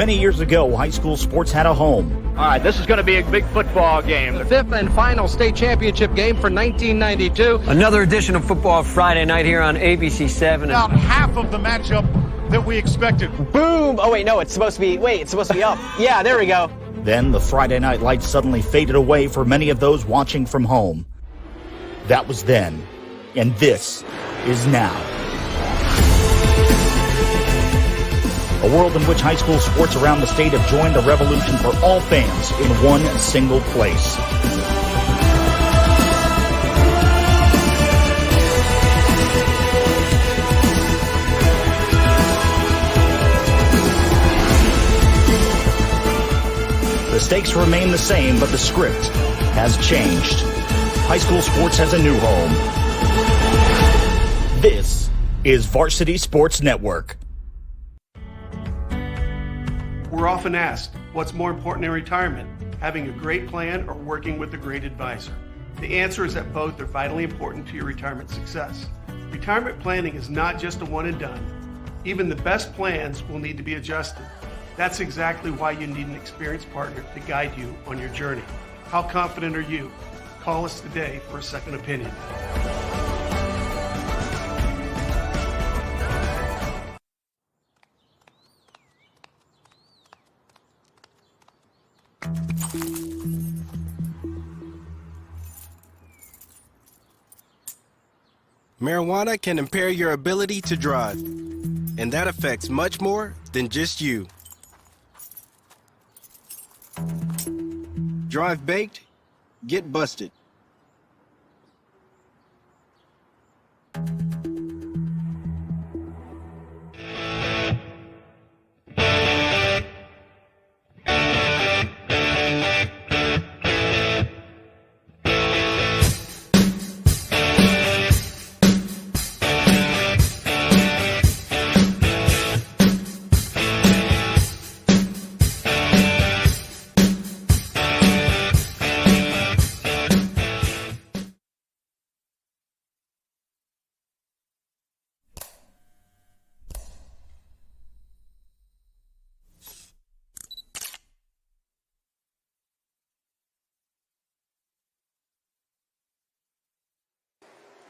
Many years ago, high school sports had a home. All right, this is going to be a big football game. The fifth and final state championship game for 1992. Another edition of Football Friday night here on ABC 7. About half of the matchup that we expected. Boom! Oh, wait, no, it's supposed to be up. Yeah, there we go. Then the Friday night lights suddenly faded away for many of those watching from home. That was then, and this is now. A world in which high school sports around the state have joined a revolution for all fans in one single place. The stakes remain the same, but the script has changed. High school sports has a new home. This is Varsity Sports Network. We're often asked, what's more important in retirement, having a great plan or working with a great advisor? The answer is that both are vitally important to your retirement success. Retirement planning is not just a one and done. Even the best plans will need to be adjusted. That's exactly why you need an experienced partner to guide you on your journey. How confident are you? Call us today for a second opinion. Marijuana can impair your ability to drive, and that affects much more than just you. Drive baked, get busted.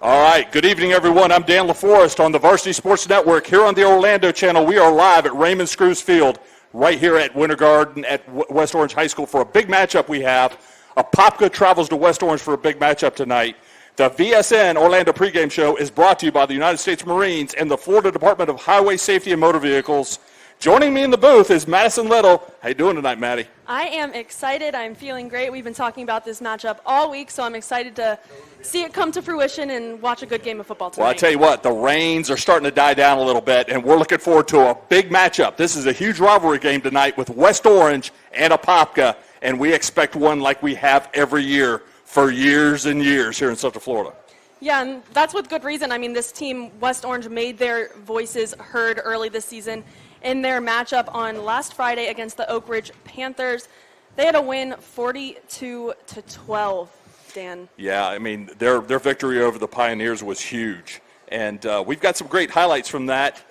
All right, good evening, everyone. I'm Dan LaForest on the Varsity Sports Network here on the Orlando channel. We are live at Raymond Screws Field right here at Winter Garden at West Orange High School for a big matchup we have. Apopka travels to West Orange for a big matchup tonight. The VSN Orlando pregame show is brought to you by the United States Marines and the Florida Department of Highway Safety and Motor Vehicles. Joining me in the booth is Madison Little. How you doing tonight, Maddie? I am excited. I'm feeling great. We've been talking about this matchup all week, so I'm excited to see it come to fruition and watch a good game of football tonight. Well, I tell you what, the rains are starting to die down a little bit, and we're looking forward to a big matchup. This is a huge rivalry game tonight with West Orange and Apopka, and we expect one like we have every year for years and years here in Central Florida. Yeah, and that's with good reason. I mean, this team, West Orange, made their voices heard early this season in their matchup on last Friday against the Oak Ridge Panthers. They had a win 42-12, Dan. Yeah, I mean, their victory over the Pioneers was huge. And we've got some great highlights from that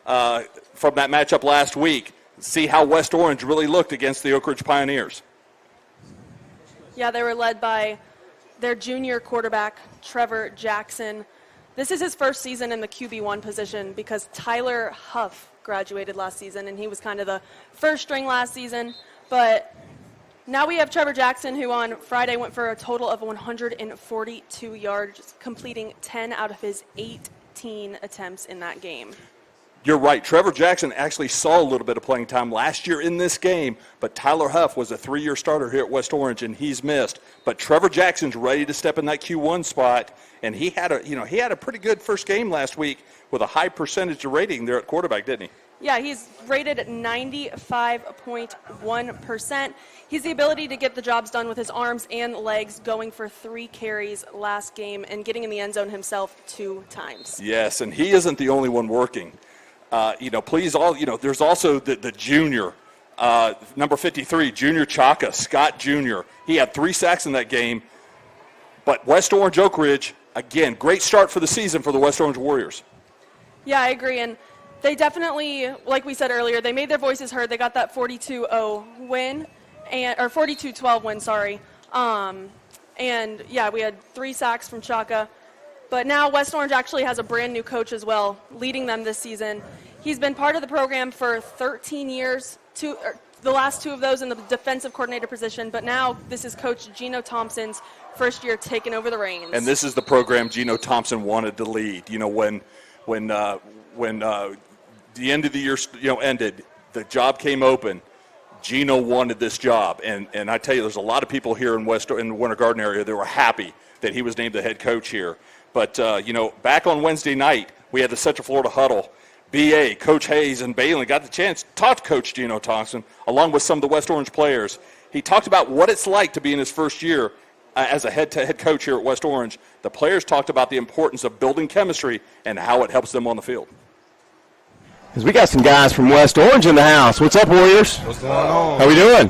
matchup last week. See how West Orange really looked against the Oak Ridge Pioneers. Yeah, they were led by their junior quarterback, Trevor Jackson. This is his first season in the QB1 position because Tyler Huff graduated last season, and he was kind of the first string last season. But now we have Trevor Jackson, who on Friday went for a total of 142 yards, completing 10 out of his 18 attempts in that game. You're right. Trevor Jackson actually saw a little bit of playing time last year in this game, but Tyler Huff was a 3-year starter here at West Orange, and he's missed. But Trevor Jackson's ready to step in that Q1 spot, and he had a pretty good first game last week with a high percentage of rating there at quarterback, didn't he? Yeah, he's rated at 95.1%. He's the ability to get the jobs done with his arms and legs, going for 3 carries last game and getting in the end zone himself 2 times. Yes, and he isn't the only one working. There's also the junior, number 53, Junior Chaka, Scott Jr. He had 3 sacks in that game. But West Orange Oak Ridge, again, great start for the season for the West Orange Warriors. Yeah, I agree. And They definitely, like we said earlier, they made their voices heard. They got that 42-0 win, or 42-12 win, sorry. And, yeah, we had 3 sacks from Chaka. But now West Orange actually has a brand-new coach as well, leading them this season. He's been part of the program for 13 years, the last 2 of those in the defensive coordinator position. But now this is Coach Gino Thompson's first year taking over the reins. And this is the program Gino Thompson wanted to lead. You know, when the end of the year ended, the job came open. Gino wanted this job, and I tell you, there's a lot of people here in the Winter Garden area that were happy that he was named the head coach here. But back on Wednesday night, we had the Central Florida Huddle. BA, Coach Hayes, and Balin got the chance to talk to Coach Gino Thompson, along with some of the West Orange players. He talked about what it's like to be in his first year as a head coach here at West Orange. The players talked about the importance of building chemistry and how it helps them on the field. Because we got some guys from West Orange in the house. What's up, Warriors? What's going on? How we doing?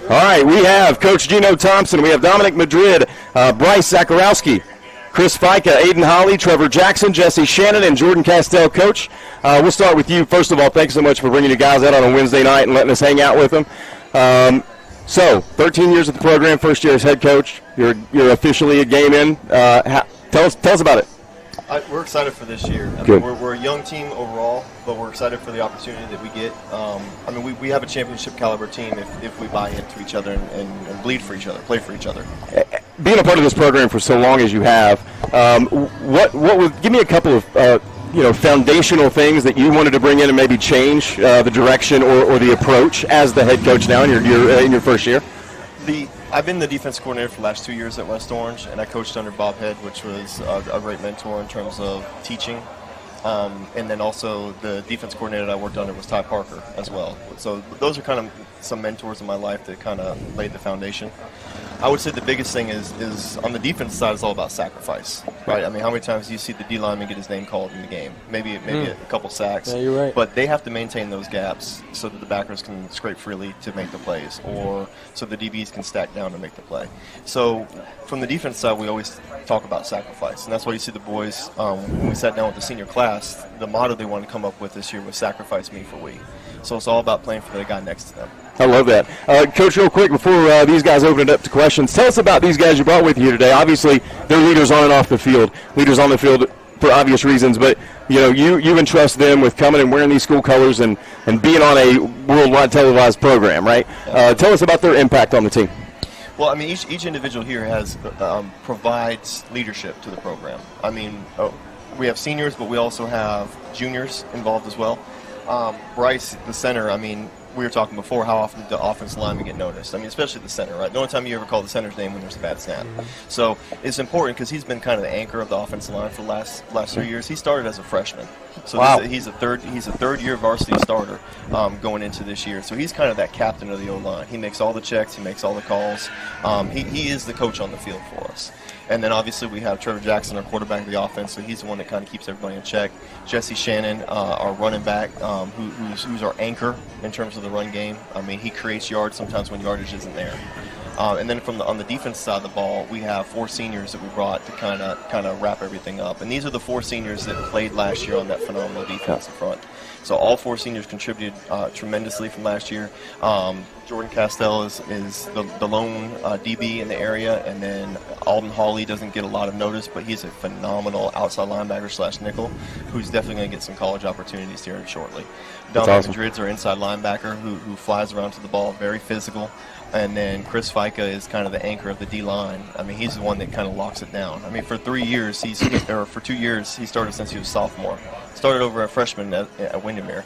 All right, we have Coach Gino Thompson. We have Dominic Madrid, Bryce Zakarowski, Chris Fica, Aiden Holly, Trevor Jackson, Jesse Shannon, and Jordan Castell. Coach, we'll start with you. First of all, thanks so much for bringing you guys out on a Wednesday night and letting us hang out with them. So, 13 years at the program, first year as head coach. You're officially a game in. Tell us about it. We're excited for this year. Good. We're a young team overall, but we're excited for the opportunity that we get. We have a championship caliber team if we buy into each other and bleed for each other, play for each other. Being a part of this program for so long as you have, what would give me a couple of foundational things that you wanted to bring in and maybe change the direction or the approach as the head coach now in your first year? I've been the defense coordinator for the last 2 years at West Orange, and I coached under Bob Head, which was a great mentor in terms of teaching. And then also the defense coordinator that I worked under was Ty Parker as well. So those are kind of some mentors in my life that kind of laid the foundation. I would say the biggest thing is on the defense side is all about sacrifice, right? I mean, how many times do you see the D lineman get his name called in the game? Maybe a couple sacks. Yeah, you're right. But they have to maintain those gaps so that the backers can scrape freely to make the plays, or so the DBs can stack down to make the play. So from the defense side, we always talk about sacrifice, and that's why you see the boys, when we sat down with the senior class, the motto they wanted to come up with this year was sacrifice me for we. So it's all about playing for the guy next to them. I love that. Coach, real quick, before these guys open it up to questions, tell us about these guys you brought with you today. Obviously, they're leaders on and off the field, leaders on the field for obvious reasons, but you entrust them with coming and wearing these school colors and being on a worldwide televised program, right? Tell us about their impact on the team. Well, I mean, each individual here provides leadership to the program. I mean, we have seniors, but we also have juniors involved as well. Bryce, the center, I mean, we were talking before how often the offensive linemen get noticed. I mean, especially the center, right? The only time you ever call the center's name when there's a bad snap. So it's important because he's been kind of the anchor of the offensive line for the last 3 years. He started as a freshman. So wow. He's a third-year varsity starter going into this year. So he's kind of that captain of the O-line. He makes all the checks. He makes all the calls. He is the coach on the field for us. And then obviously we have Trevor Jackson, our quarterback of the offense, so he's the one that kind of keeps everybody in check. Jesse Shannon, our running back, who's our anchor in terms of the run game. I mean, he creates yards sometimes when yardage isn't there. And then on the defense side of the ball, we have 4 seniors that we brought to kind of wrap everything up. And these are the 4 seniors that played last year on that phenomenal defensive front. So all 4 seniors contributed tremendously from last year. Jordan Castell is the lone DB in the area, and then Alden Hawley doesn't get a lot of notice, but he's a phenomenal outside linebacker / nickel who's definitely going to get some college opportunities here shortly. Dominic Madrid's our inside linebacker who flies around to the ball, very physical. And then Chris Fica is kind of the anchor of the D-line. I mean, he's the one that kind of locks it down. I mean, for 2 years, he started since he was a sophomore. Started over a freshman at Windermere.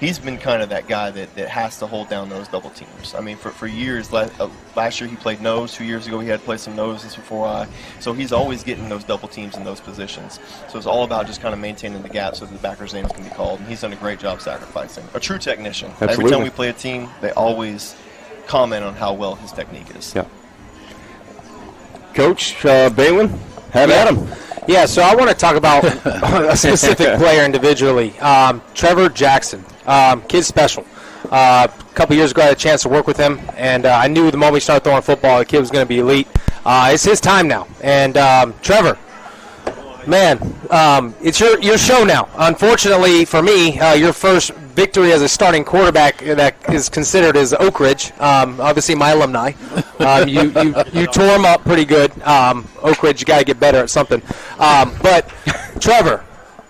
He's been kind of that guy that has to hold down those double teams. I mean, for years, last year he played nose. 2 years ago he had to play some noses before I. So he's always getting those double teams in those positions. So it's all about just kind of maintaining the gap so the backers' names can be called. And he's done a great job sacrificing. A true technician. Absolutely. Every time we play a team, they always comment on how well his technique is. Yeah. Coach Balin, have at him. Yeah, so I want to talk about a specific player individually. Trevor Jackson, kid's special. A couple years ago I had a chance to work with him, and I knew the moment he started throwing football, the kid was going to be elite. It's his time now. And Trevor, Man, it's your show now. Unfortunately for me, your first victory as a starting quarterback that is considered as Oak Ridge, obviously my alumni. You tore them up pretty good. Oak Ridge, you got to get better at something. But Trevor,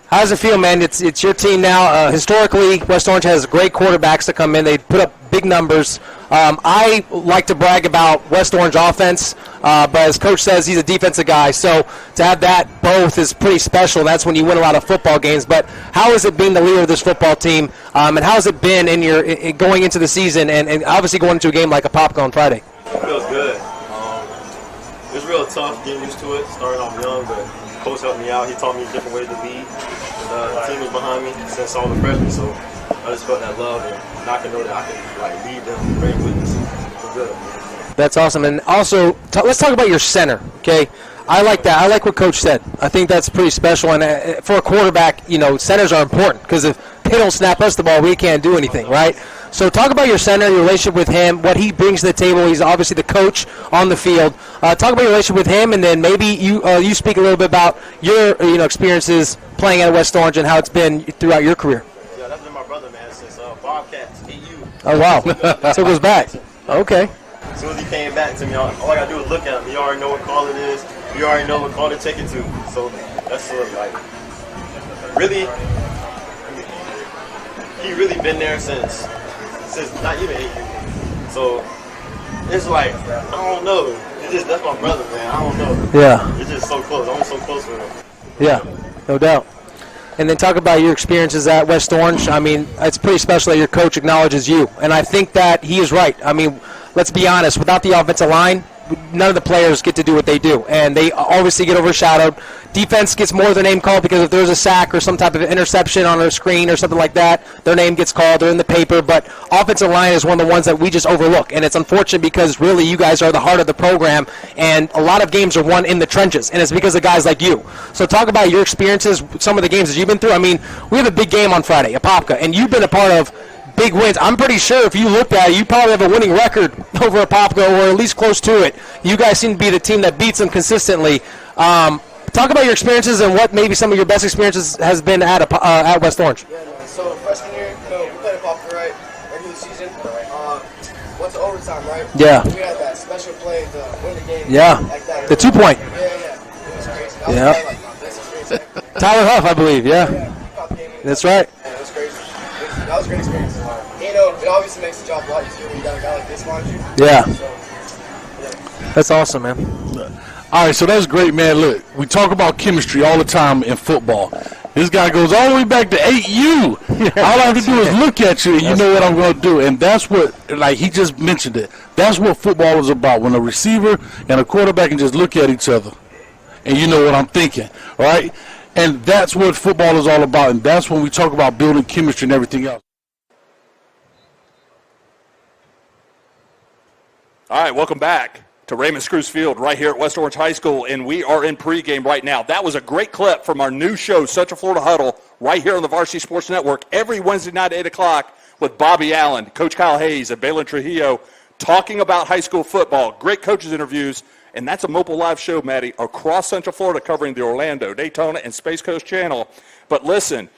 how does it feel, man? It's your team now. Historically, West Orange has great quarterbacks that come in. They put up big numbers. I like to brag about West Orange offense, but as Coach says, he's a defensive guy. So to have that both is pretty special. That's when you win a lot of football games. But how has it been the leader of this football team, and how has it been in going into the season and obviously going into a game like Apopka on Friday? It feels good. It was real tough getting used to it, starting off young, but Coach helped me out. He taught me different ways to lead. And, the team was behind me since all the freshmen, so I just felt that love, and now I can know that I can lead them, bring witness. It's good. That's awesome. And also, let's talk about your center, okay? I like that. I like what Coach said. I think that's pretty special. And for a quarterback, centers are important because if they don't snap us the ball, we can't do anything, right? So talk about your center, your relationship with him, what he brings to the table. He's obviously the coach on the field. Talk about your relationship with him, and then maybe you speak a little bit about your experiences playing at West Orange and how it's been throughout your career. Yeah, that's been my brother, man, since Bobcats, AU. Oh, wow. So it goes back. Okay. As soon as he came back to me, all I got to do is look at him. You already know what call it is. You already know what call to take it to. So that's really, he really been there since not even 8 years. So it's I don't know. That's my brother, man. I don't know. Yeah. It's just so close. I'm so close with him. Yeah, no doubt. And then talk about your experiences at West Orange. I mean, it's pretty special that your coach acknowledges you. And I think that he is right. I mean, let's be honest. Without the offensive line, none of the players get to do what they do. And they obviously get overshadowed. Defense gets more of their name called because if there's a sack or some type of interception on a screen or something like that, their name gets called. They're in the paper. But offensive line is one of the ones that we just overlook. And it's unfortunate because really you guys are the heart of the program. And a lot of games are won in the trenches. And it's because of guys like you. So talk about your experiences, some of the games that you've been through. I mean, we have a big game on Friday, Apopka. And you've been a part of big wins. I'm pretty sure if you looked at it, you probably have a winning record over Apopka or at least close to it. You guys seem to be the team that beats them consistently. Talk about your experiences and what maybe some of your best experiences has been at West Orange. Yeah, man. So freshman year, we played Apopka, right? Regular season. Went to overtime, right? Yeah. We had that special play to win the game. Yeah. Like that. The 2-point. Yeah. It was crazy. That was my best experience. Tyler Huff, I believe. Yeah. That's right. Yeah, it was crazy. That was a great experience. It obviously makes the job a lot easier when you got a guy like this behind you. Yeah. So, yeah. That's awesome, man. All right, so that's great, man. Look, we talk about chemistry all the time in football. This guy goes all the way back to 8U. All I have to do is look at you, and you know what I'm going to do. And that's what, he just mentioned it. That's what football is about, when a receiver and a quarterback can just look at each other. And you know what I'm thinking, all right? And that's what football is all about, and that's when we talk about building chemistry and everything else. All right, welcome back to Raymond Screws Field right here at West Orange High School, and we are in pregame right now. That was a great clip from our new show, Central Florida Huddle, right here on the Varsity Sports Network every Wednesday night at 8 o'clock with Bobby Allen, Coach Kyle Hayes, and Balin Trujillo talking about high school football, great coaches interviews, and that's a mobile live show, Maddie, across Central Florida covering the Orlando, Daytona, and Space Coast Channel. But listen,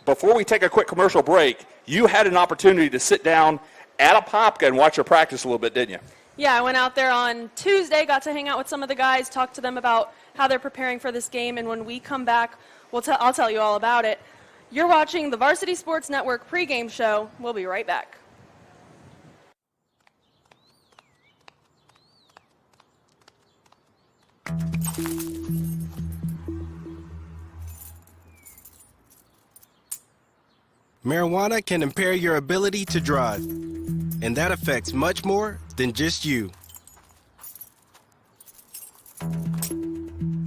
before we take a quick commercial break, you had an opportunity to sit down at Apopka and watch your practice a little bit, didn't you? Yeah, I went out there on Tuesday, got to hang out with some of the guys, talk to them about how they're preparing for this game, and when we come back, I'll tell you all about it. You're watching the Varsity Sports Network pregame show. We'll be right back. Marijuana can impair your ability to drive, and that affects much more than just you.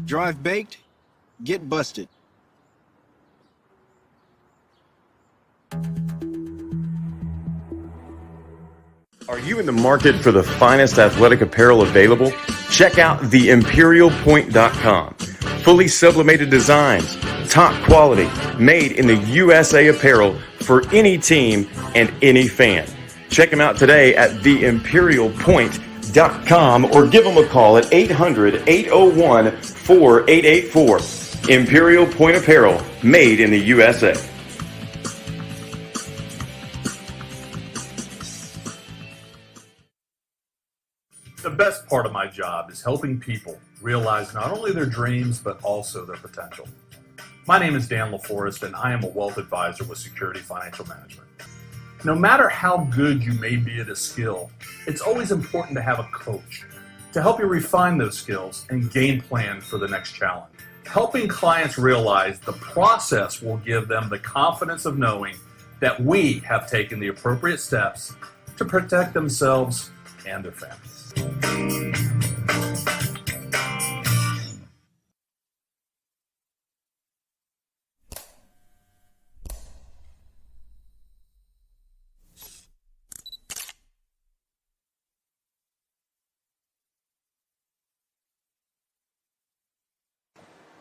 Drive baked, get busted. Are you in the market for the finest athletic apparel available? Check out theimperialpoint.com. Fully sublimated designs, top quality, made in the USA apparel for any team and any fan. Check them out today at theimperialpoint.com or give them a call at 800-801-4884. Imperial Point Apparel, made in the USA. The best part of my job is helping people realize not only their dreams, but also their potential. My name is Dan LaForest, and I am a wealth advisor with Security Financial Management. No matter how good you may be at a skill, it's always important to have a coach to help you refine those skills and game plan for the next challenge. Helping clients realize the process will give them the confidence of knowing that we have taken the appropriate steps to protect themselves and their families.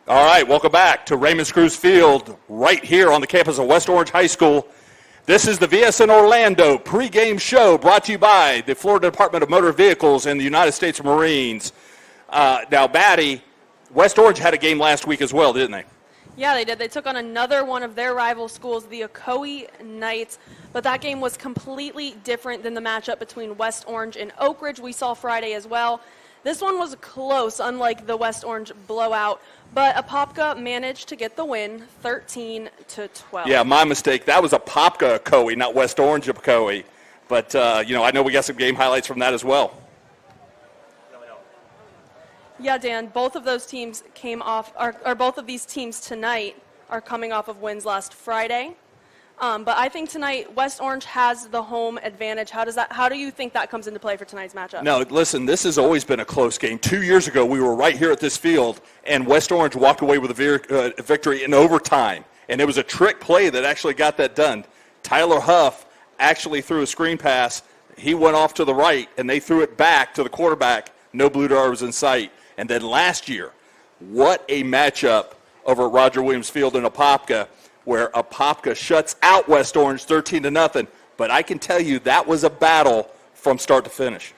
All right, welcome back to Raymond Screws Field, right here on the campus of West Orange High School. This is the VSN Orlando pregame show brought to you by the Florida Department of Motor Vehicles and the United States Marines. Now, Batty, West Orange had a game last week as well, didn't they? Yeah, they did. They took on another one of their rival schools, the Ocoee Knights, but that game was completely different than the matchup between West Orange and Oak Ridge we saw Friday as well. This one was close, unlike the West Orange blowout, but Apopka managed to get the win, 13-12. Yeah, my mistake. That was Apopka Ocoee, not West Orange Ocoee. But, I know we got some game highlights from that as well. Yeah, Dan, both of those teams came off, or both of these teams tonight are coming off of wins last Friday. But I think tonight West Orange has the home advantage. How do you think that comes into play for tonight's matchup? No, listen, this has always been a close game. 2 years ago, we were right here at this field, and West Orange walked away with a victory in overtime. And it was a trick play that actually got that done. Tyler Huff actually threw a screen pass. He went off to the right, and they threw it back to the quarterback. No blue dart was in sight. And then last year, what a matchup over at Roger Williams Field in Apopka, where Apopka shuts out West Orange 13-0. But I can tell you that was a battle from start to finish.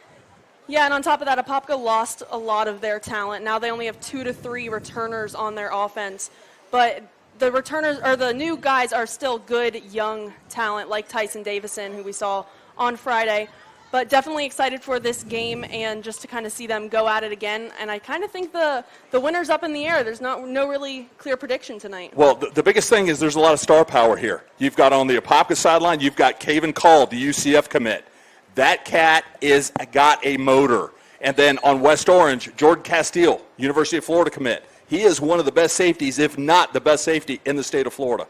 Yeah, and on top of that, Apopka lost a lot of their talent. Now they only have 2 to 3 returners on their offense. But the returners, or the new guys, are still good young talent like Tyson Davison, who we saw on Friday. But definitely excited for this game and just to kind of see them go at it again. And I kind of think the winner's up in the air. There's no really clear prediction tonight. Well, the biggest thing is there's a lot of star power here. You've got on the Apopka sideline, you've got Caven Call, the UCF commit. That cat got a motor. And then on West Orange, Jordan Castile, University of Florida commit. He is one of the best safeties, if not the best safety in the state of Florida.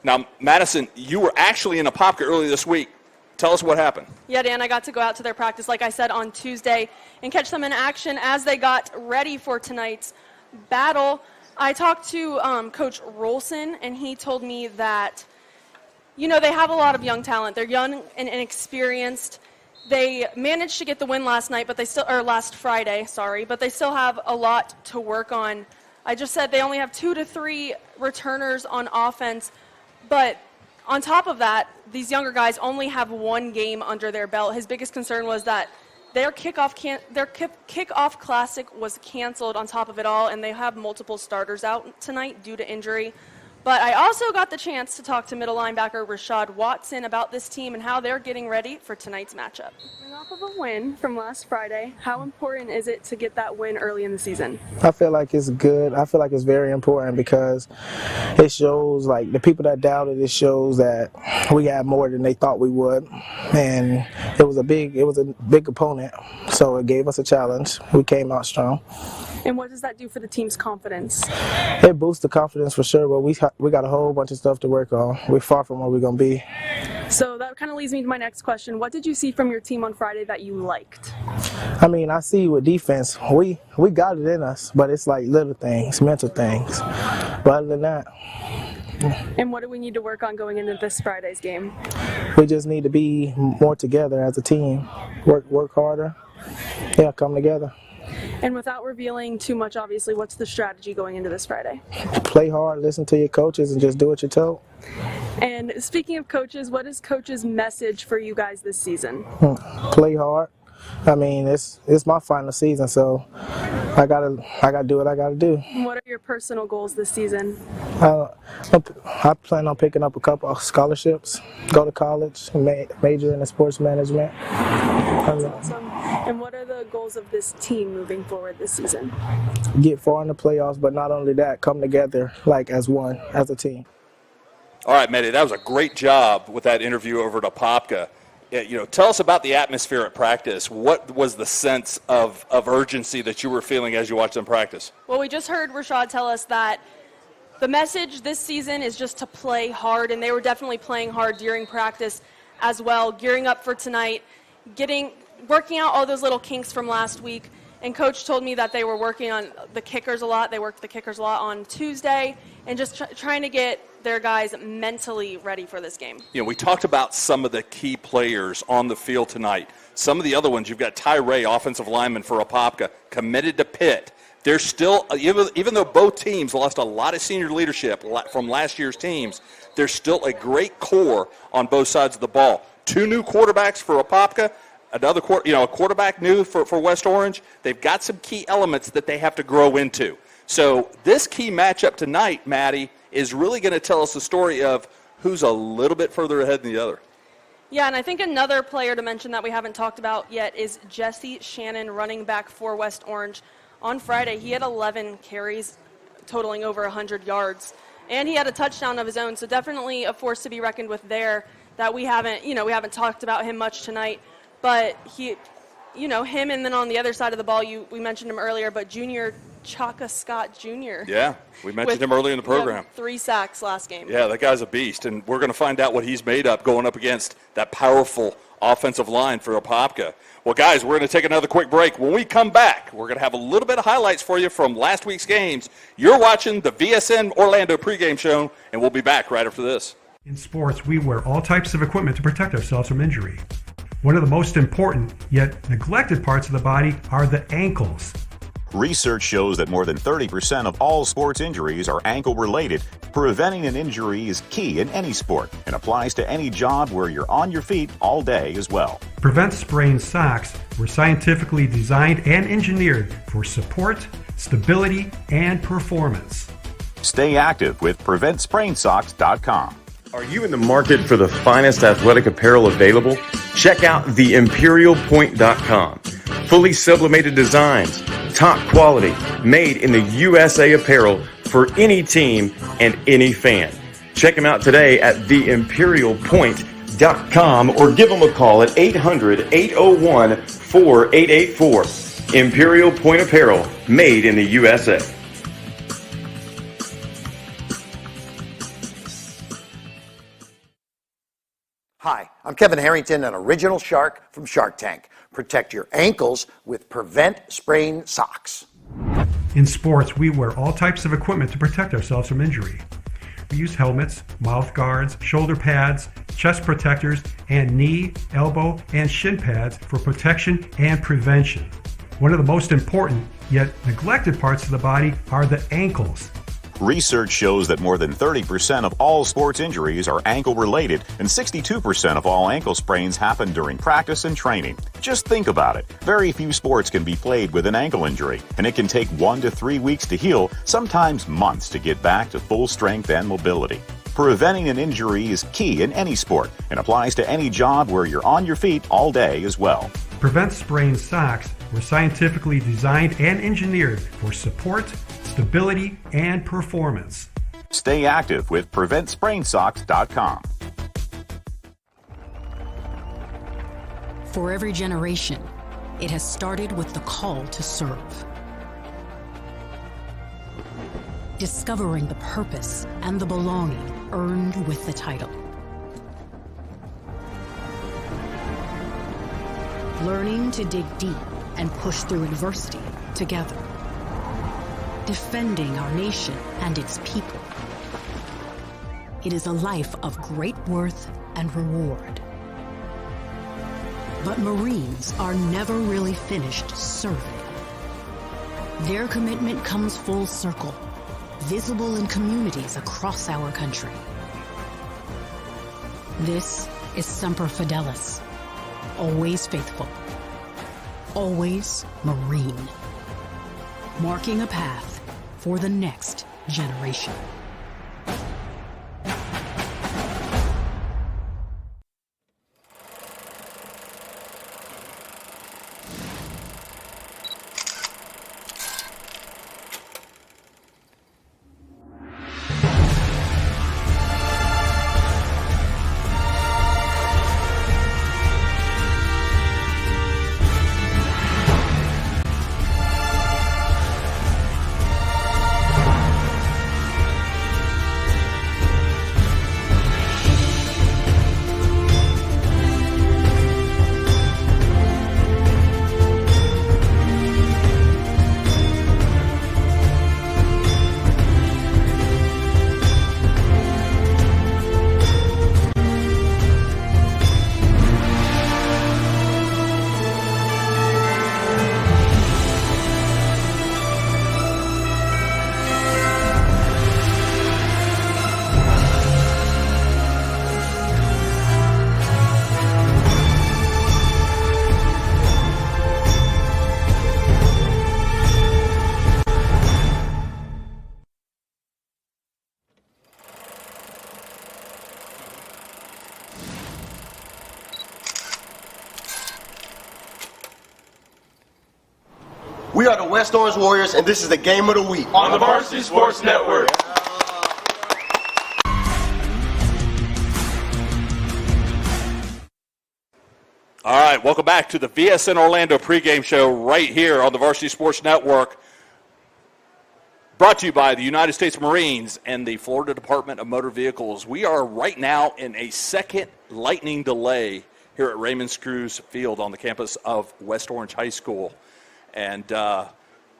Now, Madison, you were actually in Apopka earlier this week. Tell us what happened. Yeah, Dan, I got to go out to their practice, like I said, on Tuesday and catch them in action as they got ready for tonight's battle. I talked to Coach Rolson, and he told me that, they have a lot of young talent. They're young and inexperienced. They managed to get the win last Friday, but they still have a lot to work on. I just said they only have 2 to 3 returners on offense. But on top of that, these younger guys only have 1 game under their belt. His biggest concern was that their kickoff classic was canceled on top of it all, and they have multiple starters out tonight due to injury. But I also got the chance to talk to middle linebacker Rashad Watson about this team and how they're getting ready for tonight's matchup. Coming off of a win from last Friday, how important is it to get that win early in the season? I feel like it's good. I feel like it's very important because it shows, like, the people that doubted, it shows that we had more than they thought we would. And it was a big opponent, so it gave us a challenge. We came out strong. And what does that do for the team's confidence? It boosts the confidence for sure, but we got a whole bunch of stuff to work on. We're far from where we're going to be. So that kind of leads me to my next question. What did you see from your team on Friday that you liked? I mean, I see with defense, we got it in us, but it's like little things, mental things. But other than that. And what do we need to work on going into this Friday's game? We just need to be more together as a team. Work harder. Yeah, come together. And without revealing too much, obviously, what's the strategy going into this Friday? Play hard, listen to your coaches, and just do what you're told. And speaking of coaches, what is coach's message for you guys this season? Play hard, I mean, it's my final season, so I gotta do what I gotta do. What are your personal goals this season? I plan on picking up a couple of scholarships, go to college, major in sports management. That's awesome. And what are the goals of this team moving forward this season? Get far in the playoffs, but not only that, come together like as one, as a team. All right, Mehdi, that was a great job with that interview over at Apopka. Tell us about the atmosphere at practice. What was the sense of urgency that you were feeling as you watched them practice? Well, we just heard Rashad tell us that the message this season is just to play hard, and they were definitely playing hard during practice as well, gearing up for tonight, working out all those little kinks from last week. And Coach told me that they were working on the kickers a lot. They worked the kickers a lot on Tuesday, and just trying to get their guys mentally ready for this game. We talked about some of the key players on the field tonight. Some of the other ones, you've got Ty Ray, offensive lineman for Apopka, committed to Pitt. They're still, even though both teams lost a lot of senior leadership from last year's teams, there's still a great core on both sides of the ball. 2 new quarterbacks for Apopka, a quarterback new for West Orange. They've got some key elements that they have to grow into. So this key matchup tonight, Maddie, is really going to tell us the story of who's a little bit further ahead than the other. Yeah, and I think another player to mention that we haven't talked about yet is Jesse Shannon, running back for West Orange. On Friday, he had 11 carries, totaling over 100 yards, and he had a touchdown of his own, so definitely a force to be reckoned with there that we haven't talked about him much tonight, but him, and then on the other side of the ball, we mentioned him earlier, but Junior Chaka Scott Jr. Yeah, we mentioned him earlier in the program. 3 sacks last game. Yeah, that guy's a beast, and we're going to find out what he's made up going up against that powerful offensive line for Apopka. Well, guys, we're going to take another quick break. When we come back, we're going to have a little bit of highlights for you from last week's games. You're watching the VSN Orlando pregame show, and we'll be back right after this. In sports, we wear all types of equipment to protect ourselves from injury. One of the most important, yet neglected parts of the body are the ankles. Research shows that more than 30% of all sports injuries are ankle-related. Preventing an injury is key in any sport and applies to any job where you're on your feet all day as well. Prevent sprained socks were scientifically designed and engineered for support, stability, and performance. Stay active with PreventSprainSocks.com. Are you in the market for the finest athletic apparel available? Check out theimperialpoint.com. Fully sublimated designs, top quality, made in the USA apparel for any team and any fan. Check them out today at theimperialpoint.com or give them a call at 800-801-4884. Imperial Point Apparel, made in the USA. Hi, I'm Kevin Harrington, an original shark from Shark Tank. Protect your ankles with Prevent Sprain Socks. In sports, we wear all types of equipment to protect ourselves from injury. We use helmets, mouth guards, shoulder pads, chest protectors, and knee, elbow, and shin pads for protection and prevention. One of the most important, yet neglected parts of the body are the ankles. Research shows that more than 30% of all sports injuries are ankle-related, and 62% of all ankle sprains happen during practice and training. Just think about it. Very few sports can be played with an ankle injury, and it can take 1 to 3 weeks to heal, sometimes months to get back to full strength and mobility. Preventing an injury is key in any sport and applies to any job where you're on your feet all day as well. Prevent Sprain Socks were scientifically designed and engineered for support, stability, and performance. Stay active with PreventSprainSocks.com. For every generation, it has started with the call to serve. Discovering the purpose and the belonging earned with the title. Learning to dig deep and push through adversity together. Defending our nation and its people. It is a life of great worth and reward. But Marines are never really finished serving. Their commitment comes full circle, visible in communities across our country. This is Semper Fidelis, always faithful, always Marine. Marking a path for the next generation. We are the West Orange Warriors, and this is the Game of the Week on the Varsity Sports Network. All right, welcome back to the VSN Orlando pregame show right here on the Varsity Sports Network. Brought to you by the United States Marines and the Florida Department of Motor Vehicles. We are right now in a second lightning delay here at Raymond Screws Field on the campus of West Orange High School. And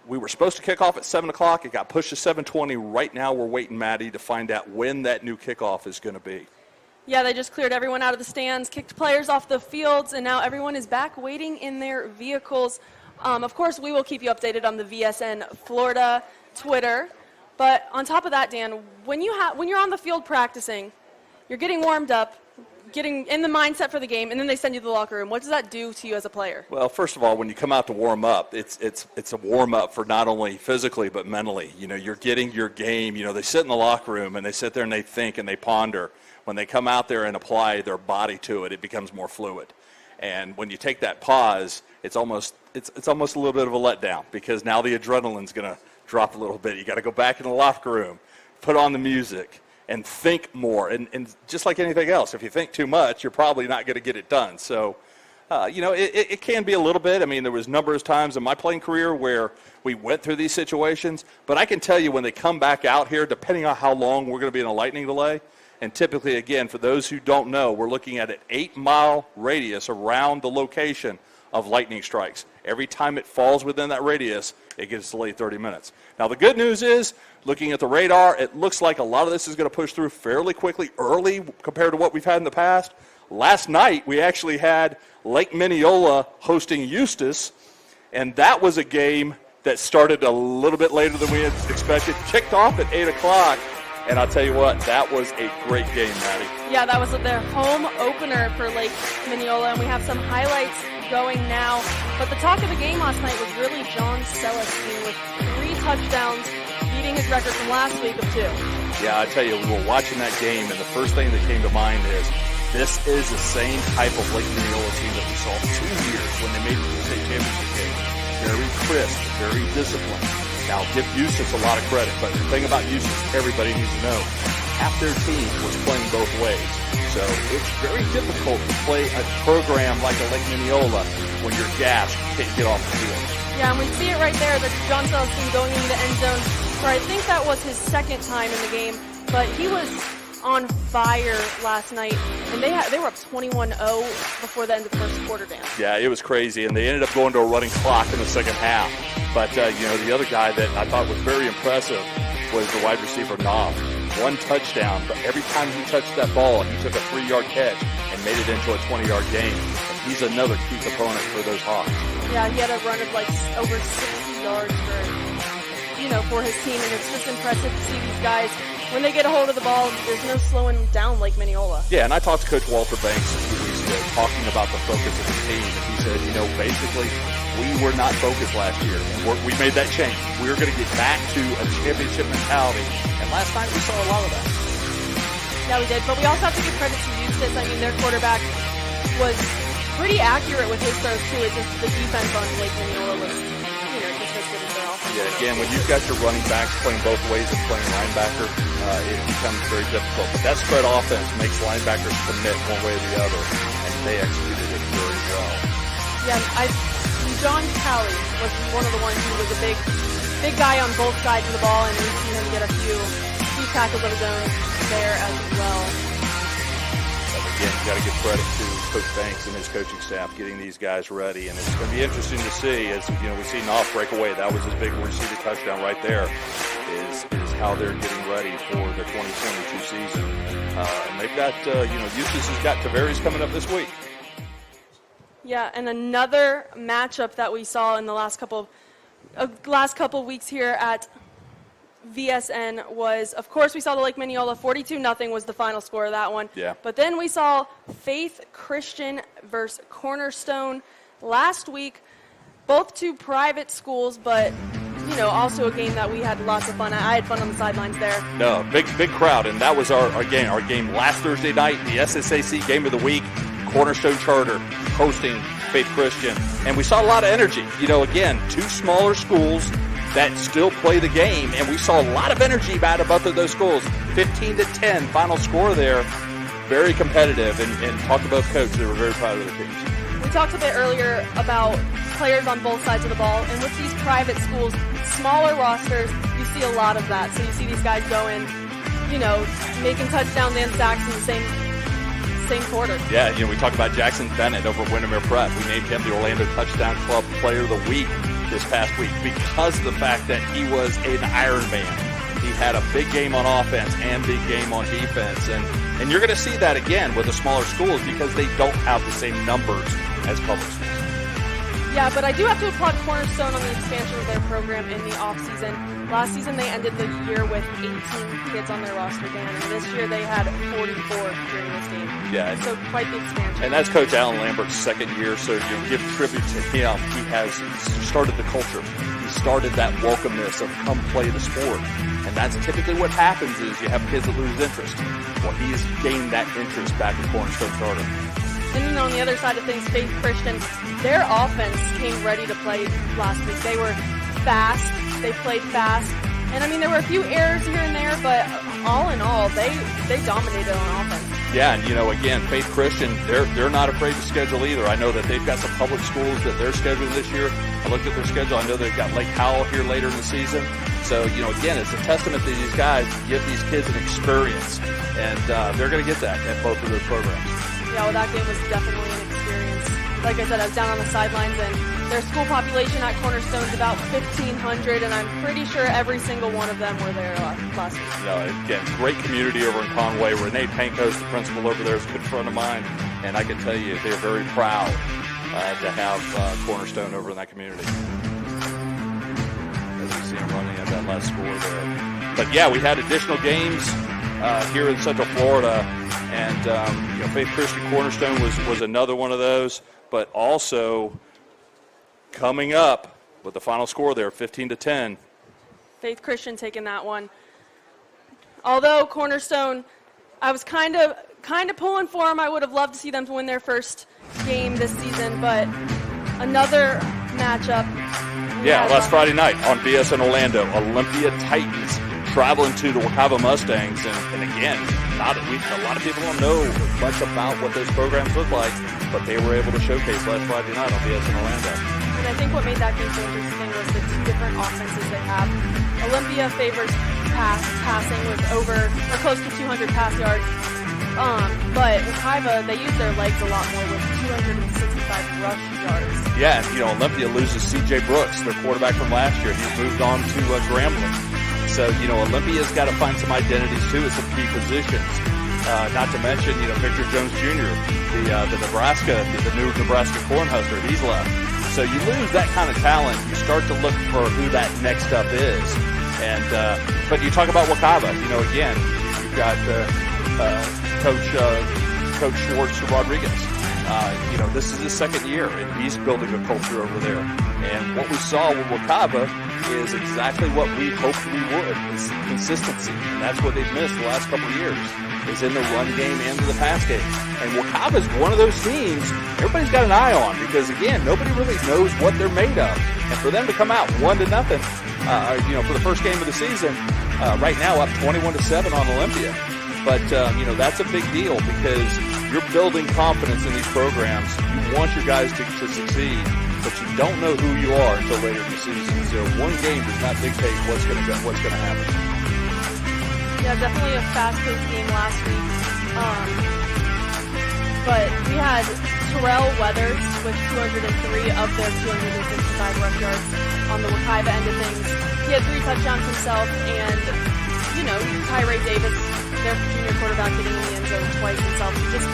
we were supposed to kick off at 7 o'clock. It got pushed to 7:20. Right now we're waiting, Maddie, to find out when that new kickoff is going to be. Yeah, they just cleared everyone out of the stands, kicked players off the fields, and now everyone is back waiting in their vehicles. Of course, we will keep you updated on the VSN Florida Twitter. But on top of that, Dan, when you're on the field practicing, you're getting warmed up, getting in the mindset for the game, and then they send you to the locker room. What does that do to you as a player? Well, first of all, when you come out to warm up, it's a warm up for not only physically but mentally. You know, you're getting your game. You know, they sit in the locker room and they sit there and they think and they ponder. When they come out there and apply their body to it, it becomes more fluid. And when you take that pause, it's almost a little bit of a letdown because now the adrenaline's going to drop a little bit. You got to go back in the locker room, put on the music, and think more. And just like anything else, if you think too much, you're probably not going to get it done. So, it can be a little bit. I mean, there was numerous times in my playing career where we went through these situations. But I can tell you when they come back out here, depending on how long we're going to be in a lightning delay, and typically, again, for those who don't know, we're looking at an 8-mile radius around the location of lightning strikes. Every time it falls within that radius, it gets delayed 30 minutes. Now, the good news is, looking at the radar, it looks like a lot of this is going to push through fairly quickly, early compared to what we've had in the past. Last night, we actually had Lake Mineola hosting Eustis, and that was a game that started a little bit later than we had expected, kicked off at 8 o'clock. And I'll tell you what, that was a great game, Maddie. Yeah, that was their home opener for Lake Mineola, and we have some highlights going now. But the talk of the game last night was really John Celestine with 3 touchdowns, beating his record from last week of 2. Yeah, I tell you, we were watching that game, and the first thing that came to mind is this is the same type of Lake Mineola team that we saw 2 years when they made it to the state championship game. Very crisp, very disciplined. Now, give Eustis a lot of credit, but the thing about Eustis, everybody needs to know, half their team was playing both ways. So it's very difficult to play a program like a Lake Mineola when you're gassed, you can't get off the field. Yeah, and we see it right there, that John Celestine going into the end zone, where I think that was his second time in the game, but he was on fire last night, and they were up 21-0 before the end of the first quarter, Dan. Yeah, it was crazy, and they ended up going to a running clock in the second half. But, the other guy that I thought was very impressive was the wide receiver, Knopf. 1 touchdown, but every time he touched that ball, he took a 3-yard catch and made it into a 20-yard gain. And he's another key component for those Hawks. Yeah, he had a run of over 60 yards for his team, and it's just impressive to see these guys. When they get a hold of the ball, there's no slowing down Lake Mineola. Yeah, and I talked to Coach Walter Banks a few weeks ago talking about the focus of the team, and he said, basically we were not focused last year. We made that change. We were going to get back to a championship mentality. And last night we saw a lot of that. Yeah, we did. But we also have to give credit to Eustis. I mean, their quarterback was pretty accurate with his throws, too. It's just the defense on Lake Mineola was, just as good as their offense. Yeah, again, when you've got your running backs playing both ways and playing linebacker, it becomes very difficult. But that spread offense makes linebackers commit one way or the other, and they executed it very well. Yeah, John Talley was one of the ones who was a big guy on both sides of the ball, and we've seen him get a few tackles of his own there as well. But again, you got to give credit to Coach Banks and his coaching staff getting these guys ready, and it's going to be interesting to see as we see Knopf break away. That was his big receiver touchdown right there. Is how they're getting ready for the 2022 season, and they've got Eustis has got Tavares coming up this week. Yeah, and another matchup that we saw in the last couple of weeks here at VSN was, of course, we saw the Lake Mineola 42-0 was the final score of that one. Yeah. But then we saw Faith Christian versus Cornerstone last week. Both two private schools, but also a game that we had lots of fun. I had fun on the sidelines there. No, big crowd, and that was our game last Thursday night, the SSAC game of the week. Cornerstone Charter hosting Faith Christian. And we saw a lot of energy. Again, two smaller schools that still play the game, and we saw a lot of energy out of both of those schools. 15-10 final score there. Very competitive, and talk about coach. They were very proud of their teams. We talked a bit earlier about players on both sides of the ball, and with these private schools, smaller rosters, you see a lot of that. So you see these guys going, making touchdowns and sacks in the same quarter. Yeah, we talked about Jackson Bennett over at Windermere Prep. We named him the Orlando Touchdown Club Player of the Week this past week because of the fact that he was an Iron Man. He had a big game on offense and big game on defense. And you're going to see that again with the smaller schools because they don't have the same numbers as public schools. Yeah, but I do have to applaud Cornerstone on the expansion of their program in the offseason. Last season, they ended the year with 18 kids on their roster, Dan, and this year they had 44 during this game. Yeah. So quite the expansion. And that's Coach Alan Lambert's second year, so you give tribute to him. He started the culture. He started that welcomeness of come play the sport. And that's typically what happens is you have kids that lose interest. Well, he's gained that interest back in Cornerstone Charter. And on the other side of things, Faith Christian, their offense came ready to play last week. They were fast. They played fast. And, there were a few errors here and there, but all in all, they dominated on offense. Yeah, and, again, Faith Christian, they're not afraid to schedule either. I know that they've got some public schools that they're scheduling this year. I looked at their schedule. I know they've got Lake Howell here later in the season. So, again, it's a testament to these guys to give these kids an experience. And they're going to get that at both of those programs. Yeah, well, that game was definitely an experience. Like I said, I was down on the sidelines, and their school population at Cornerstone is about 1,500, and I'm pretty sure every single one of them were there last week. Again, great community over in Conway. Renee Pankos, the principal over there, is a good friend of mine, and I can tell you they're very proud to have Cornerstone over in that community. As you see them running at that last score there. But, yeah, we had additional games here in Central Florida. And Faith Christian Cornerstone was another one of those, but also coming up with the final score there, 15-10. Faith Christian taking that one. Although Cornerstone, I was kind of pulling for them. I would have loved to see them win their first game this season, but another matchup. Yeah, last Friday night on BSN Orlando, Olympia Titans traveling to the Wekiva Mustangs, and again, a lot of people don't know much about what those programs look like, but they were able to showcase last Friday night on BSN Orlando. And I think what made that game so interesting was the two different offenses they have. Olympia favors passing with close to 200 pass yards, but Wekiva, they use their legs a lot more with 265 rush yards. Yeah, Olympia loses C.J. Brooks, their quarterback from last year. He's moved on to Grambling. So, Olympia's got to find some identities, too, at some key positions. Not to mention, Victor Jones Jr., the new Nebraska Cornhusker, he's left. So you lose that kind of talent. You start to look for who that next up is. And but you talk about Wekiva, again, you've got Coach Schwartz Rodriguez. This is his second year, and he's building a culture over there. And what we saw with Wakaba is exactly what we hoped we would, is consistency. And that's what they've missed the last couple of years, is in the run game and in the pass game. And Wakaba is one of those teams everybody's got an eye on because, again, nobody really knows what they're made of. And for them to come out 1-0, for the first game of the season, right now up 21-7 on Olympia. But, that's a big deal because you're building confidence in these programs. You want your guys to succeed, but you don't know who you are until later in the season. So one game does not dictate what's going to happen. Yeah, definitely a fast-paced game last week. But we had Terrell Weathers with 203 of their 265 rush yards on the Wakaiba end of things. He had 3 touchdowns himself, and, Tyree Davis, their junior quarterback, getting in the end zone twice himself. Just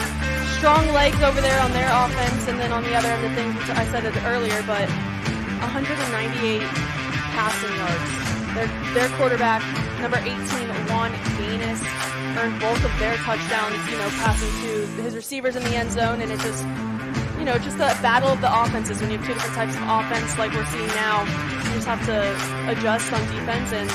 strong legs over there on their offense, and then on the other end of things, which I said it earlier, but 198 passing yards. Their quarterback, number 18, Juan Gaines, earned both of their touchdowns, passing to his receivers in the end zone, and it just, just the battle of the offenses. When you have 2 different types of offense like we're seeing now, you just have to adjust on defense, and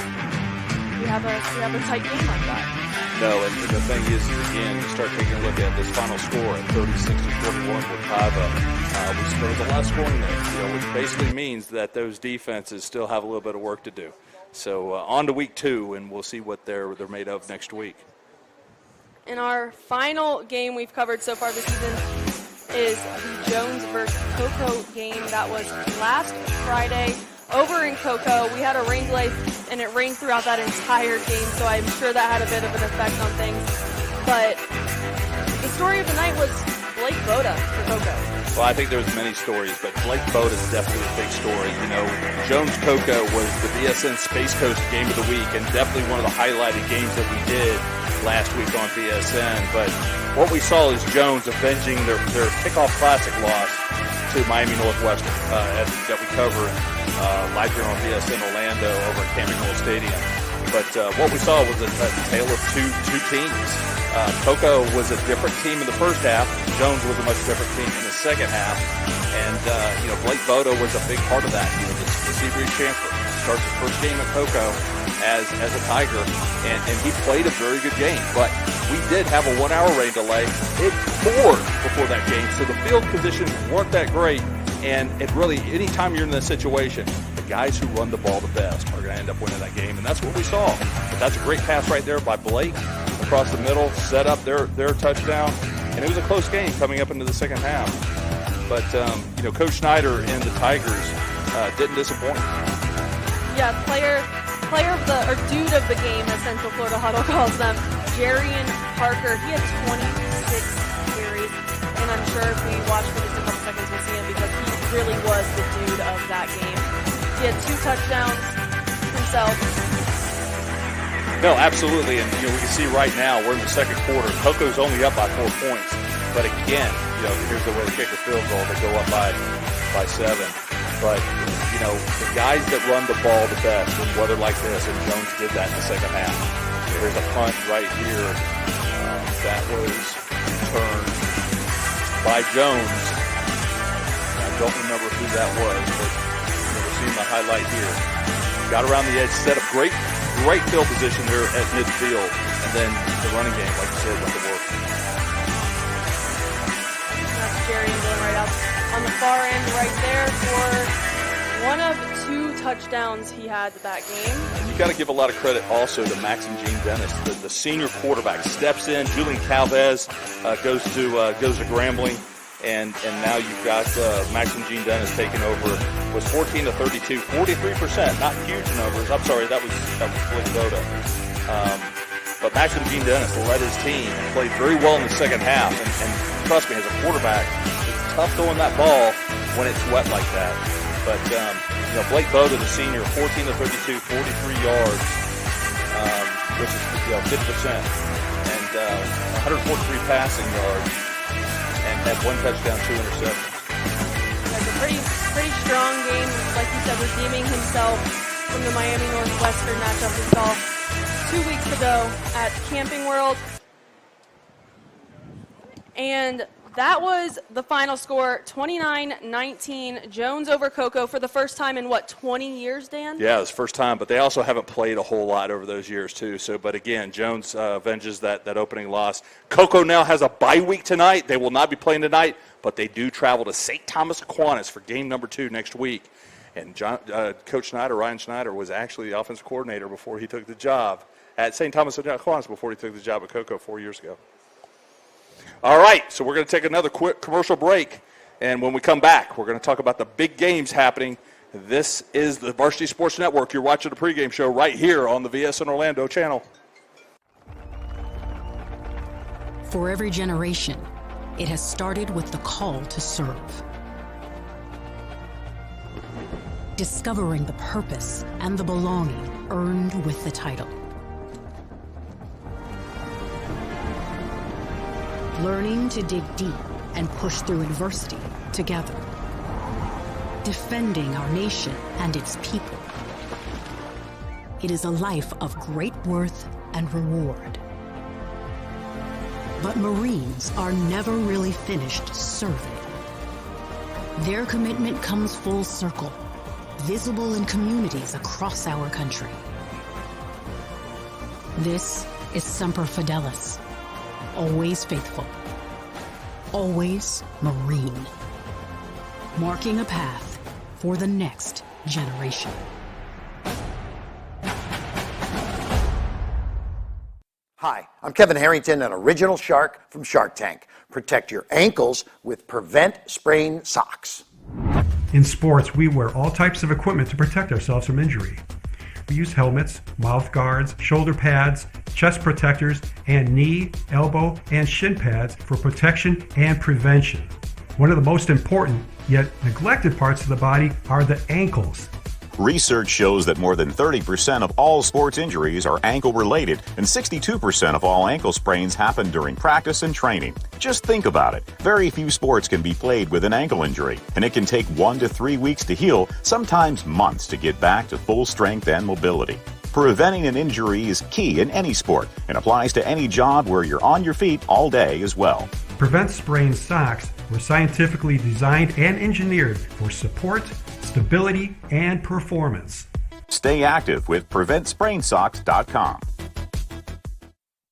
you have a tight game like that. No, and the thing is, again, you start taking a look at this final score at 36-41 with Kaiba. There was a lot of scoring there, which basically means that those defenses still have a little bit of work to do. So on to week 2, and we'll see what they're made of next week. And our final game we've covered so far this season is the Jones versus Cocoa game that was last Friday over in Cocoa. We had a rain delay, and it rained throughout that entire game, so I'm sure that had a bit of an effect on things. But the story of the night was Blake Boda for Cocoa. Well, I think there was many stories, but Blake Boda is definitely a big story. Jones Cocoa was the BSN Space Coast game of the week, and definitely one of the highlighted games that we did last week on BSN. But what we saw is Jones avenging their kickoff classic loss to Miami Northwestern that we covered live here on BSN Orlando over at Camping World Stadium. But what we saw was a tale of two teams. Cocoa was a different team in the first half. Jones was a much different team in the second half. And, Blake Boda was a big part of that. He was the Seabreeze champion. Starts his first game at Cocoa as a Tiger, and he played a very good game. But we did have a 1-hour rain delay. It poured before that game, so the field conditions weren't that great. And it really, anytime you're in this situation, the guys who run the ball the best are going to end up winning that game, and that's what we saw. But that's a great pass right there by Blake across the middle, set up their touchdown, and it was a close game coming up into the second half. But, Coach Schneider and the Tigers didn't disappoint. Yeah, player of the, or dude of the game, as Central Florida Huddle calls them, Jarian Parker. He had 26 carries, and I'm sure if we watch for just a couple seconds, we'll see him because he really was the dude of that game. He had 2 touchdowns himself. No, absolutely, and we can see right now we're in the second quarter. Cocoa's only up by 4 points, but again, here's the way the kicker field goal. They go up by 7. But the guys that run the ball the best in weather like this, and Jones did that in the second half. There's a punt right here that was returned by Jones. I don't remember who that was, but we're seeing the highlight here. Got around the edge, set up great field position there at midfield, and then the running game, like you said, went to work. That's Jerry going right out on the far end right there for one of 2 touchdowns he had that game. And you got to give a lot of credit also to Max and Gene Dennis, the senior quarterback. Steps in, Julian Calvez goes to Grambling, and now you've got Max and Gene Dennis taking over. Was 14-32, 43%, not huge numbers. I'm sorry, that was Blake Boda. But Max and Gene Dennis led his team and played very well in the second half. And trust me, as a quarterback, it's tough throwing that ball when it's wet like that. But, Blake Boda, the senior, 14-32, 43 yards, which is 50%, and 143 passing yards, and had 1 touchdown, 2 interceptions. That's a pretty strong game, like you said, redeeming himself from the Miami Northwestern matchup we saw 2 weeks ago at Camping World. And That was the final score, 29-19, Jones over Cocoa for the first time in, 20 years, Dan? Yeah, it's the first time, but they also haven't played a whole lot over those years, too. So, but again, Jones avenges that opening loss. Cocoa now has a bye week tonight. They will not be playing tonight, but they do travel to St. Thomas Aquinas for game number 2 next week. And Coach Schneider, Ryan Schneider, was actually the offensive coordinator before he took the job at St. Thomas Aquinas before he took the job at Cocoa 4 years ago. All right, so we're going to take another quick commercial break, and when we come back, we're going to talk about the big games happening. This is the Varsity Sports Network. You're watching the pregame show right here on the VSN Orlando channel. For every generation, it has started with the call to serve. Discovering the purpose and the belonging earned with the title. Learning to dig deep and push through adversity together. Defending our nation and its people. It is a life of great worth and reward. But Marines are never really finished serving. Their commitment comes full circle, visible in communities across our country. This is Semper Fidelis. Always faithful. Always Marine. Marking a path for the next generation. Hi, I'm Kevin Harrington, an original shark from Shark Tank. Protect your ankles with Prevent Sprain socks. In sports, we wear all types of equipment to protect ourselves from injury. We use helmets, mouth guards, shoulder pads, chest protectors, and knee, elbow, and shin pads for protection and prevention. One of the most important, yet neglected parts of the body are the ankles. Research shows that more than 30% of all sports injuries are ankle-related, and 62% of all ankle sprains happen during practice and training. Just think about it. Very few sports can be played with an ankle injury, and it can take 1 to 3 weeks to heal, sometimes months to get back to full strength and mobility. Preventing an injury is key in any sport and applies to any job where you're on your feet all day as well. Prevent Sprain socks were scientifically designed and engineered for support, stability, and performance. Stay active with PreventSprainSocks.com.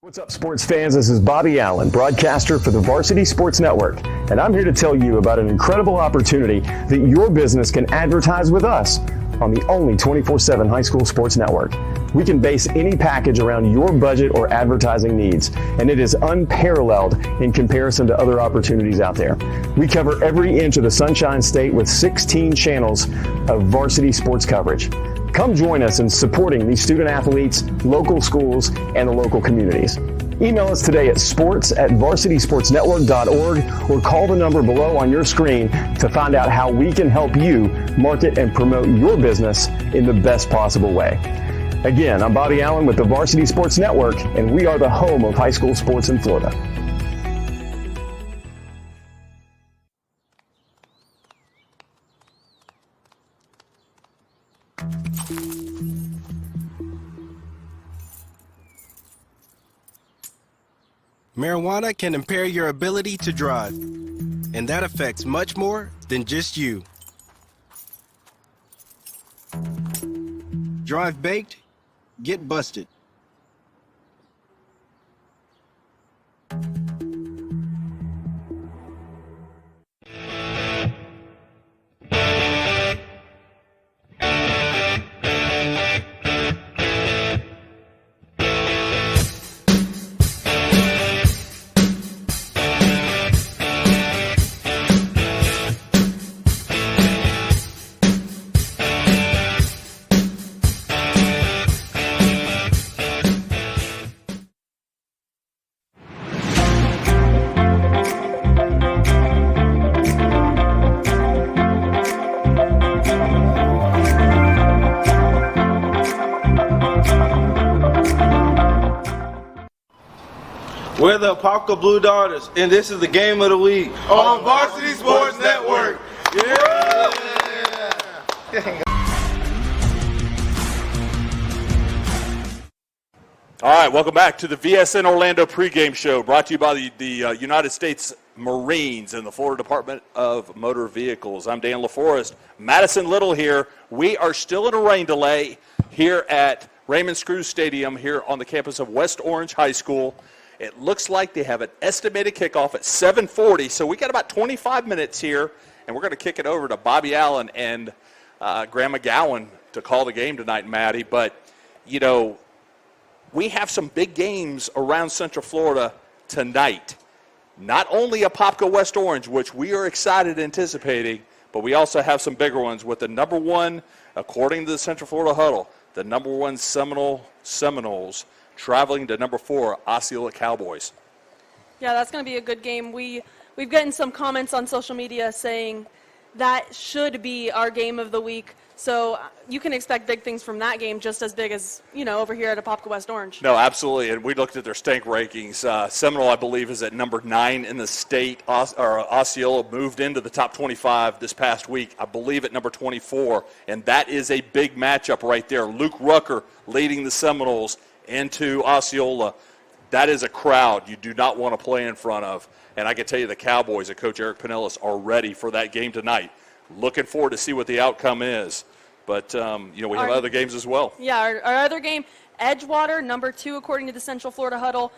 What's up, sports fans? This is Bobby Allen, broadcaster for the Varsity Sports Network, and I'm here to tell you about an incredible opportunity that your business can advertise with us on the only 24/7 high school sports network. We can base any package around your budget or advertising needs, and it is unparalleled in comparison to other opportunities out there. We cover every inch of the Sunshine State with 16 channels of varsity sports coverage. Come join us in supporting these student athletes, local schools, and the local communities. Email us today at sports@varsitysportsnetwork.org or call the number below on your screen to find out how we can help you market and promote your business in the best possible way. Again, I'm Bobby Allen with the Varsity Sports Network, and we are the home of high school sports in Florida. Marijuana can impair your ability to drive, and that affects much more than just you. Drive baked, get busted. We're the Apopka Blue Daughters, and this is the game of the week on Varsity Sports Network. Yeah! All right, welcome back to the VSN Orlando pregame show, brought to you by the United States Marines in the Florida Department of Motor Vehicles. I'm Dan LaForest. Madison Little here. We are still in a rain delay here at Raymond Screws Stadium here on the campus of West Orange High School. It looks like they have an estimated kickoff at 7:40, so we got about 25 minutes here, and we're going to kick it over to Bobby Allen and Graham McGowan to call the game tonight, Maddie. But, you know, we have some big games around Central Florida tonight. Not only Apopka West Orange, which we are excited anticipating, but we also have some bigger ones with the number one, according to the Central Florida Huddle, the number one Seminoles traveling to number 4, Osceola Cowboys. Yeah, that's going to be a good game. We've gotten some comments on social media saying that should be our game of the week. So you can expect big things from that game, just as big as, you know, over here at Apopka West Orange. No, absolutely. And we looked at their stank rankings. Seminole, I believe, is at number 9 in the state. Osceola moved into the top 25 this past week, I believe at number 24. And that is a big matchup right there. Luke Rucker leading the Seminoles into Osceola. That is a crowd you do not want to play in front of. And I can tell you the Cowboys and Coach Eric Pinellas are ready for that game tonight. Looking forward to see what the outcome is. But, you know, we have other games as well. Yeah, our other game, Edgewater, number 2, according to the Central Florida Huddle,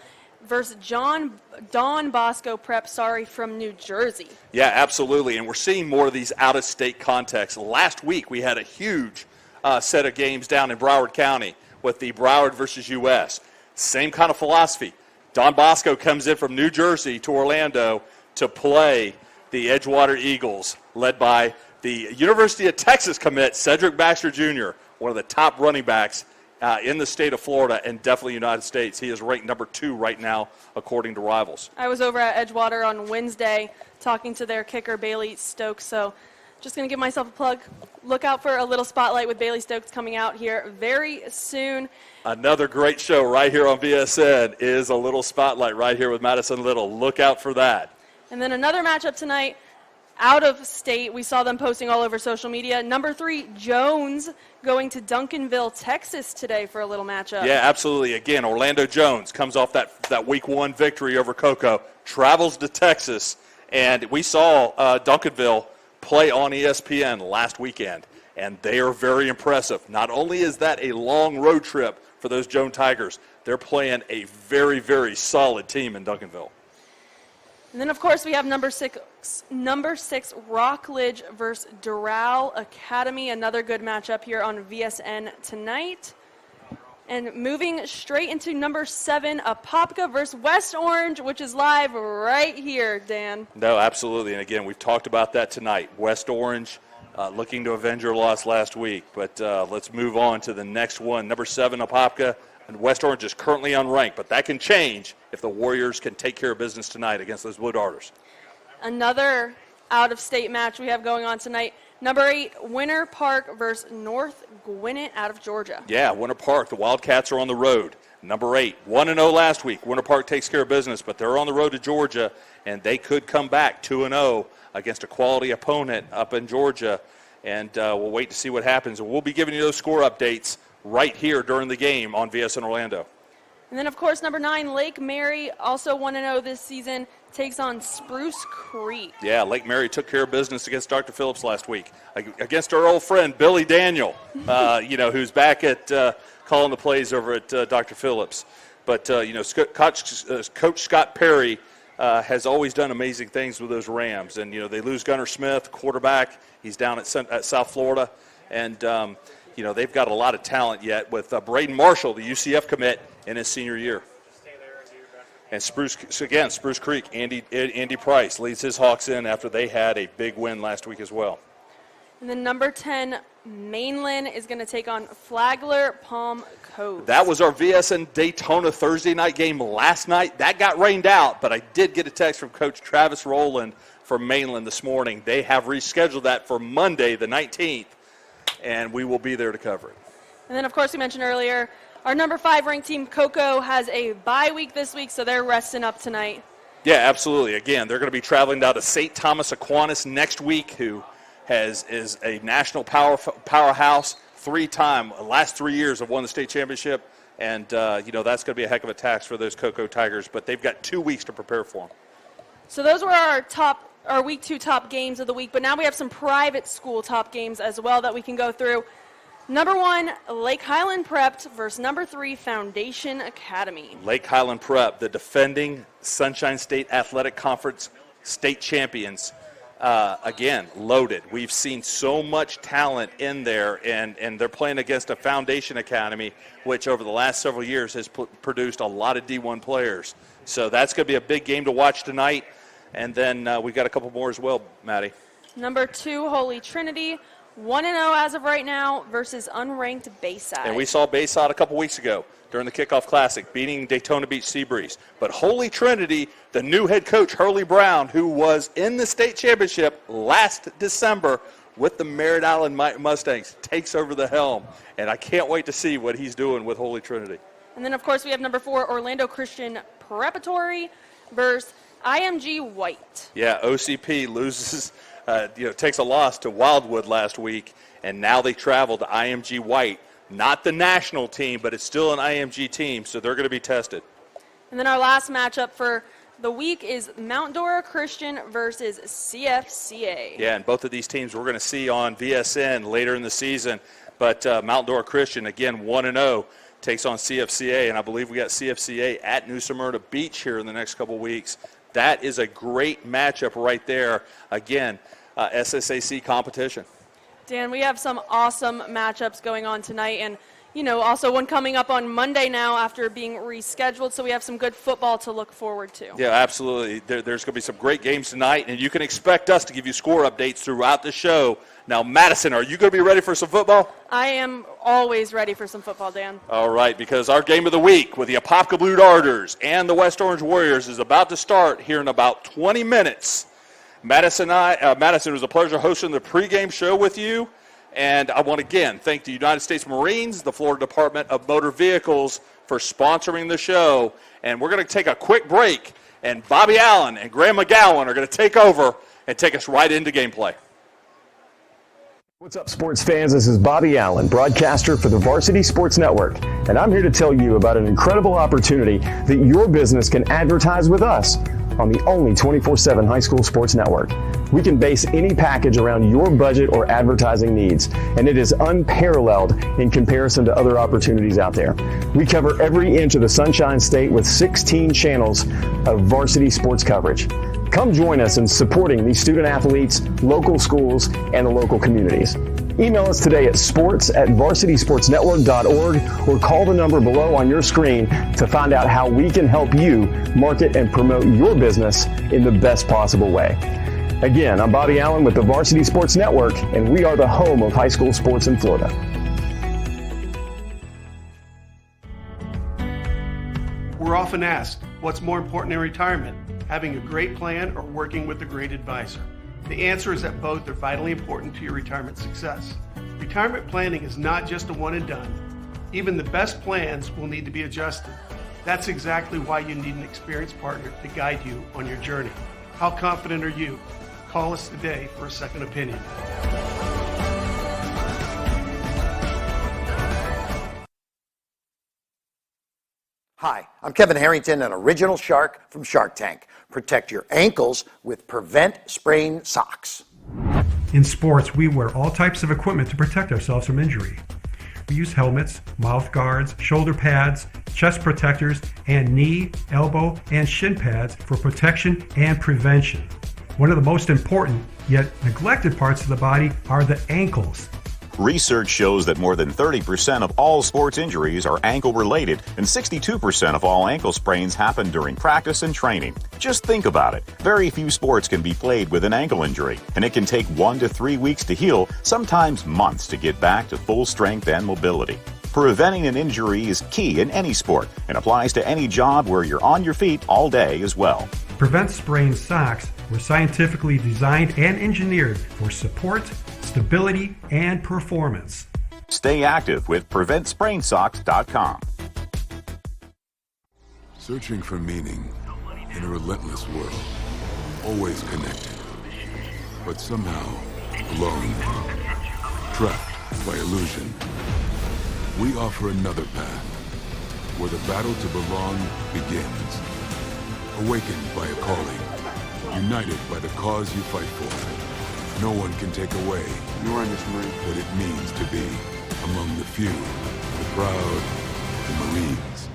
versus Don Bosco Prep, from New Jersey. Yeah, absolutely. And we're seeing more of these out-of-state contexts. Last week we had a huge set of games down in Broward County with the Broward versus U.S. Same kind of philosophy. Don Bosco comes in from New Jersey to Orlando to play the Edgewater Eagles, led by the University of Texas commit, Cedric Baxter Jr., one of the top running backs in the state of Florida and definitely United States. He is ranked number 2 right now, according to Rivals. I was over at Edgewater on Wednesday talking to their kicker, Bailey Stokes. So just going to give myself a plug. Look out for a little spotlight with Bailey Stokes coming out here very soon. Another great show right here on VSN is a little spotlight right here with Madison Little. Look out for that. And then another matchup tonight, out of state. We saw them posting all over social media. Number 3, Jones, going to Duncanville, Texas today for a little matchup. Yeah, absolutely. Again, Orlando Jones comes off that week 1 victory over Cocoa, travels to Texas, and we saw Duncanville play on ESPN last weekend, and they are very impressive. Not only is that a long road trip for those Jones Tigers, they're playing a very, very solid team in Duncanville. And then, of course, we have number 6 Rockledge versus Doral Academy. Another good matchup here on VSN tonight. And moving straight into number 7, Apopka versus West Orange, which is live right here, Dan. No, absolutely. And, again, we've talked about that tonight. West Orange looking to avenge your loss last week. But let's move on to the next one. Number 7, Apopka. And West Orange is currently unranked, but that can change if the Warriors can take care of business tonight against those Blue Darters. Another out-of-state match we have going on tonight. Number 8, Winter Park versus North Gwinnett out of Georgia. Yeah, Winter Park, the Wildcats are on the road. Number 8, 1-0 last week. Winter Park takes care of business, but they're on the road to Georgia, and they could come back 2-0 against a quality opponent up in Georgia. And we'll wait to see what happens. And we'll be giving you those score updates right here during the game on VSN Orlando. And then, of course, number 9, Lake Mary, also 1-0 this season, takes on Spruce Creek. Yeah, Lake Mary took care of business against Dr. Phillips last week. Against our old friend, Billy Daniel, who's back at calling the plays over at Dr. Phillips. But, Coach Scott Perry has always done amazing things with those Rams. And, they lose Gunnar Smith, quarterback. He's down at South Florida. And, they've got a lot of talent yet with Braden Marshall, the UCF commit, in his senior year. And Spruce Creek, Andy Price leads his Hawks in after they had a big win last week as well. And then number 10, Mainland, is going to take on Flagler Palm Coast. That was our VSN Daytona Thursday night game last night. That got rained out, but I did get a text from Coach Travis Rowland from Mainland this morning. They have rescheduled that for Monday the 19th, and we will be there to cover it. And then, of course, we mentioned earlier, our number 5 ranked team, Cocoa, has a bye week this week, so they're resting up tonight. Yeah, absolutely. Again, they're going to be traveling down to St. Thomas Aquinas next week, who is a national powerhouse, last 3 years have won the state championship, and that's going to be a heck of a task for those Cocoa Tigers, but they've got 2 weeks to prepare for them. So those were our week 2 top games of the week, but now we have some private school top games as well that we can go through. Number 1, Lake Highland Prep versus number 3, Foundation Academy. Lake Highland Prep, the defending Sunshine State Athletic Conference state champions. Again, loaded. We've seen so much talent in there, and they're playing against a Foundation Academy, which over the last several years has produced a lot of D1 players. So that's going to be a big game to watch tonight. And then we've got a couple more as well, Maddie. Number 2, Holy Trinity, 1-0 as of right now versus unranked Bayside. And we saw Bayside a couple weeks ago during the Kickoff Classic, beating Daytona Beach Seabreeze. But Holy Trinity, the new head coach, Hurley Brown, who was in the state championship last December with the Merritt Island Mustangs, takes over the helm. And I can't wait to see what he's doing with Holy Trinity. And then, of course, we have number 4, Orlando Christian Preparatory versus IMG White. Yeah, OCP loses, takes a loss to Wildwood last week, and now they travel to IMG White. Not the national team, but it's still an IMG team, so they're going to be tested. And then our last matchup for the week is Mount Dora Christian versus CFCA. Yeah, and both of these teams we're going to see on VSN later in the season. But Mount Dora Christian, again, 1-0, takes on CFCA, and I believe we got CFCA at New Smyrna Beach here in the next couple weeks. That is a great matchup right there. Again, SSAC competition. Dan, we have some awesome matchups going on tonight, and also one coming up on Monday now after being rescheduled, so we have some good football to look forward to. Yeah, absolutely. There's going to be some great games tonight, and you can expect us to give you score updates throughout the show. Now, Madison, are you going to be ready for some football? I am always ready for some football, Dan. All right, because our game of the week with the Apopka Blue Darters and the West Orange Warriors is about to start here in about 20 minutes. Madison, it was a pleasure hosting the pregame show with you. And I want to again thank the United States Marines, the Florida Department of Motor Vehicles for sponsoring the show. And we're going to take a quick break, and Bobby Allen and Graham McGowan are going to take over and take us right into gameplay. What's up, sports fans? This is Bobby Allen, broadcaster for the Varsity Sports Network, and I'm here to tell you about an incredible opportunity that your business can advertise with us on the only 24/7 high school sports network. We can base any package around your budget or advertising needs, and it is unparalleled in comparison to other opportunities out there. We cover every inch of the Sunshine State with 16 channels of varsity sports coverage. Come join us in supporting these student athletes, local schools, and the local communities. Email us today at sports@varsitysportsnetwork.org or call the number below on your screen to find out how we can help you market and promote your business in the best possible way. Again, I'm Bobby Allen with the Varsity Sports Network, and we are the home of high school sports in Florida. We're often asked, what's more important in retirement, having a great plan or working with a great advisor? The answer is that both are vitally important to your retirement success. Retirement planning is not just a one and done. Even the best plans will need to be adjusted. That's exactly why you need an experienced partner to guide you on your journey. How confident are you? Call us today for a second opinion. Hi, I'm Kevin Harrington, an original shark from Shark Tank. Protect your ankles with Prevent Sprain Socks. In sports, we wear all types of equipment to protect ourselves from injury. We use helmets, mouth guards, shoulder pads, chest protectors, and knee, elbow, and shin pads for protection and prevention. One of the most important, yet neglected parts of the body are the ankles. Research shows that more than 30% of all sports injuries are ankle-related, and 62% of all ankle sprains happen during practice and training. Just think about it. Very few sports can be played with an ankle injury, and it can take 1 to 3 weeks to heal, sometimes months to get back to full strength and mobility. Preventing an injury is key in any sport and applies to any job where you're on your feet all day as well. Prevent Sprain Socks were scientifically designed and engineered for support, stability, and performance. Stay active with PreventSprainSocks.com. Searching for meaning in a relentless world. Always connected, but somehow alone. Trapped by illusion. We offer another path, where the battle to belong begins. Awakened by a calling, United by the cause you fight for. No one can take away what it means to be among the few, the proud, the Marines.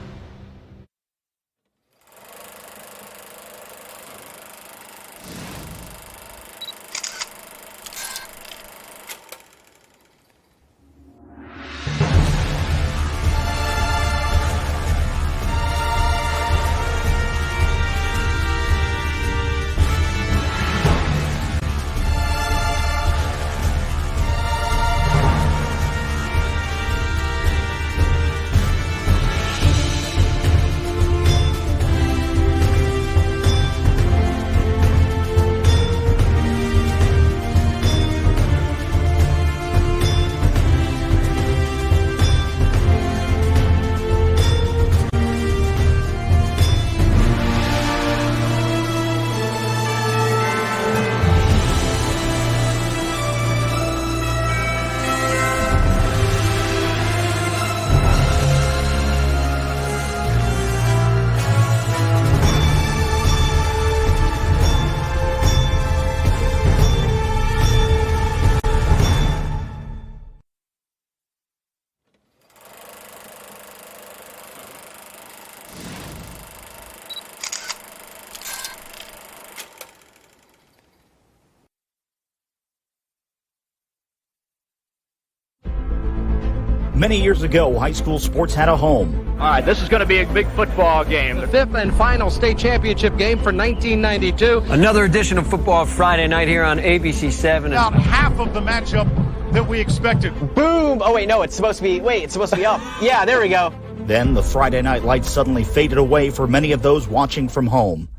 Many years ago, high school sports had a home. All right, this is going to be a big football game. The fifth and final state championship game for 1992. Another edition of Football Friday night here on ABC 7. About half of the matchup that we expected. Boom! Oh, wait, no, it's supposed to be up. Yeah, there we go. Then the Friday night lights suddenly faded away for many of those watching from home.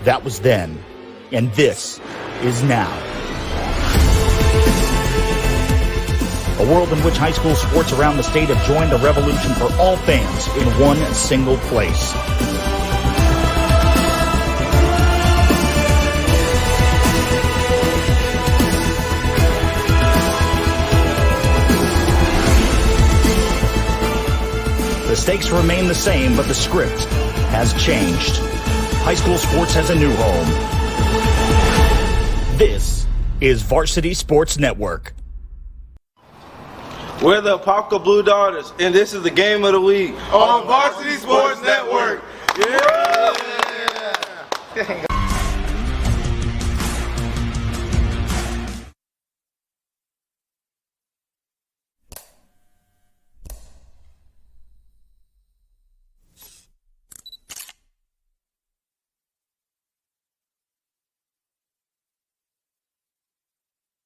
That was then, and this is now. A world in which high school sports around the state have joined a revolution for all fans in one single place. The stakes remain the same, but the script has changed. High school sports has a new home. This is Varsity Sports Network. We're the Apopka Blue Daughters, and this is the game of the week on Varsity Sports Network. Yeah!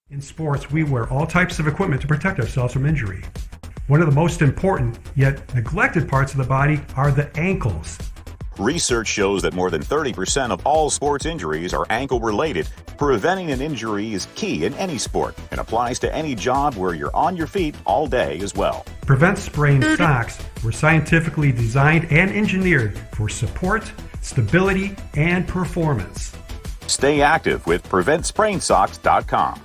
In sports, we wear all types of equipment to protect ourselves from injury. One of the most important, yet neglected parts of the body are the ankles. Research shows that more than 30% of all sports injuries are ankle-related. Preventing an injury is key in any sport and applies to any job where you're on your feet all day as well. Prevent sprain socks were scientifically designed and engineered for support, stability, and performance. Stay active with PreventSprainSocks.com.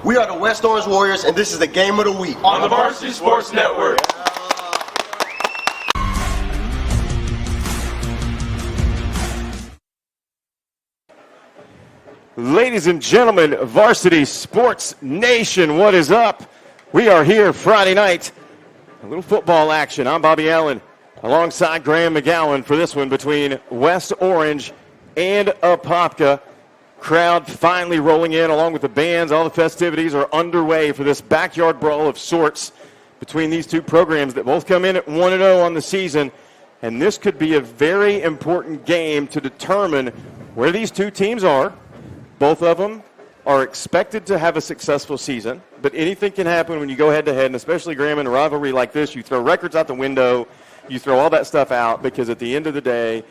We are the West Orange Warriors, and this is the game of the week on the Varsity Sports Network. Ladies and gentlemen, Varsity Sports Nation, what is up? We are here Friday night. A little football action. I'm Bobby Allen alongside Graham McGowan for this one between West Orange and Apopka. Crowd finally rolling in along with the bands. All the festivities are underway for this backyard brawl of sorts between these two programs that both come in at 1-0 on the season. And this could be a very important game to determine where these two teams are. Both of them are expected to have a successful season, but anything can happen when you go head-to-head, and especially, Graham, in a rivalry like this, you throw records out the window, you throw all that stuff out, because at the end of the day,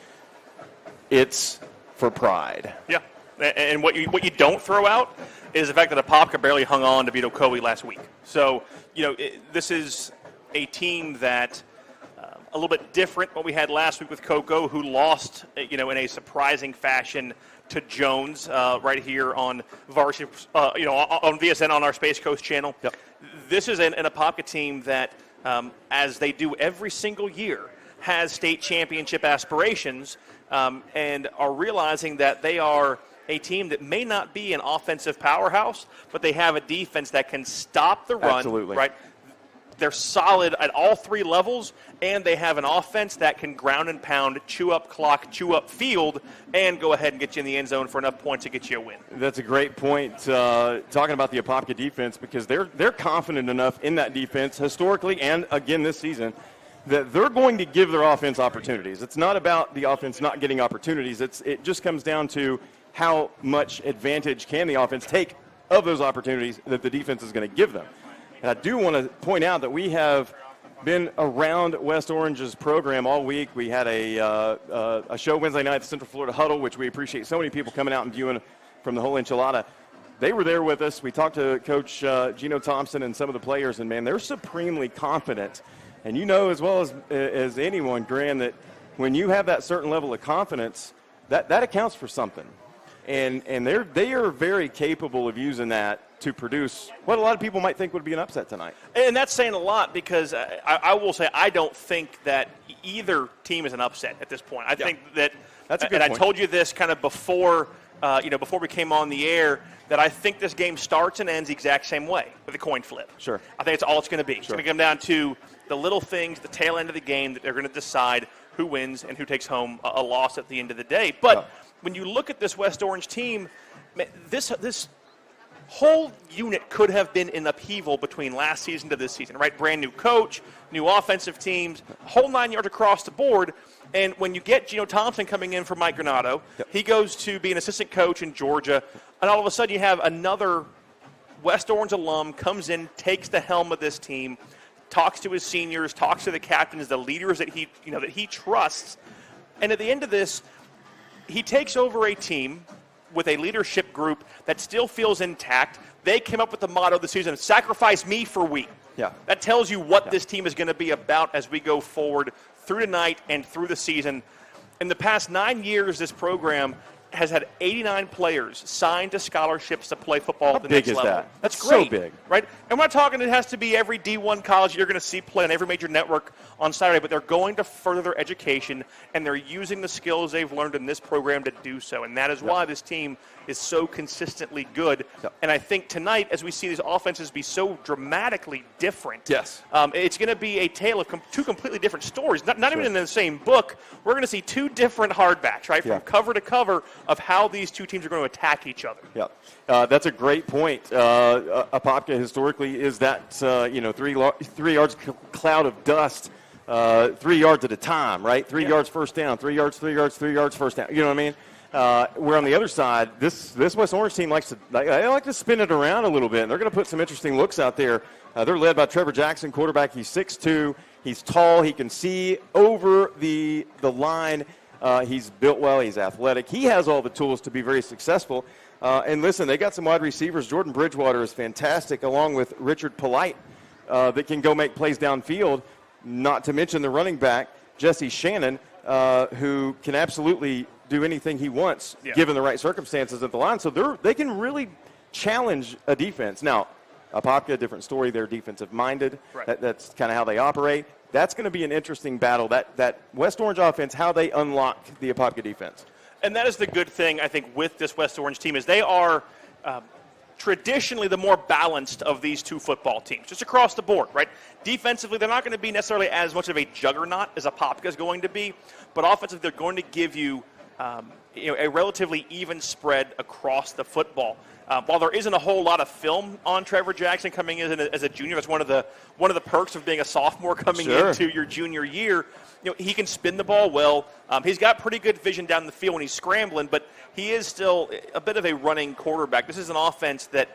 it's for pride. Yeah. And what you don't throw out is the fact that Apopka barely hung on to beat Ocoee last week. So, this is a team that a little bit different what we had last week with Cocoa, who lost, in a surprising fashion to Jones right here on Varsity, on VSN on our Space Coast channel. Yep. This is an Apopka team that, as they do every single year, has state championship aspirations and are realizing that they are a team that may not be an offensive powerhouse, but they have a defense that can stop the run. Absolutely. Right? They're solid at all three levels, and they have an offense that can ground and pound, chew up clock, chew up field, and go ahead and get you in the end zone for enough points to get you a win. That's a great point, talking about the Apopka defense, because they're confident enough in that defense historically and again this season that they're going to give their offense opportunities. It's not about the offense not getting opportunities. It just comes down to how much advantage can the offense take of those opportunities that the defense is going to give them. And I do want to point out that we have been around West Orange's program all week. We had a show Wednesday night at the Central Florida Huddle, which we appreciate so many people coming out and viewing from the whole enchilada. They were there with us. We talked to Coach Gino Thompson and some of the players, and, man, they're supremely confident. And you know as well as anyone, Grant, that when you have that certain level of confidence, that accounts for something. And they are very capable of using that to produce what a lot of people might think would be an upset tonight. And that's saying a lot, because I will say I don't think that either team is an upset at this point. I think that, that's a good and point. I told you this kind of before we came on the air, that I think this game starts and ends the exact same way, with a coin flip. Sure. I think it's all it's going to be. It's going to come down to the little things, the tail end of the game, that they're going to decide who wins and who takes home a loss at the end of the day. But when you look at this West Orange team, this whole unit could have been in upheaval between last season to this season, right? Brand new coach, new offensive teams, whole 9 yards across the board. And when you get Gino Thompson coming in for Mike Granato, he goes to be an assistant coach in Georgia, and all of a sudden you have another West Orange alum comes in, takes the helm of this team, talks to his seniors, talks to the captains, the leaders that he trusts. And at the end of this, he takes over a team with a leadership group that still feels intact. They came up with the motto this season, sacrifice me for we. Yeah. That tells you what this team is going to be about as we go forward through tonight and through the season. In the past 9 years, this program has had 89 players signed to scholarships to play football at the next level. How big is that? That's So great, big. right? And we're not talking it has to be every D1 college you're going to see play on every major network on Saturday, but they're going to further their education, and they're using the skills they've learned in this program to do so. And that is why this team is so consistently good. And I think tonight, as we see these offenses be so dramatically different, it's going to be a tale of two completely different stories. Not even in the same book. We're going to see two different hardbacks, right, from cover to cover of how these two teams are going to attack each other. Yeah, that's a great point. Apopka historically is that 3 yards cloud of dust, 3 yards at a time, right? 3 yards first down, 3 yards, 3 yards, 3 yards first down. You know what I mean? Where on the other side, this West Orange team likes to spin it around a little bit, and they're going to put some interesting looks out there. They're led by Trevor Jackson, quarterback. He's 6'2". He's tall. He can see over the line. He's built well. He's athletic. He has all the tools to be very successful. And listen, they got some wide receivers. Jordan Bridgewater is fantastic, along with Richard Polite, that can go make plays downfield, not to mention the running back, Jesse Shannon, who can absolutely do anything he wants, given the right circumstances at the line. So they can really challenge a defense. Now, Apopka, a different story. They're defensive-minded. Right. That's kind of how they operate. That's going to be an interesting battle, that West Orange offense, how they unlock the Apopka defense. And that is the good thing, I think, with this West Orange team, is they are traditionally the more balanced of these two football teams, just across the board, right? Defensively, they're not going to be necessarily as much of a juggernaut as Apopka is going to be, but offensively, they're going to give you, a relatively even spread across the football. While there isn't a whole lot of film on Trevor Jackson coming in as a junior, that's one of the perks of being a sophomore coming into your junior year. He can spin the ball well. He's got pretty good vision down the field when he's scrambling, but he is still a bit of a running quarterback. This is an offense that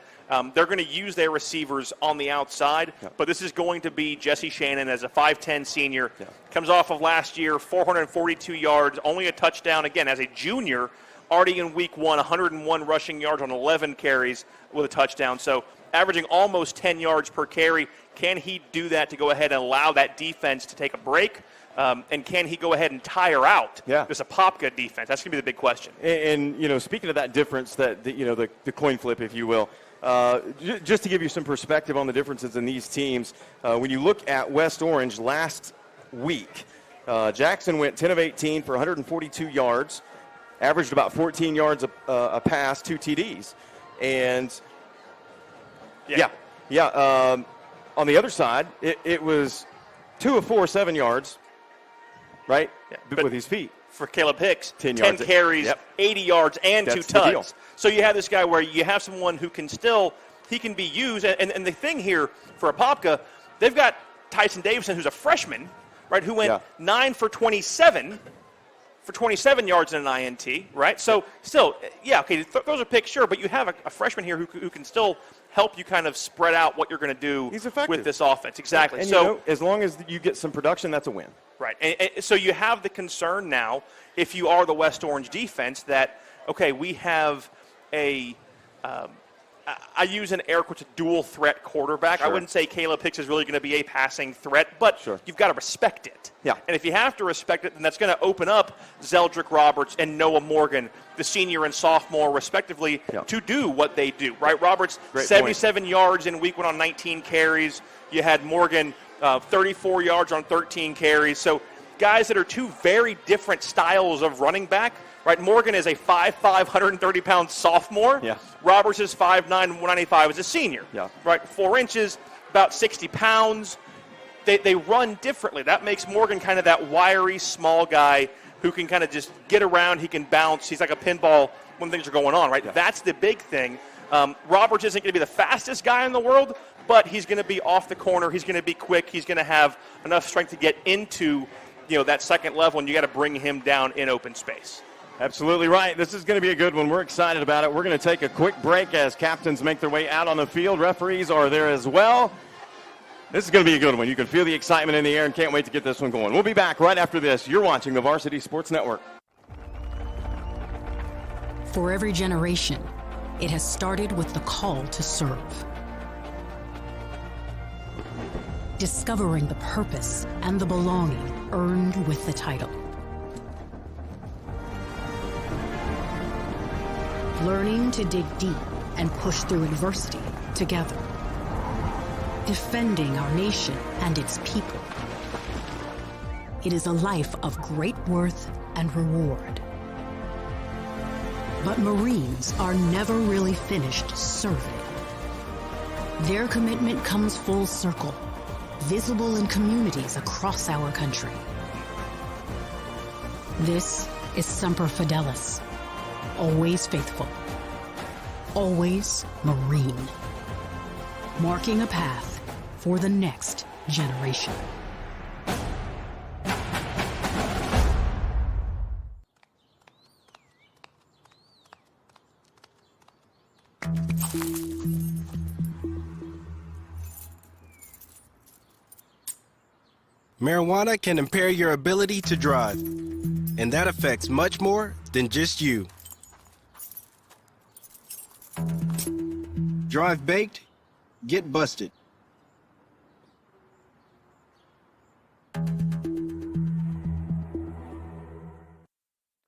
they're going to use their receivers on the outside, but this is going to be Jesse Shannon as a 5'10 senior. Comes off of last year, 442 yards, only a touchdown, again, as a junior already in week 1, 101 rushing yards on 11 carries with a touchdown. So averaging almost 10 yards per carry. Can he do that to go ahead and allow that defense to take a break? And can he go ahead and tire out this Apopka defense? That's going to be the big question. And speaking of that difference, the coin flip, if you will, just to give you some perspective on the differences in these teams, when you look at West Orange last week, Jackson went 10 of 18 for 142 yards, averaged about 14 yards a pass, 2 TDs. And, on the other side, it was 2 of 4, 7 yards, right, with his feet. For Caleb Hicks, 10 carries, 80 yards, and That's 2 the deal. tugs. So you have this guy where you have someone who can he can be used. And the thing here for Apopka, they've got Tyson Davison, who's a freshman, right, who went 9 for 27 for 27 yards in an INT, right? So still, those are picks, sure, but you have a freshman here who can still help you kind of spread out what you're going to do with this offense. Exactly. And so as long as you get some production, that's a win. Right. And so you have the concern now, if you are the West Orange defense, that, okay, we have I use an air quotes, a dual threat quarterback. Sure. I wouldn't say Caleb Hicks is really going to be a passing threat, but you've got to respect it. Yeah. And if you have to respect it, then that's going to open up Zeldrick Roberts and Noah Morgan, the senior and sophomore, respectively, to do what they do. Right. Roberts, 77 yards in week 1 on 19 carries. You had Morgan, 34 yards on 13 carries. So guys that are two very different styles of running back. Right, Morgan is a 5'5", 130-pound sophomore. Yeah. Roberts is 5'9", 195 as a senior. Yeah. Right, 4 inches, about 60 pounds. They run differently. That makes Morgan kind of that wiry, small guy who can kind of just get around. He can bounce. He's like a pinball when things are going on, right? Yeah. That's the big thing. Roberts isn't going to be the fastest guy in the world, but he's going to be off the corner. He's going to be quick. He's going to have enough strength to get into that second level, and you got to bring him down in open space. Absolutely right. This is going to be a good one. We're excited about it. We're going to take a quick break as captains make their way out on the field. Referees are there as well. This is going to be a good one. You can feel the excitement in the air and can't wait to get this one going. We'll be back right after this. You're watching the Varsity Sports Network. For every generation, it has started with the call to serve. Discovering the purpose and the belonging earned with the title. Learning to dig deep and push through adversity together. Defending our nation and its people. It is a life of great worth and reward. But Marines are never really finished serving. Their commitment comes full circle, visible in communities across our country. This is Semper Fidelis. Always faithful. Always Marine. Marking a path for the next generation. Marijuana can impair your ability to drive, and that affects much more than just you. Drive baked, get busted.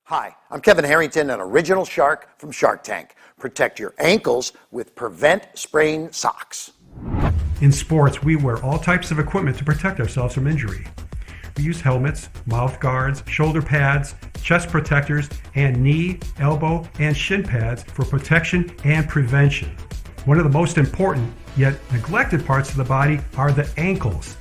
Hi, I'm Kevin Harrington, an original shark from Shark Tank. Protect your ankles with Prevent Sprain socks. In sports, we wear all types of equipment to protect ourselves from injury. We use helmets, mouth guards, shoulder pads, chest protectors, and knee, elbow, and shin pads for protection and prevention. One of the most important, yet neglected parts of the body are the ankles.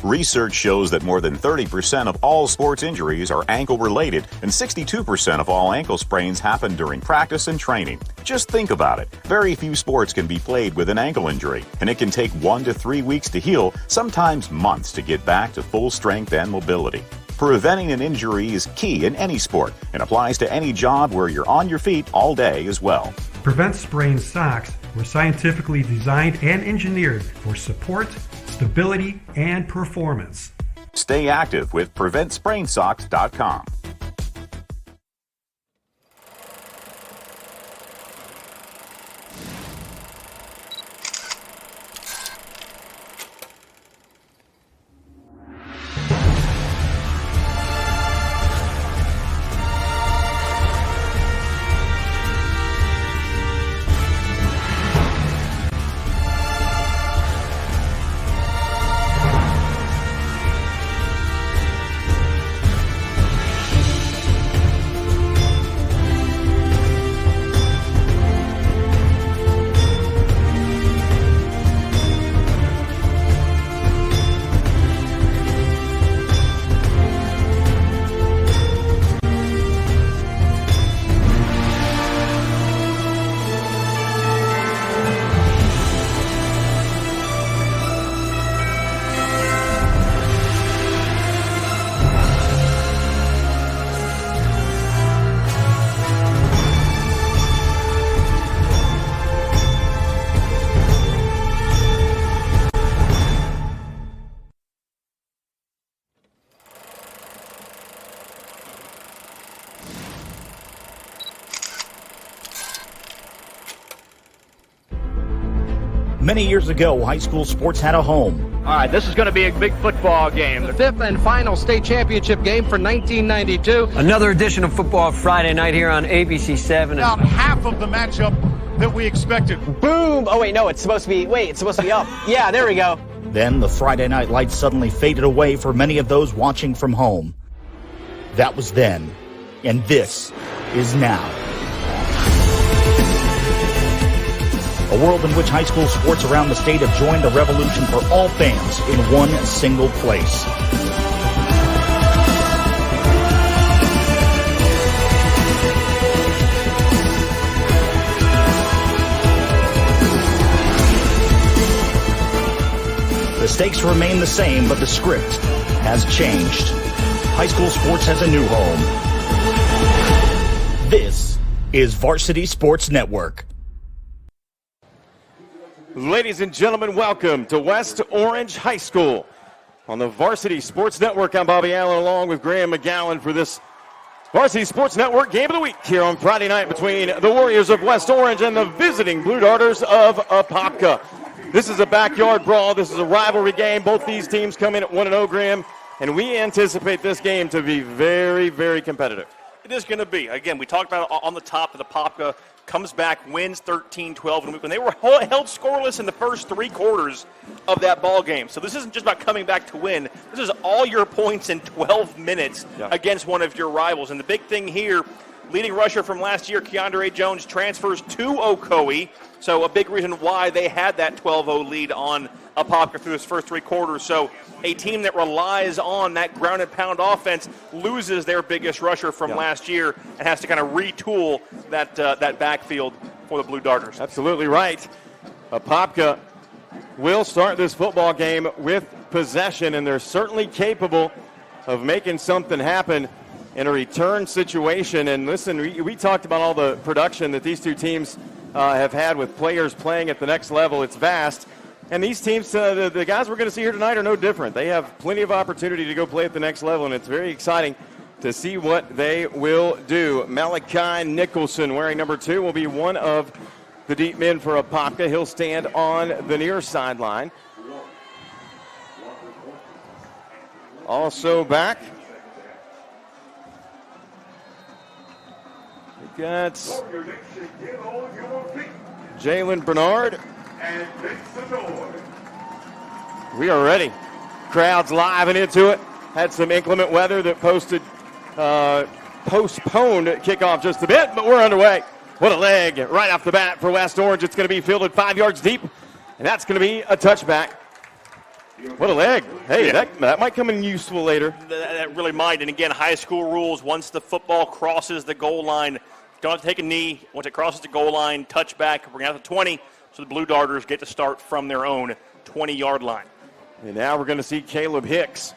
Research shows that more than 30% of all sports injuries are ankle-related, and 62% of all ankle sprains happen during practice and training. Just think about it. Very few sports can be played with an ankle injury, and it can take 1 to 3 weeks to heal, sometimes months to get back to full strength and mobility. Preventing an injury is key in any sport and applies to any job where you're on your feet all day as well. Prevent Sprain socks were scientifically designed and engineered for support, stability, and performance. Stay active with PreventSprainSocks.com. Many years ago, high school sports had a home. All right, this is going to be a big football game. The fifth and final state championship game for 1992. Another edition of Football Friday night here on ABC7. About half of the matchup that we expected. Boom! Oh, wait, no, it's supposed to be up. Yeah, there we go. Then the Friday night lights suddenly faded away for many of those watching from home. That was then, and this is now. A world in which high school sports around the state have joined a revolution for all fans in one single place. The stakes remain the same, but the script has changed. High school sports has a new home. This is Varsity Sports Network. Ladies and gentlemen, welcome to West Orange High School. On the Varsity Sports Network, I'm Bobby Allen along with Graham McGowan for this Varsity Sports Network Game of the Week here on Friday night between the Warriors of West Orange and the visiting Blue Darters of Apopka. This is a backyard brawl. This is a rivalry game. Both these teams come in at 1-0, Graham, and we anticipate this game to be very, very competitive. It is going to be. Again, we talked about it on the top of the Apopka. Comes back, wins 13-12 when they were held scoreless in the first 3 quarters of that ball game. So this isn't just about coming back to win. This is all your points in 12 minutes against one of your rivals. And the big thing here, leading rusher from last year, Keandre Jones, transfers to Ocoee. So a big reason why they had that 12-0 lead on Apopka through his first 3 quarters. So a team that relies on that ground and pound offense loses their biggest rusher from last year and has to kind of retool that backfield for the Blue Darters. Absolutely right. Apopka will start this football game with possession, and they're certainly capable of making something happen in a return situation. And listen, we talked about all the production that these two teams have had with players playing at the next level. It's vast. And these teams, the guys we're going to see here tonight are no different. They have plenty of opportunity to go play at the next level, and it's very exciting to see what they will do. Malachi Nicholson, wearing number 2, will be one of the deep men for Apopka. He'll stand on the near sideline. Also back, we got Jalen Bernard. We are ready. Crowd's live and into it. Had some inclement weather that postponed kickoff just a bit, but we're underway. What a leg right off the bat for West Orange. It's going to be fielded 5 yards deep, and that's going to be a touchback. What a leg. Hey, that might come in useful later. That really might. And again, high school rules, once the football crosses the goal line, don't have to take a knee. Once it crosses the goal line, touchback, bring out the 20. So the Blue Darters get to start from their own 20-yard line. And now we're going to see Caleb Hicks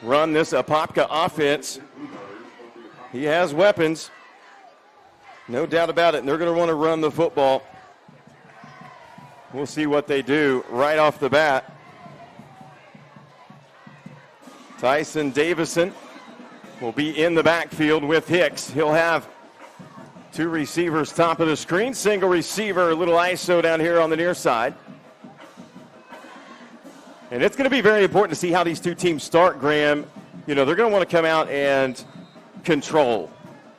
run this Apopka offense. He has weapons. No doubt about it. And they're going to want to run the football. We'll see what they do right off the bat. Tyson Davison will be in the backfield with Hicks. He'll have 2 receivers top of the screen. Single receiver, a little ISO down here on the near side. And it's going to be very important to see how these two teams start, Graham. You know, they're going to want to come out and control.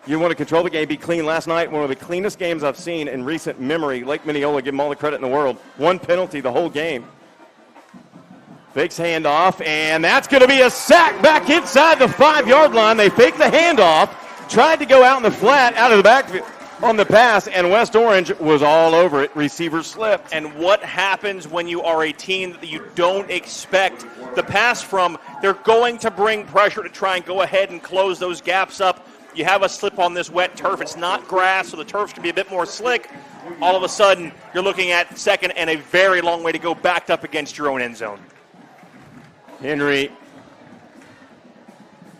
You want to control the game, be clean. Last night, one of the cleanest games I've seen in recent memory. Lake Mineola, give them all the credit in the world. 1 penalty the whole game. Fakes handoff, and that's going to be a sack back inside the 5-yard line. They faked the handoff, tried to go out in the flat, out of the backfield on the pass, and West Orange was all over it. Receiver slipped. And what happens when you are a team that you don't expect the pass from? They're going to bring pressure to try and go ahead and close those gaps up. You have a slip on this wet turf. It's not grass, so the turf can be a bit more slick. All of a sudden, you're looking at second and a very long way to go backed up against your own end zone. Henry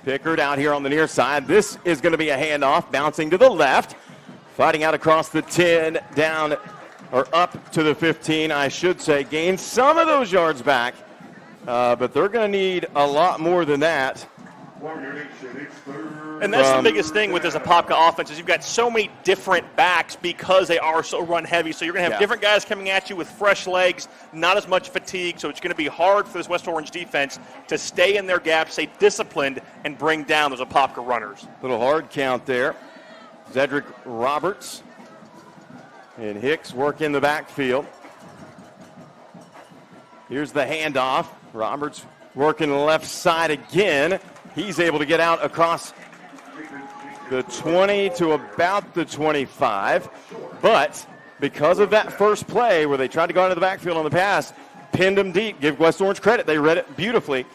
Pickard out here on the near side. This is going to be a handoff, bouncing to the left. Fighting out across the 10, down, or up to the 15, I should say. Gained some of those yards back, but they're going to need a lot more than that. And that's the biggest thing with this Apopka offense is you've got so many different backs because they are so run heavy. So you're going to have different guys coming at you with fresh legs, not as much fatigue. So it's going to be hard for this West Orange defense to stay in their gaps, stay disciplined, and bring down those Apopka runners. Little hard count there. Zedrick Roberts and Hicks work in the backfield. Here's the handoff. Roberts working the left side again. He's able to get out across the 20 to about the 25. But because of that first play where they tried to go into the backfield on the pass, pinned them deep. Give West Orange credit. They read it beautifully.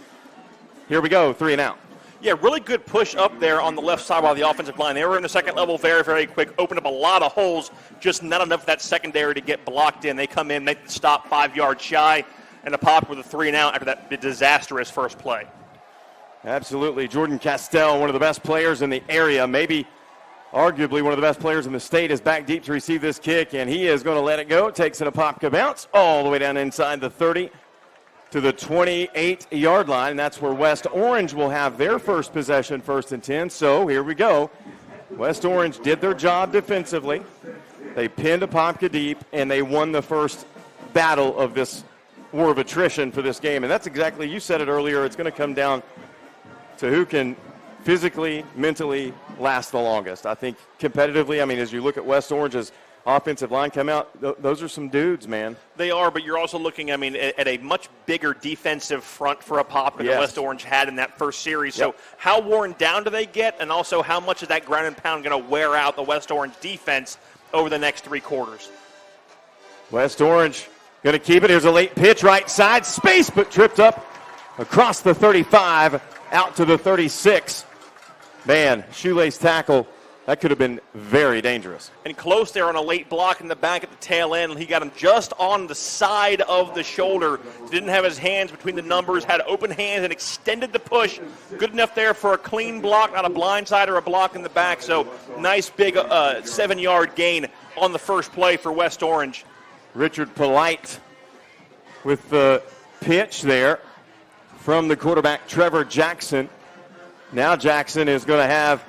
Here we go, 3 and out. Yeah, really good push up there on the left side by the offensive line. They were in the second level very, very quick, opened up a lot of holes, just not enough of that secondary to get blocked in. They come in, make the stop 5 yards shy, and a pop with a 3 and out after that disastrous first play. Absolutely. Jordan Castell, one of the best players in the area, maybe arguably one of the best players in the state, is back deep to receive this kick, and he is going to let it go. Takes an Apopka bounce all the way down inside the 30 to the 28-yard line, and that's where West Orange will have their first possession, 1st and 10. So here we go. West Orange did their job defensively. They pinned Apopka deep, and they won the first battle of this war of attrition for this game. And that's exactly, you said it earlier, it's going to come down to who can physically, mentally last the longest. I think competitively, I mean, as you look at West Orange's offensive line come out, those are some dudes, man. They are, but you're also looking, I mean, at a much bigger defensive front for Apopka than West Orange had in that first series. So how worn down do they get, and also how much is that ground and pound going to wear out the West Orange defense over the next 3 quarters? West Orange going to keep it. Here's a late pitch, right side, space, but tripped up across the 35, out to the 36. Man, shoelace tackle. That could have been very dangerous. And close there on a late block in the back at the tail end. He got him just on the side of the shoulder. Didn't have his hands between the numbers, had open hands and extended the push. Good enough there for a clean block, not a blind side or a block in the back. So nice big 7-yard gain on the first play for West Orange. Richard Polite with the pitch there from the quarterback, Trevor Jackson. Now Jackson is going to have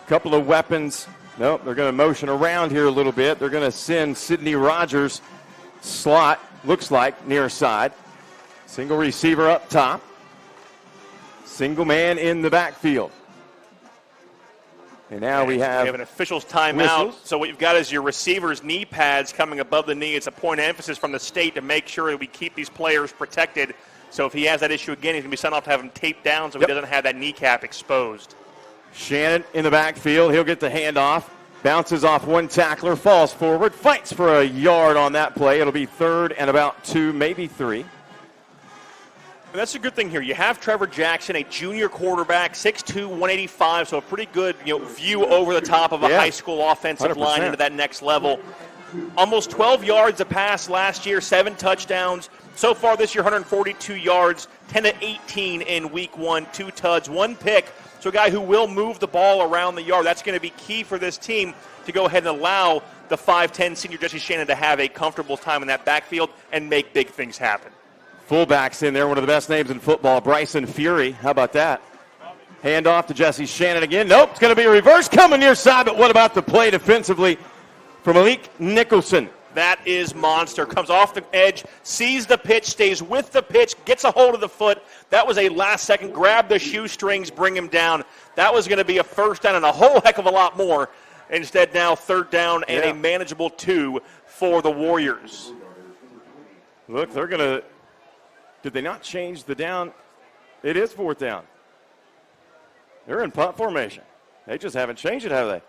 a couple of weapons. Nope, they're going to motion around here a little bit. They're going to send Sidney Rogers slot, looks like, near side. Single receiver up top. Single man in the backfield. And now we have an official's timeout. Whistles. So what you've got is your receivers' knee pads coming above the knee. It's a point of emphasis from the state to make sure that we keep these players protected. So if he has that issue again, he's going to be sent off to have him taped down so he doesn't have that kneecap exposed. Shannon in the backfield. He'll get the handoff. Bounces off one tackler, falls forward, fights for a yard on that play. It'll be 3rd and about 2, maybe 3. And that's a good thing here. You have Trevor Jackson, a junior quarterback, 6'2", 185, so a pretty good view over the top of a high school offensive 100%. line into that next level. Almost 12 yards a pass last year, 7 touchdowns. So far this year, 142 yards, 10 to 18 in week 1, 2 tuds, 1 pick. So a guy who will move the ball around the yard. That's going to be key for this team to go ahead and allow the 5'10 senior Jesse Shannon to have a comfortable time in that backfield and make big things happen. Fullbacks in there, one of the best names in football, Bryson Fury. How about that? Hand off to Jesse Shannon again. Nope, it's going to be a reverse coming near side, but what about the play defensively from Malik Nicholson? That is monster. Comes off the edge, sees the pitch, stays with the pitch, gets a hold of the foot. That was a last-second grab the shoestrings, bring him down. That was going to be a first down and a whole heck of a lot more. Instead, now 3rd down and a manageable 2 for the Warriors. Look, they're going to – did they not change the down? It is 4th down. They're in punt formation. They just haven't changed it, have they?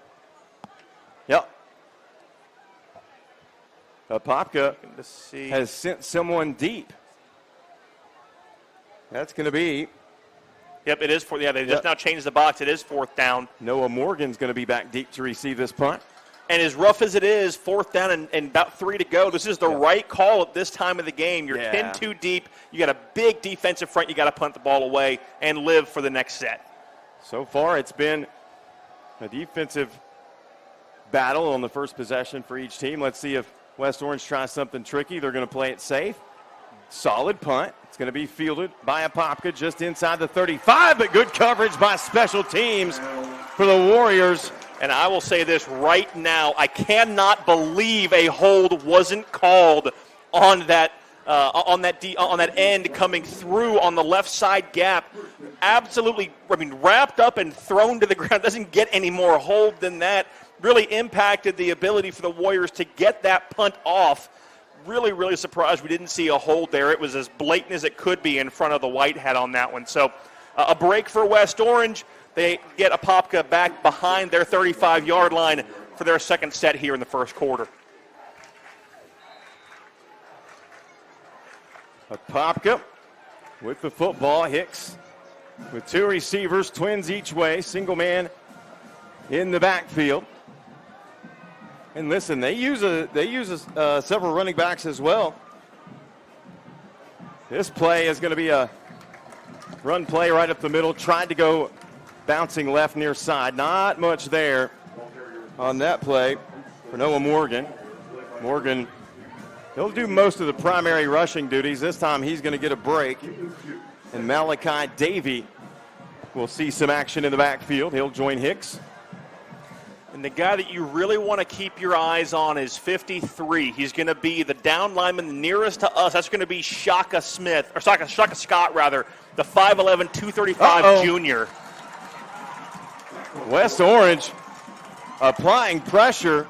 Yep. Apopka has sent someone deep. That's going to be. Yep, it is. They just now changed the box. It is 4th down. Noah Morgan's going to be back deep to receive this punt. And as rough as it is, 4th down and about 3 to go, this is the right call at this time of the game. You're 10 too deep. You got a big defensive front. You got to punt the ball away and live for the next set. So far, it's been a defensive battle on the first possession for each team. Let's see if West Orange tries something tricky. They're going to play it safe. Solid punt. It's going to be fielded by Apopka just inside the 35, but good coverage by special teams for the Warriors. And I will say this right now, I cannot believe a hold wasn't called on that end coming through on the left side gap. Absolutely, wrapped up and thrown to the ground. Doesn't get any more hold than that. Really impacted the ability for the Warriors to get that punt off. Really, really surprised we didn't see a hold there. It was as blatant as it could be in front of the white hat on that one. So a break for West Orange. They get Apopka back behind their 35-yard line for their second set here in the first quarter. Apopka with the football. Hicks with two receivers, twins each way, single man in the backfield. And listen, they use several running backs as well. This play is going to be a run play right up the middle. Tried to go bouncing left near side. Not much there on that play for Noah Morgan. Morgan, he'll do most of the primary rushing duties. This time he's going to get a break. And Malachi Davey will see some action in the backfield. He'll join Hicks. And the guy that you really want to keep your eyes on is 53. He's going to be the down lineman nearest to us. That's going to be Shaka Scott, the 5'11", 235 junior. West Orange applying pressure.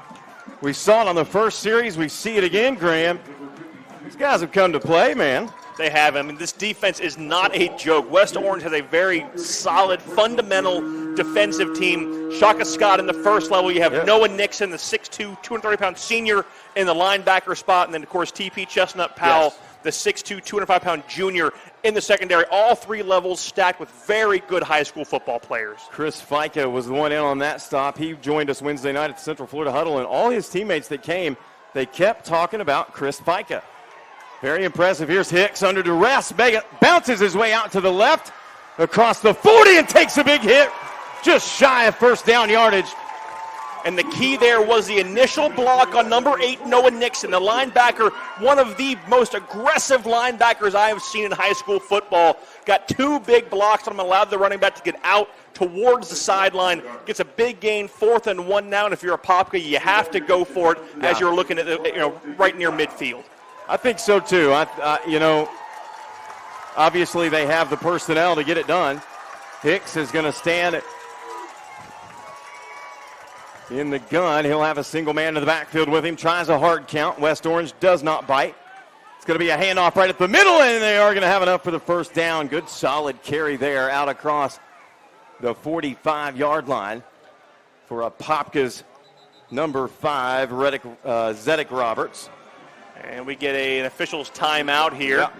We saw it on the first series. We see it again, Graham. These guys have come to play, man. They have. This defense is not a joke. West Orange has a very solid, fundamental defensive team. Shaka Scott in the first level. You have Noah Nixon, the 6'2", 230-pound senior in the linebacker spot. And then, of course, T.P. Chestnut Powell, the 6'2", 205-pound junior in the secondary. All three levels stacked with very good high school football players. Chris Fica was the one in on that stop. He joined us Wednesday night at the Central Florida Huddle, and all his teammates that came, they kept talking about Chris Fica. Very impressive. Here's Hicks under duress. Bounces his way out to the left across the 40 and takes a big hit. Just shy of first down yardage. And the key there was the initial block on number 8, Noah Nixon, the linebacker, one of the most aggressive linebackers I have seen in high school football. Got two big blocks on him, allowed the running back to get out towards the sideline. Gets a big gain, 4th and 1 now, and if you're Apopka, you have to go for it as you're looking at right near midfield. I think so too. Obviously they have the personnel to get it done. Hicks is going to stand in the gun. He'll have a single man in the backfield with him. Tries a hard count. West Orange does not bite. It's going to be a handoff right at the middle, and they are going to have enough for the first down. Good solid carry there out across the 45-yard line for Apopka's number 5, Zedek Roberts. And we get an official's timeout here. Yep.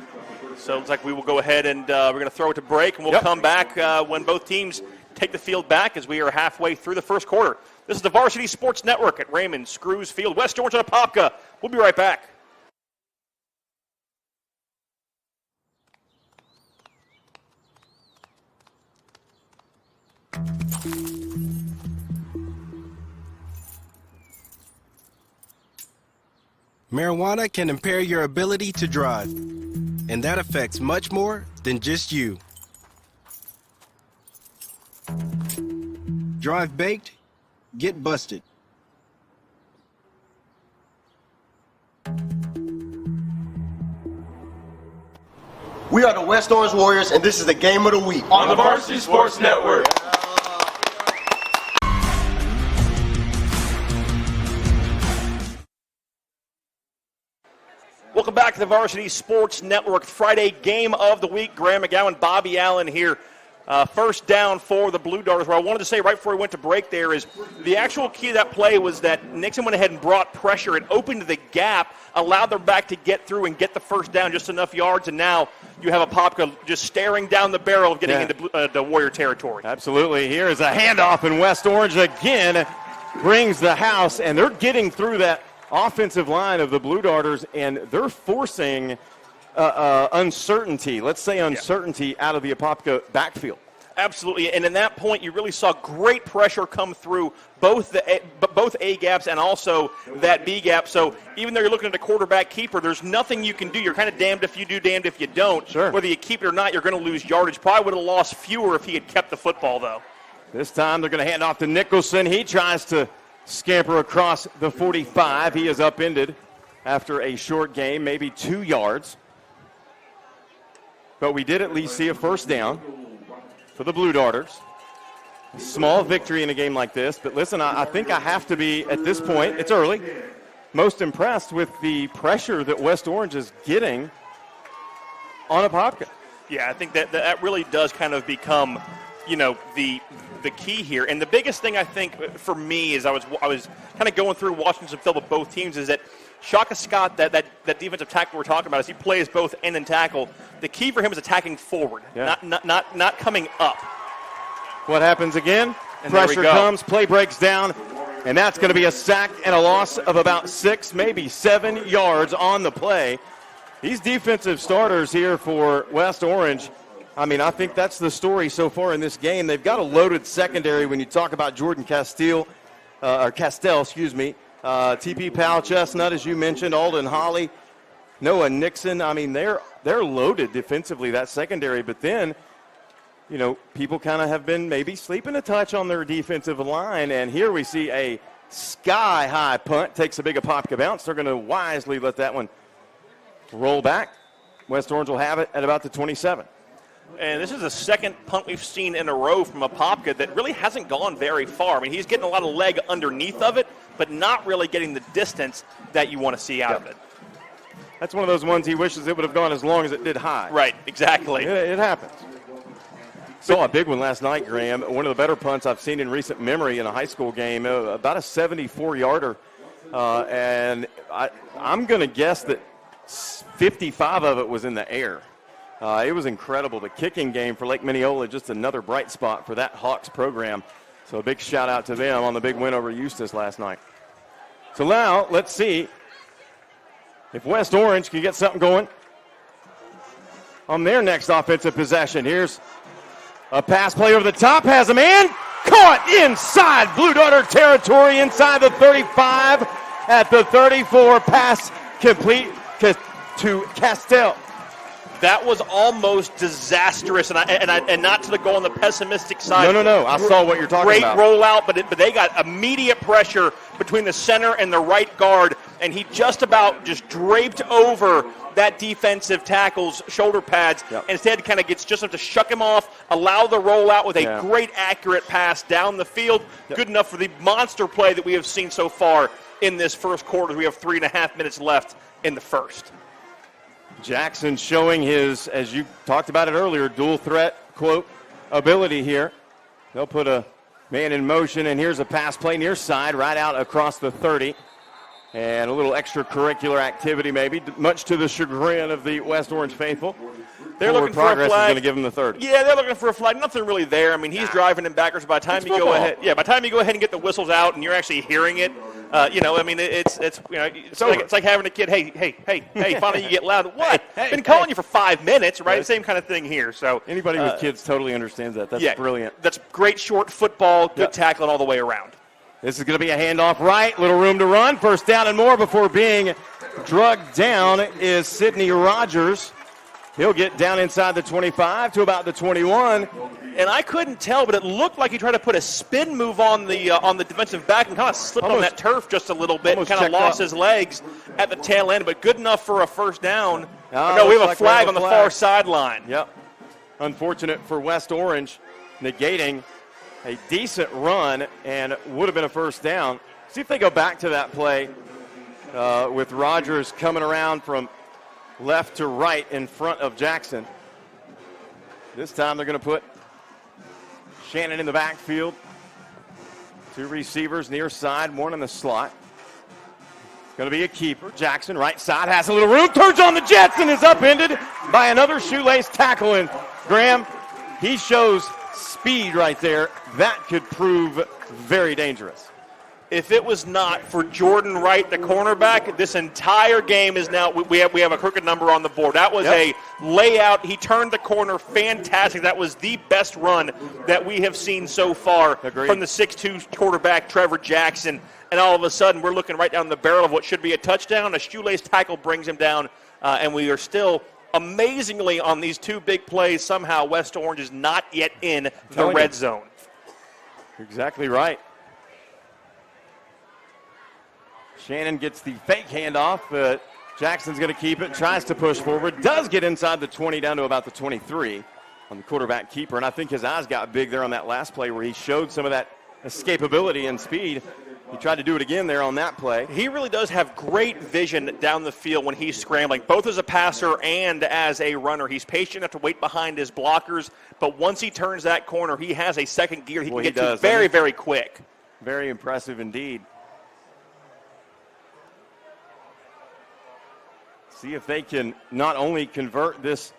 So it looks like we will go ahead and we're going to throw it to break, and we'll come back when both teams take the field back as we are halfway through the first quarter. This is the Varsity Sports Network at Raymond Screws Field. West Orange and Apopka. We'll be right back. Marijuana can impair your ability to drive, and that affects much more than just you. Drive baked, get busted. We are the West Orange Warriors, and this is the game of the week on the Varsity Sports Network. Welcome back to the Varsity Sports Network Friday game of the week. Graham McGowan, Bobby Allen here. First down for the Blue Darters. What I wanted to say right before we went to break there is the actual key to that play was that Nixon went ahead and brought pressure and opened the gap, allowed their back to get through and get the first down, just enough yards, and now you have Apopka just staring down the barrel of getting into the Warrior territory. Absolutely. Here is a handoff, and West Orange again brings the house, and they're getting through that offensive line of the Blue Darters, and they're forcing uncertainty, let's say uncertainty, out of the Apopka backfield. Absolutely, and in that point, you really saw great pressure come through both A gaps and also that B gap. So even though you're looking at a quarterback keeper, there's nothing you can do. You're kind of damned if you do, damned if you don't. Sure. Whether you keep it or not, you're going to lose yardage. Probably would have lost fewer if he had kept the football, though. This time they're going to hand off to Nicholson. He tries to scamper across the 45. He is upended after a short game, maybe 2 yards. But we did at least see a first down for the Blue Darters. A small victory in a game like this. But listen, I think I have to be, at this point, it's early, most impressed with the pressure that West Orange is getting on Apopka. Yeah, I think that really does kind of become, the key here. And the biggest thing I think for me is I was kind of going through watching some film of both teams is that Shaka Scott, that defensive tackle we're talking about, as he plays both end and tackle, the key for him is attacking forward, not coming up. What happens again? And Pressure comes, play breaks down, and that's going to be a sack and a loss of about 6, maybe 7 yards on the play. These defensive starters here for West Orange, I mean, I think that's the story so far in this game. They've got a loaded secondary when you talk about Jordan Castell, TP Powell, Chestnut, as you mentioned, Alden Holly, Noah Nixon. I mean, they're loaded defensively, that secondary. But then, people kind of have been maybe sleeping a touch on their defensive line. And here we see a sky-high punt. Takes a big Apopka bounce. They're going to wisely let that one roll back. West Orange will have it at about the 27. And this is the second punt we've seen in a row from Apopka that really hasn't gone very far. I mean, he's getting a lot of leg underneath of it, but not really getting the distance that you want to see out of it. That's one of those ones he wishes it would have gone as long as it did high. Right, exactly. It happens. Saw a big one last night, Graham. One of the better punts I've seen in recent memory in a high school game, about a 74-yarder. And I'm going to guess that 55 of it was in the air. It was incredible. The kicking game for Lake Minneola, just another bright spot for that Hawks program. So a big shout out to them on the big win over Eustis last night. So now let's see if West Orange can get something going on their next offensive possession. Here's a pass play over the top, has a man caught inside Blue Darter territory, inside the 35 at the 34. Pass complete to Castell. That was almost disastrous, and not to go on the pessimistic side. No. I saw what you're talking about. Great rollout, but they got immediate pressure between the center and the right guard, and he just draped over that defensive tackle's shoulder pads. Yep. Instead, kind of gets just enough to shuck him off, allow the rollout with a great accurate pass down the field. Yep. Good enough for the monster play that we have seen so far in this first quarter. We have 3.5 minutes left in the first. Jackson showing his, as you talked about it earlier, dual threat, quote, ability here. They'll put a man in motion, and here's a pass play near side, right out across the 30. And a little extracurricular activity maybe, much to the chagrin of the West Orange faithful. They're looking for a flag. Is going to give them the third. Yeah, they're looking for a flag. Nothing really there. I mean, he's driving him backwards. By the time you go ahead, by the time you go ahead and get the whistles out, and you're actually hearing it, it's like having a kid. Hey! Finally, you get loud. What? Been calling you for 5 minutes, right? Right. Same kind of thing here. So anybody with kids totally understands that. That's brilliant. That's great short football, good tackling all the way around. This is going to be a handoff right, little room to run, first down and more before being drugged down is Sidney Rogers. He'll get down inside the 25 to about the 21. And I couldn't tell, but it looked like he tried to put a spin move on the defensive back and kind of slipped on that turf just a little bit and kind of lost his legs at the tail end, but good enough for a first down. No, we have a flag on the far sideline. Yep. Unfortunate for West Orange, negating a decent run and would have been a first down. See if they go back to that play with Rogers coming around from left to right in front of Jackson. This time they're going to put Shannon in the backfield. 2 receivers near side, 1 in the slot. It's going to be a keeper. Jackson, right side, has a little room, turns on the Jets and is upended by another shoelace tackle. And Graham, he shows speed right there. That could prove very dangerous. if it was not for Jordan Wright, the cornerback, this entire game is now, we have a crooked number on the board. That was a layout. He turned the corner fantastic. That was the best run that we have seen so far from the 6'2 quarterback, Trevor Jackson. And all of a sudden, we're looking right down the barrel of what should be a touchdown. A shoelace tackle brings him down, and we are still, amazingly, on these two big plays, somehow West Orange is not yet in the red zone. You're exactly right. Shannon gets the fake handoff, but Jackson's going to keep it, tries to push forward, does get inside the 20 down to about the 23 on the quarterback keeper, and I think his eyes got big there on that last play where he showed some of that escapability and speed. He tried to do it again there on that play. He really does have great vision down the field when he's scrambling, both as a passer and as a runner. He's patient enough to wait behind his blockers, but once he turns that corner, he has a second gear he can get to very, very quick. Very impressive indeed. See if they can not only convert this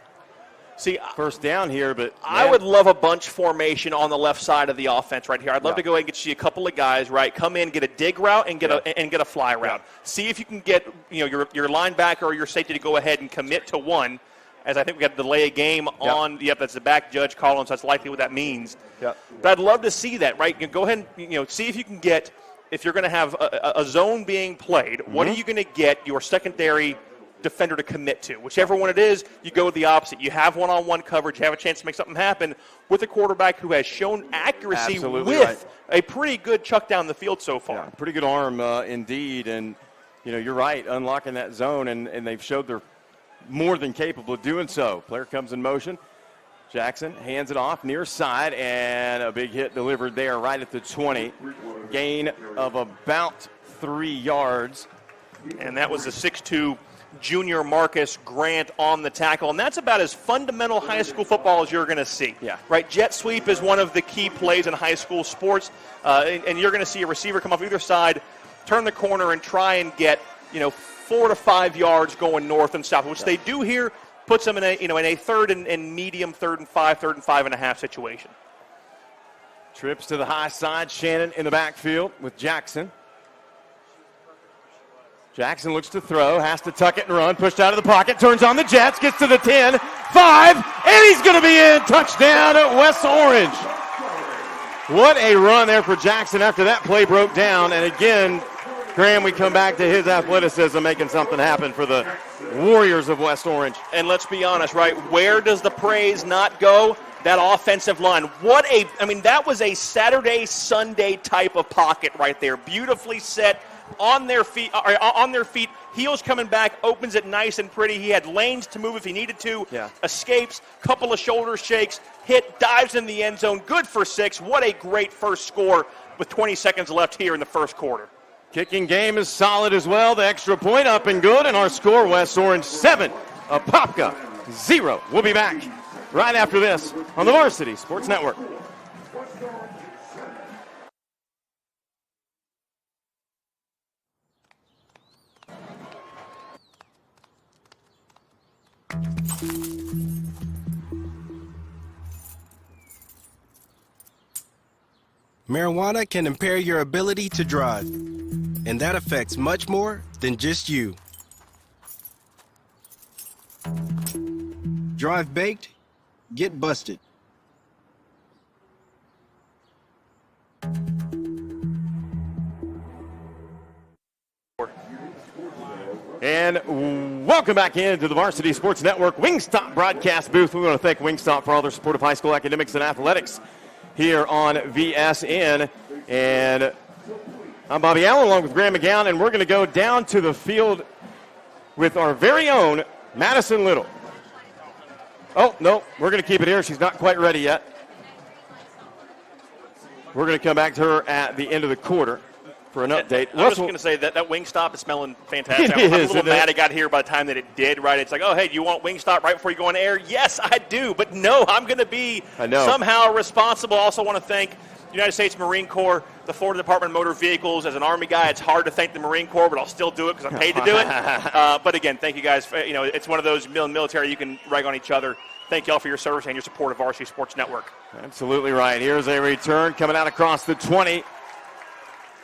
first down here, but I would love a bunch formation on the left side of the offense right here. I'd love to go ahead and get you a couple of guys, right? Come in, get a dig route and get a fly route. See if you can get your linebacker or your safety to go ahead and commit to one. As I think we got to delay a game on. That's the back judge calling, so that's likely what that means. But I'd love to see that, right? You go ahead and see if you can get, if you're going to have a zone being played, what are you going to get your secondary defender to commit to? Whichever one it is, you go the opposite. You have one-on-one coverage, you have a chance to make something happen with a quarterback who has shown accuracy with a pretty good chuck down the field so far. Pretty good arm indeed, and you're right, unlocking that zone, and they've showed they're more than capable of doing so. Player comes in motion. Jackson hands it off near side, and a big hit delivered there right at the 20. Gain of about 3 yards. And that was the 6'2 junior Marcus Grant on the tackle, and that's about as fundamental high school football as you're going to see. Right, jet sweep is one of the key plays in high school sports, and you're going to see a receiver come off either side, turn the corner, and try and get 4 to 5 yards going north and south, which they do here. Puts them in a third and medium, 3rd and 5, 3rd and 5.5 situation. Trips to the high side. Shannon in the backfield with Jackson. Jackson looks to throw, has to tuck it and run, pushed out of the pocket, turns on the Jets, gets to the 10, 5, and he's going to be in. Touchdown at West Orange. What a run there for Jackson after that play broke down. And again, Graham, we come back to his athleticism making something happen for the Warriors of West Orange. And let's be honest, right, where does the praise not go? That offensive line. That was a Saturday, Sunday type of pocket right there. Beautifully set. On their feet, heels coming back, opens it nice and pretty. He had lanes to move if he needed to. Escapes, couple of shoulder shakes, hit, dives in the end zone. Good for 6. What a great first score with 20 seconds left here in the first quarter. Kicking game is solid as well. The extra point up and good, and our score, West Orange 7, Apopka 0. We'll be back right after this on the Varsity Sports Network. Marijuana can impair your ability to drive, and that affects much more than just you. Drive baked, get busted. And welcome back into the Varsity Sports Network Wingstop broadcast booth. We want to thank Wingstop for all their support of high school academics and athletics here on VSN. And I'm Bobby Allen along with Graham McGowan, and we're going to go down to the field with our very own Madison Little. Oh, no, we're going to keep it here. She's not quite ready yet. We're going to come back to her at the end of the quarter for an update. I was going to say that Wingstop is smelling fantastic. I'm a little mad it got here by the time that it did, right? It's like, oh, hey, do you want Wingstop right before you go on air? Yes, I do. But no, I'm going to be somehow responsible. Also want to thank United States Marine Corps, the Florida Department of Motor Vehicles. As an Army guy, it's hard to thank the Marine Corps, but I'll still do it because I'm paid to do it. But again, thank you guys. It's one of those military you can rag on each other. Thank you all for your service and your support of Varsity Sports Network. Absolutely right. Here's a return coming out across the 20.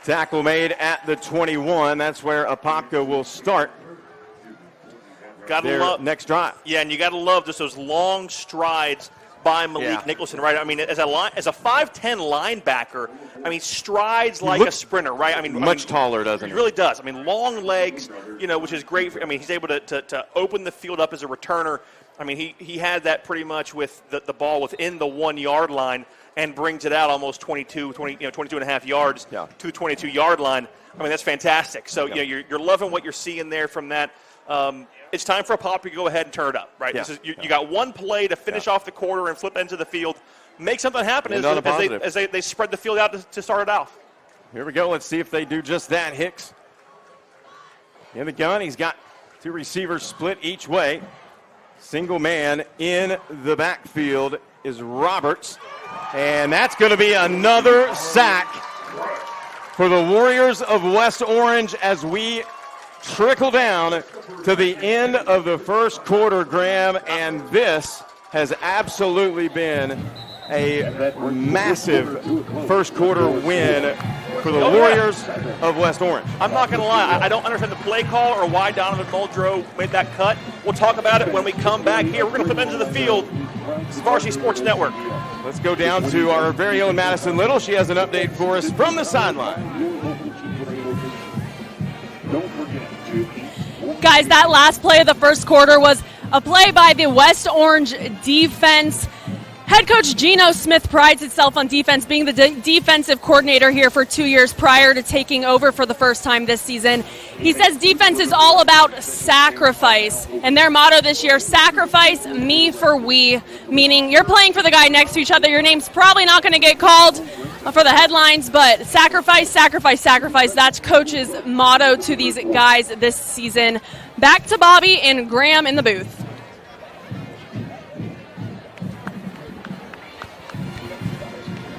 Tackle made at the 21. That's where Apopka will start their next drive. Yeah, and you got to love just those long strides by Malik Nicholson, right? I mean, as a 5'10" linebacker, I mean, strides like a sprinter, right? I mean, much taller, doesn't he? He really does. I mean, long legs, which is great. I mean, he's able to open the field up as a returner. I mean, he had that pretty much with the ball within the 1 yard line and brings it out almost 22 and a half yards to the 22-yard line. I mean, that's fantastic. So, you're loving what you're seeing there from that. It's time for Apopka to go ahead and turn it up, right? You got one play to finish off the quarter and flip into the field. Make something happen as they spread the field out to start it off. Here we go. Let's see if they do just that. Hicks in the gun. He's got two receivers split each way. Single man in the backfield is Roberts. And that's going to be another sack for the Warriors of West Orange as we trickle down to the end of the first quarter, Graham, and this has absolutely been a massive first quarter win for the Warriors of West Orange. I'm not going to lie. I don't understand the play call or why Donovan Muldrow made that cut. We'll talk about it when we come back here. We're going to flip into the field. This is Varsity Sports Network. Let's go down to our very own Madison Little. She has an update for us from the sideline. Guys, that last play of the first quarter was a play by the West Orange defense. Head coach Geno Smith prides itself on defense, being the defensive coordinator here for 2 years prior to taking over for the first time this season. He says defense is all about sacrifice, and their motto this year, sacrifice me for we, meaning you're playing for the guy next to each other. Your name's probably not going to get called for the headlines, but sacrifice, sacrifice, sacrifice. That's coach's motto to these guys this season. Back to Bobby and Graham in the booth.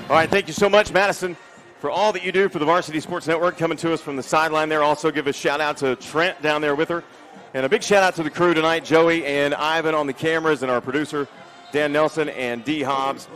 All right, thank you so much, Madison, for all that you do for the Varsity Sports Network, coming to us from the sideline there. Also give a shout-out to Trent down there with her. And a big shout-out to the crew tonight, Joey and Ivan on the cameras, and our producer, Dan Nelson and Dee Hobbs.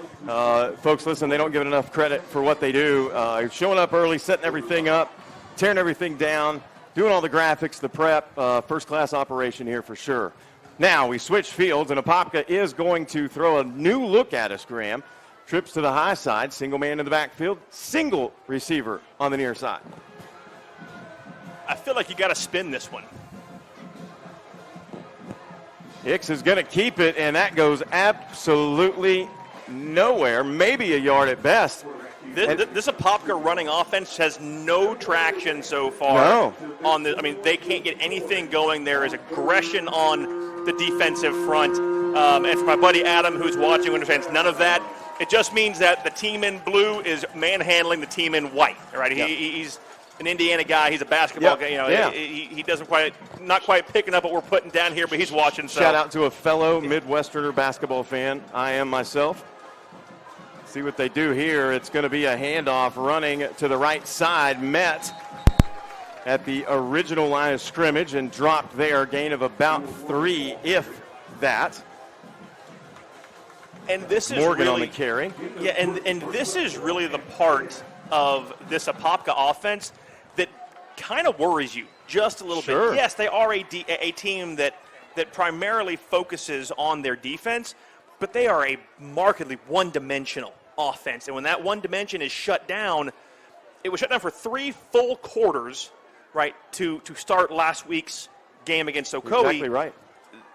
Folks, listen, they don't give enough credit for what they do. Showing up early, setting everything up, tearing everything down, doing all the graphics, the prep, first-class operation here for sure. Now, we switch fields, and Apopka is going to throw a new look at us, Graham. Trips to the high side, single man in the backfield, single receiver on the near side. I feel like you got to spin this one. Hicks is going to keep it, and that goes absolutely nowhere, maybe a yard at best. This Apopka running offense has no traction so far. On the, I mean, they can't get anything going. There is aggression on the defensive front. And for my buddy Adam, who's watching, understands none of that. It just means that the team in blue is manhandling the team in white. Right? Yep. He's an Indiana guy. He's a basketball guy. You know, he doesn't not quite picking up what we're putting down here, but he's watching. So. Shout out to a fellow Midwesterner basketball fan. I am myself. See what they do here. It's going to be a handoff running to the right side. Met at the original line of scrimmage and dropped there. Gain of about 3, if that. And this is Morgan really, on the carry. Yeah, and this is really the part of this Apopka offense that kind of worries you just a little bit. Yes, they are a team that primarily focuses on their defense, but they are a markedly one-dimensional offense. And when that one dimension is shut down, it was shut down for 3 full quarters, right, to start last week's game against Ocoee. Exactly right.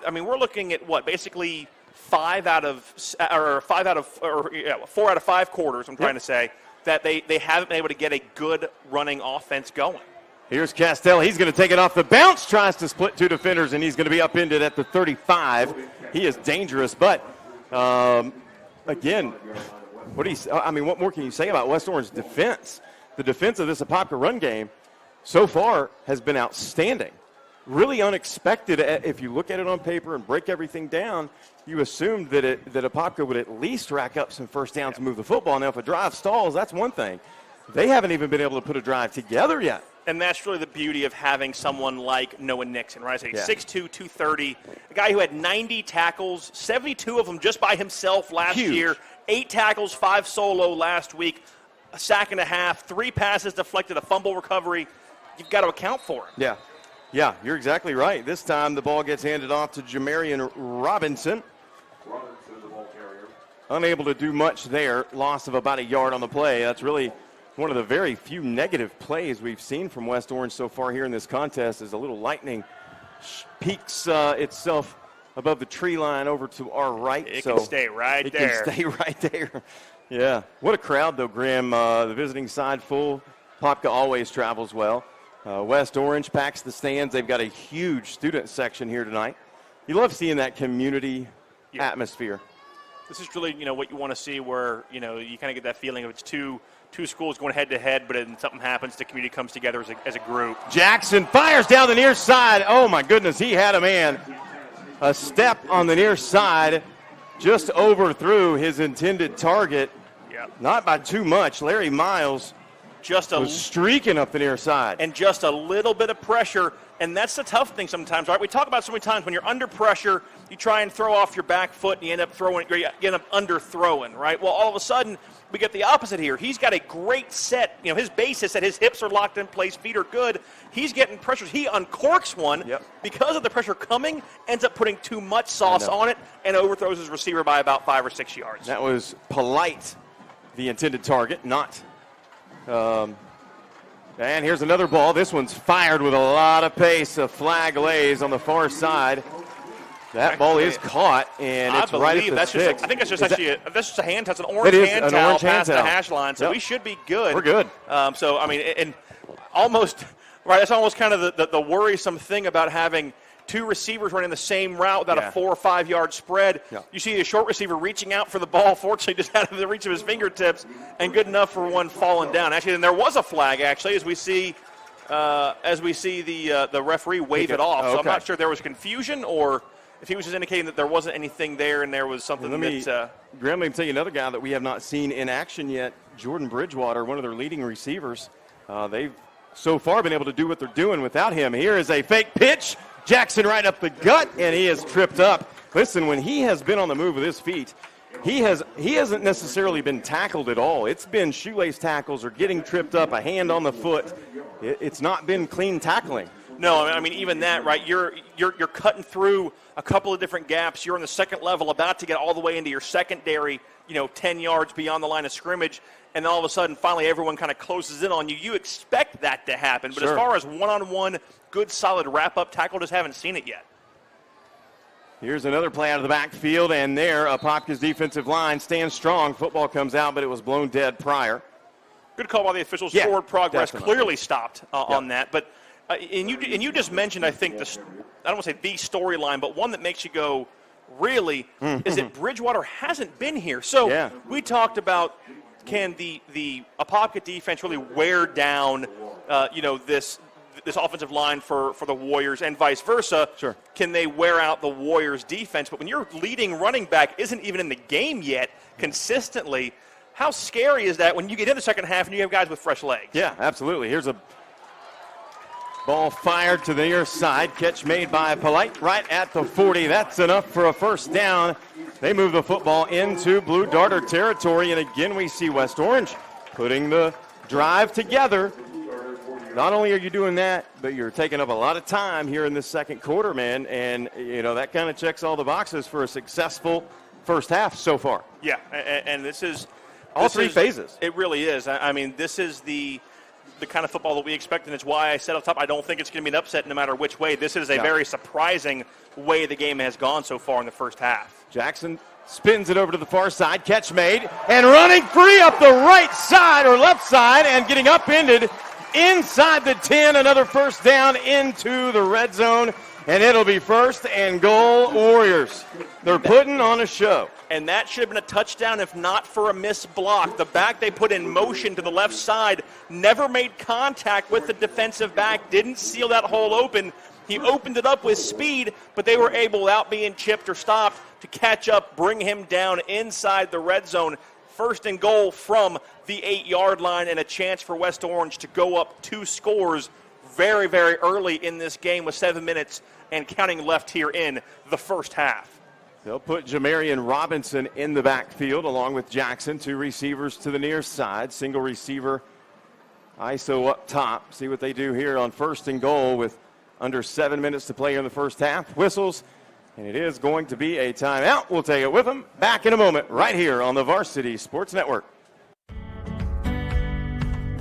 I mean, we're looking at what, basically 4 out of 5 quarters, I'm trying to say, that they haven't been able to get a good running offense going. Here's Castell. He's going to take it off the bounce, tries to split 2 defenders, and he's going to be upended at the 35. He is dangerous, but again, what more can you say about West Orange defense? The defense of this Apopka run game so far has been outstanding. Really unexpected. If you look at it on paper and break everything down, you assumed that Apopka would at least rack up some first downs to move the football. Now, if a drive stalls, that's one thing. They haven't even been able to put a drive together yet. And that's really the beauty of having someone like Noah Nixon, right? 6'2", 230, a guy who had 90 tackles, 72 of them just by himself last year, 8 tackles, 5 solo last week. a sack and a half, 3 passes deflected, a fumble recovery. You've got to account for it. Yeah, you're exactly right. This time the ball gets handed off to Jamarian Robinson. Unable to do much there. Loss of about a yard on the play. That's really one of the very few negative plays we've seen from West Orange so far here in this contest. Is a little lightning peaks itself above the tree line over to our right. It can stay right there. It can stay right there. Yeah. What a crowd, though, Graham. The visiting side full. Apopka always travels well. West Orange packs the stands. They've got a huge student section here tonight. You love seeing that community atmosphere. This is really, what you want to see where, you kind of get that feeling of it's two schools going head-to-head, but then something happens, the community comes together as a group. Jackson fires down the near side. Oh, my goodness, he had a man. A step on the near side, just overthrew his intended target. Not by too much. Larry Miles was streaking up the near side. And just a little bit of pressure, and that's the tough thing sometimes, right? We talk about so many times when you're under pressure, you try and throw off your back foot, and you end up underthrowing, right? Well, all of a sudden, we get the opposite here. He's got a great set. His base is set. His hips are locked in place. Feet are good. He's getting pressures. He uncorks one because of the pressure coming, ends up putting too much sauce on it, and overthrows his receiver by about 5 or 6 yards. That was polite, the intended target, not. And here's another ball. This one's fired with a lot of pace. A flag lays on the far side. That ball is caught, and it's right at the six. I think that's just a hand touch, an orange hand towel past the hash line. So we should be good. We're good. And almost right. That's almost kind of the worrisome thing about having two receivers running the same route without a 4 or 5 yard spread. You see a short receiver reaching out for the ball, fortunately just out of the reach of his fingertips, and good enough for one falling down. Actually, and there was a flag actually as we see the referee wave it off. So I'm not sure if there was confusion or if he was just indicating that there wasn't anything there and there was something Graham, let me tell you another guy that we have not seen in action yet, Jordan Bridgewater, one of their leading receivers. They've so far been able to do what they're doing without him. Here is a fake pitch. Jackson right up the gut, and he is tripped up. Listen, when he has been on the move with his feet, he hasn't necessarily been tackled at all. It's been shoelace tackles or getting tripped up, a hand on the foot. It's not been clean tackling. No, I mean even that, right? You're cutting through a couple of different gaps. You're on the second level, about to get all the way into your secondary, 10 yards beyond the line of scrimmage, and then all of a sudden, finally, everyone kind of closes in on you. You expect that to happen, but as far as one-on-one, good, solid wrap-up tackle, just haven't seen it yet. Here's another play out of the backfield, and there, Apopka's defensive line stands strong. Football comes out, but it was blown dead prior. Good call by the officials. Forward progress clearly stopped on that, but. And you just mentioned, I think, I don't want to say the storyline, but one that makes you go, really, is that Bridgewater hasn't been here. So we talked about, can the Apopka defense really wear down, this offensive line for the Warriors and vice versa? Sure. Can they wear out the Warriors defense? But when your leading running back isn't even in the game yet consistently, how scary is that when you get in the second half and you have guys with fresh legs? Yeah, absolutely. Here's a ball fired to the near side. Catch made by Polite right at the 40. That's enough for a first down. They move the football into Blue Darter territory. And again, we see West Orange putting the drive together. Not only are you doing that, but you're taking up a lot of time here in this second quarter, man. And, that kind of checks all the boxes for a successful first half so far. Yeah, and this is all three phases. It really is. I mean, this is the kind of football that we expect, and it's why I said up top I don't think it's going to be an upset no matter which way. This is a very surprising way the game has gone so far in the first half. Jackson spins it over to the far side, catch made, and running free up the right side or left side and getting upended inside the 10. Another first down into the red zone, and it'll be first and goal Warriors. They're putting on a show. And that should have been a touchdown if not for a missed block. The back they put in motion to the left side never made contact with the defensive back, didn't seal that hole open. He opened it up with speed, but they were able, without being chipped or stopped, to catch up, bring him down inside the red zone. First and goal from the 8-yard line, and a chance for West Orange to go up 2 scores very, very early in this game with 7 minutes and counting left here in the first half. They'll put Jamarian Robinson in the backfield along with Jackson. 2 receivers to the near side. Single receiver ISO up top. See what they do here on 1st and goal with under 7 minutes to play in the first half. Whistles, and it is going to be a timeout. We'll take it with them. Back in a moment right here on the Varsity Sports Network.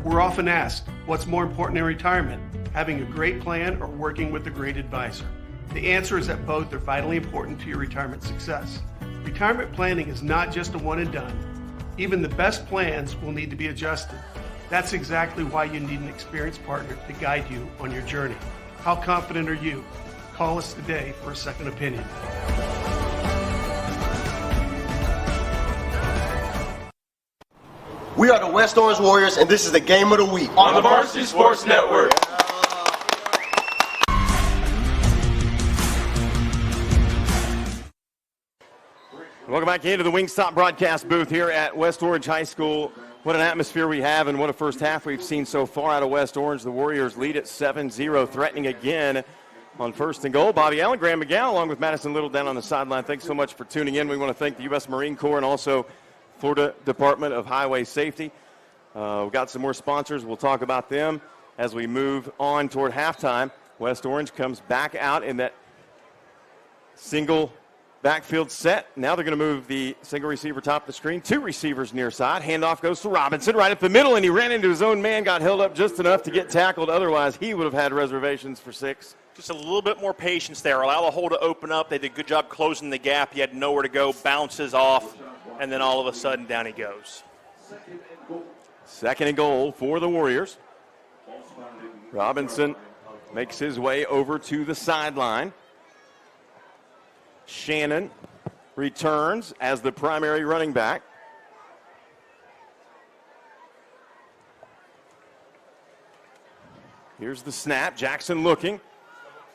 We're often asked, what's more important in retirement, having a great plan or working with a great advisor? The answer is that both are vitally important to your retirement success. Retirement planning is not just a one and done. Even the best plans will need to be adjusted. That's exactly why you need an experienced partner to guide you on your journey. How confident are you? Call us today for a second opinion. We are the West Orange Warriors, and this is the game of the week on the Varsity Sports Network. Welcome back into the Wingstop broadcast booth here at West Orange High School. What an atmosphere we have and what a first half we've seen so far out of West Orange. The Warriors lead at 7-0, threatening again on 1st and goal. Bobby Allen, Graham McGowan, along with Madison Little down on the sideline. Thanks so much for tuning in. We want to thank the U.S. Marine Corps and also Florida Department of Highway Safety. We've got some more sponsors. We'll talk about them as we move on toward halftime. West Orange comes back out in that single backfield set. Now they're going to move the single receiver top of the screen. 2 receivers near side. Handoff goes to Robinson right at the middle, and he ran into his own man, got held up just enough to get tackled. Otherwise, he would have had reservations for 6. Just a little bit more patience there. Allow the hole to open up. They did a good job closing the gap. He had nowhere to go, bounces off, and then all of a sudden down he goes. 2nd and goal for the Warriors. Robinson makes his way over to the sideline. Shannon returns as the primary running back. Here's the snap. Jackson looking.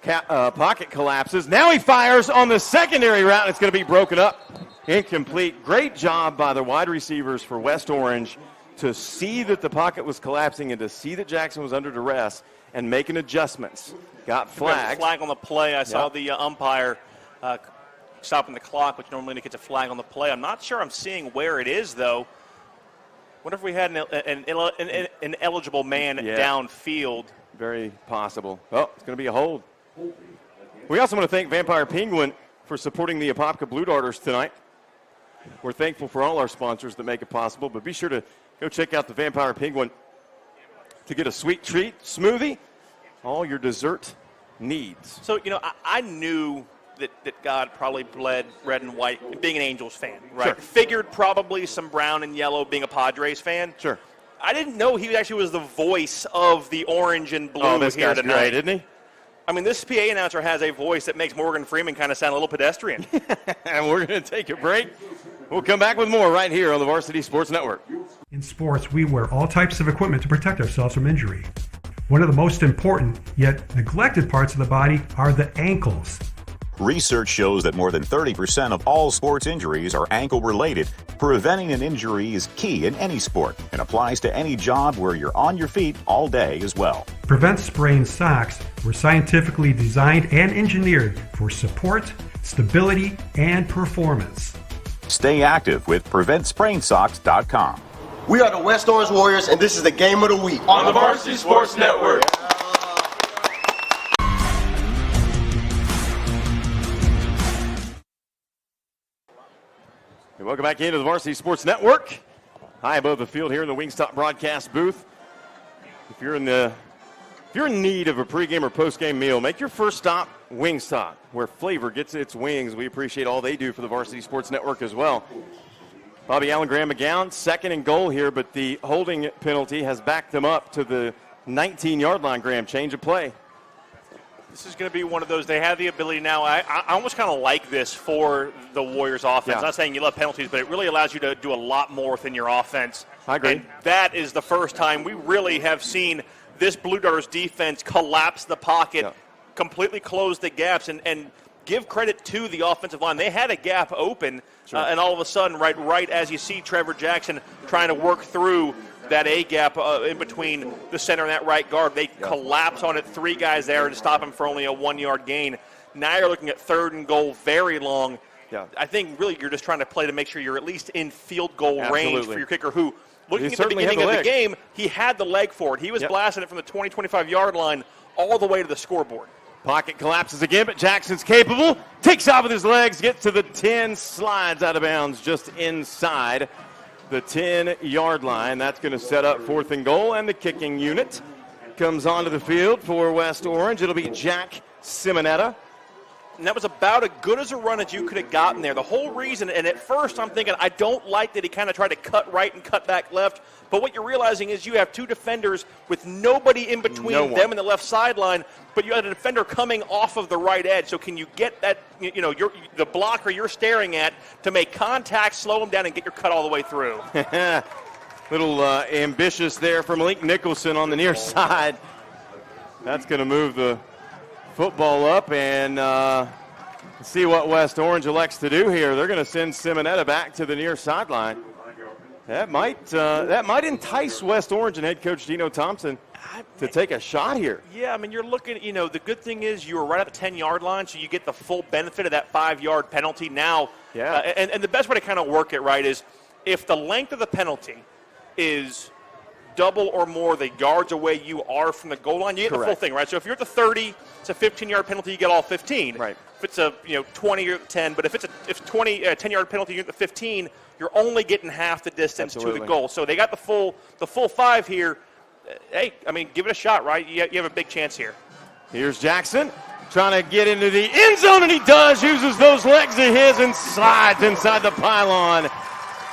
Pocket collapses. Now he fires on the secondary route. It's going to be broken up. Incomplete. Great job by the wide receivers for West Orange to see that the pocket was collapsing and to see that Jackson was under duress and making adjustments. Got flagged. Flag on the play. I saw the umpire stopping the clock, which normally indicates a flag on the play. I'm not sure I'm seeing where it is, though. Wonder if we had an eligible man downfield. Very possible. Oh, it's going to be a hold. We also want to thank Vampire Penguin for supporting the Apopka Blue Darters tonight. We're thankful for all our sponsors that make it possible, but be sure to go check out the Vampire Penguin to get a sweet treat, smoothie, all your dessert needs. So, I knew that God probably bled red and white, being an Angels fan, right? Sure. Figured probably some brown and yellow being a Padres fan. Sure. I didn't know he actually was the voice of the orange and blue this here guy's tonight. great, isn't he? I mean, this PA announcer has a voice that makes Morgan Freeman kind of sound a little pedestrian. And we're going to take a break. We'll come back with more right here on the Varsity Sports Network. In sports, we wear all types of equipment to protect ourselves from injury. One of the most important, yet neglected parts of the body are the ankles. Research shows that more than 30% of all sports injuries are ankle-related. Preventing an injury is key in any sport and applies to any job where you're on your feet all day as well. Prevent Sprain socks were scientifically designed and engineered for support, stability, and performance. Stay active with PreventSprainSocks.com. We are the West Orange Warriors, and this is the game of the week on the Varsity Sports Network. Welcome back into the Varsity Sports Network. High above the field here in the Wingstop broadcast booth. If you're in need of a pregame or postgame meal, make your first stop Wingstop, where flavor gets its wings. We appreciate all they do for the Varsity Sports Network as well. Bobby Allen, Graham McGowan, 2nd and goal here, but the holding penalty has backed them up to the 19-yard line. Graham, change of play. This is going to be one of those, they have the ability now. I almost kind of like this for the Warriors offense. Yeah. I'm not saying you love penalties, but it really allows you to do a lot more within your offense. I agree. And that is the first time we really have seen this Blue Darters defense collapse the pocket, completely close the gaps, and give credit to the offensive line. They had a gap open, and all of a sudden, right as you see Trevor Jackson trying to work through that A gap in between the center and that right guard, they collapse on it. 3 guys there to stop him for only a 1-yard gain. Now you're looking at 3rd and goal, very long. Yeah. I think really you're just trying to play to make sure you're at least in field goal range Absolutely. for your kicker who, looking He at the certainly had beginning the of the leg. game, he had the leg for it. He was blasting it from the 20, 25-yard line all the way to the scoreboard. Pocket collapses again, but Jackson's capable. Takes off with his legs, gets to the 10, slides out of bounds just inside the 10-yard line. That's going to set up 4th and goal, and the kicking unit comes onto the field for West Orange. It'll be Jack Simonetta. And that was about as good as a run as you could have gotten there. The whole reason, and at first I'm thinking, I don't like that he kind of tried to cut right and cut back left. But what you're realizing is you have 2 defenders with nobody in between them and the left sideline, but you had a defender coming off of the right edge. So can you get that, the blocker you're staring at to make contact, slow him down, and get your cut all the way through? Little ambitious there for Malik Nicholson on the near side. That's going to move the football up, and see what West Orange elects to do here. They're going to send Simonetta back to the near sideline. That might entice West Orange and head coach Gino Thompson to take a shot here. Yeah, I mean, you're looking, the good thing is you were right at the 10-yard line, so you get the full benefit of that 5-yard penalty now. Yeah. And the best way to kind of work it right is if the length of the penalty is double or more the yards away you are from the goal line, you get the full thing, right? So if you're at the 30, it's a 15-yard penalty, you get all 15. Right. If it's a 20 or 10, but if it's a 10-yard penalty, you're at the 15, you're only getting half the distance to the goal. So they got the full 5 here. Hey, I mean, give it a shot, right? You have a big chance here. Here's Jackson trying to get into the end zone, and he does. Uses those legs of his and slides inside the pylon.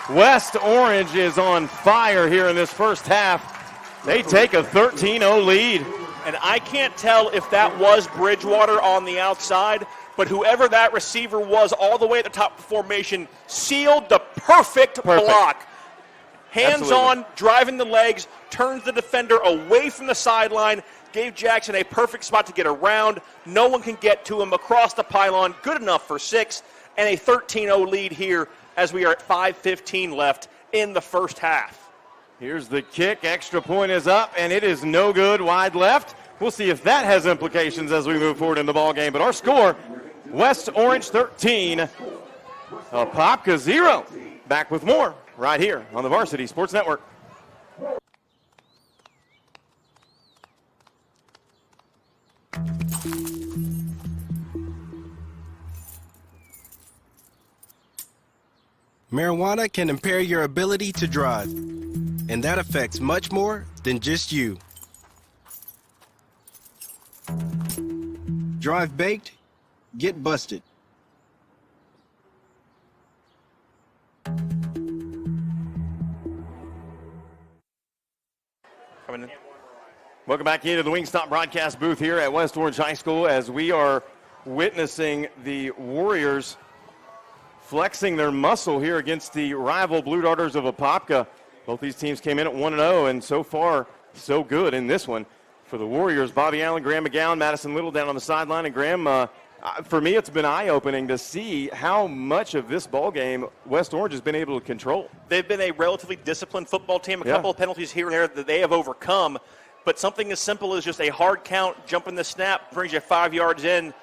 West Orange is on fire here in this first half. They take a 13-0 lead. And I can't tell if that was Bridgewater on the outside, but whoever that receiver was all the way at the top of the formation sealed the perfect block. Hands on, driving the legs, turns the defender away from the sideline, gave Jackson a perfect spot to get around. No one can get to him across the pylon. Good enough for 6, and a 13-0 lead here as we are at 5:15 left in the first half. Here's the kick. Extra point is up, and it is no good. Wide left. We'll see if that has implications as we move forward in the ball game. But our score, West Orange 13, Apopka 0. Back with more right here on the Varsity Sports Network. Marijuana can impair your ability to drive, and that affects much more than just you. Drive baked, get busted. Coming in. Welcome back into the Wingstop broadcast booth here at West Orange High School as we are witnessing the Warriors flexing their muscle here against the rival Blue Darters of Apopka. Both these teams came in at 1-0, and so far, so good in this one. For the Warriors, Bobby Allen, Graham McGowan, Madison Little down on the sideline. And Graham, for me, it's been eye-opening to see how much of this ball game West Orange has been able to control. They've been a relatively disciplined football team. A couple of penalties here and there that they have overcome. But something as simple as just a hard count, jumping the snap, brings you 5 yards in,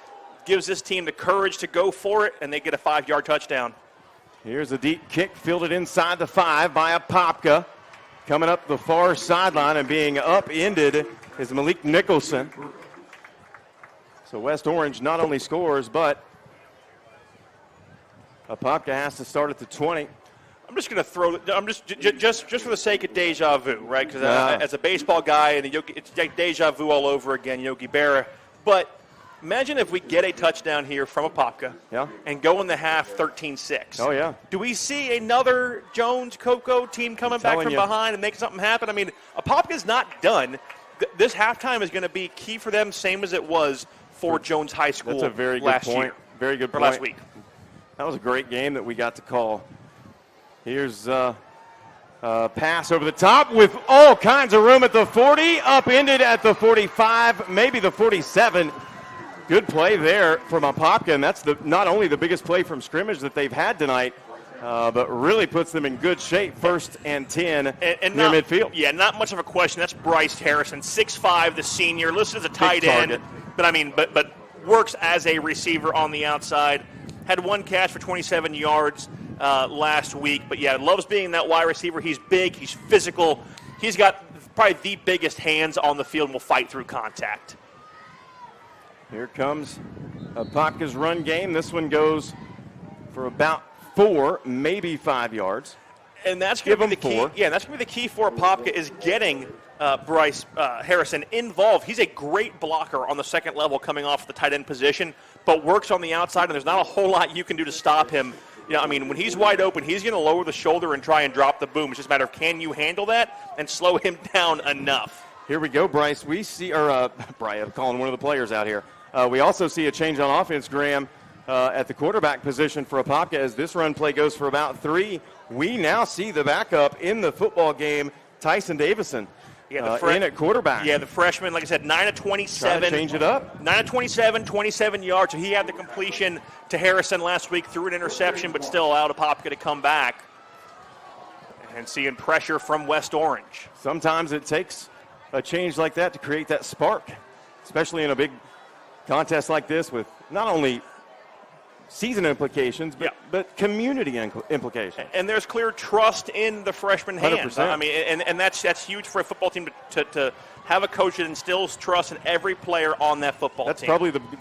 gives this team the courage to go for it, and they get a 5-yard touchdown. Here's a deep kick fielded inside the 5 by Apopka. Coming up the far sideline and being upended is Malik Nicholson. So West Orange not only scores, but Apopka has to start at the 20. I'm just going to throw. I'm just for the sake of deja vu, right? Because as a baseball guy, and it's like deja vu all over again, Yogi Berra. But imagine if we get a touchdown here from Apopka, and go in the half 13-6. Oh yeah. Do we see another Jones Coco team coming back from behind and making something happen? I mean, Apopka's not done. This halftime is going to be key for them, same as it was for Jones High School. That's a very good point. Year, very good point. Last week. That was a great game that we got to call. Here's a pass over the top with all kinds of room at the 40, upended at the 45, maybe the 47. Good play there from Apopka, and that's not only the biggest play from scrimmage that they've had tonight, but really puts them in good shape, 1st and 10 near midfield. Yeah, not much of a question. That's Bryce Harrison, 6'5", the senior, listed as a tight end, but works as a receiver on the outside. had one catch for 27 yards last week. But, yeah, loves being that wide receiver. He's big. He's physical. He's got probably the biggest hands on the field and will fight through contact. Here comes Apopka's run game. This one goes for about 4, maybe 5 yards. And that's going to be the key. Yeah, that's going to be the key for Apopka is getting Bryce Harrison involved. He's a great blocker on the second level coming off the tight end position, but works on the outside, and there's not a whole lot you can do to stop him. You know, I mean, when he's wide open, he's going to lower the shoulder and try and drop the boom. It's just a matter of can you handle that and slow him down enough. Here we go, Bryce. We see, Brian, I'm calling one of the players out here. We also see a change on offense, Graham, at the quarterback position for Apopka as this run play goes for about 3. We now see the backup in the football game, Tyson Davison, in at quarterback. Yeah, the freshman, like I said, 9 of 27. Trying to change it up. 9 of 27, 27 yards. So he had the completion to Harrison last week, threw an interception, but still allowed Apopka to come back. And seeing pressure from West Orange. Sometimes it takes a change like that to create that spark, especially in a big contest like this with not only season implications, but community implications. And there's clear trust in the freshman hands. 100%. I mean, and that's huge for a football team to have a coach that instills trust in every player on that football team.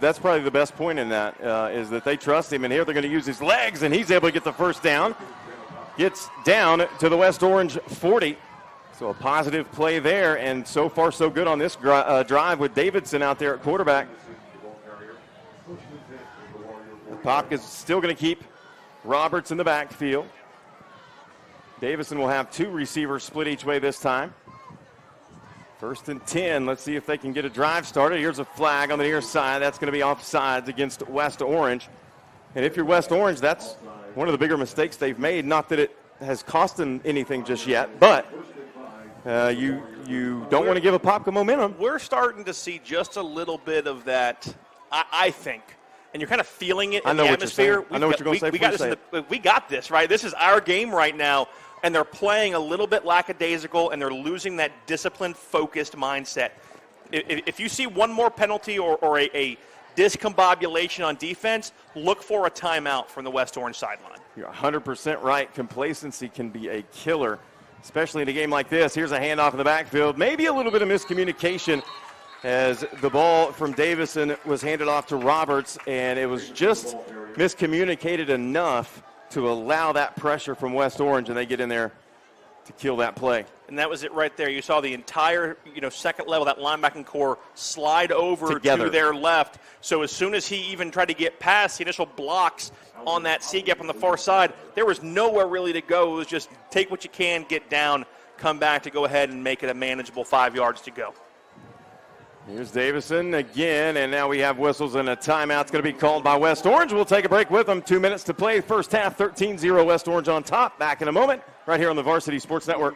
That's probably the best point in that is that they trust him, and here they're going to use his legs, and he's able to get the first down. Gets down to the West Orange 40. So a positive play there, and so far so good on this drive with Davidson out there at quarterback. Apopka is still going to keep Roberts in the backfield. Davison will have 2 receivers split each way this time. 1st and 10. Let's see if they can get a drive started. Here's a flag on the near side. That's going to be offsides against West Orange. And if you're West Orange, that's one of the bigger mistakes they've made. Not that it has cost them anything just yet, but you don't want to give Apopka momentum. We're starting to see just a little bit of that, I think. And you're kind of feeling it in the atmosphere. I know what you're going to say. We got this, right? This is our game right now, and they're playing a little bit lackadaisical, and they're losing that disciplined, focused mindset. If you see one more penalty or a discombobulation on defense, look for a timeout from the West Orange sideline. You're 100% right. Complacency can be a killer, especially in a game like this. Here's a handoff in the backfield. Maybe a little bit of miscommunication as the ball from Davison was handed off to Roberts, and it was just miscommunicated enough to allow that pressure from West Orange, and they get in there to kill that play. And that was it right there. You saw the entire, second level, that linebacking core slide over together to their left. So as soon as he even tried to get past the initial blocks on that C-gap on the far side, there was nowhere really to go. It was just take what you can, get down, come back to go ahead and make it a manageable 5 yards to go. Here's Davison again, and now we have whistles and a timeout. It's going to be called by West Orange. We'll take a break with them. 2 minutes to play. First half, 13-0 West Orange on top. Back in a moment, right here on the Varsity Sports Network.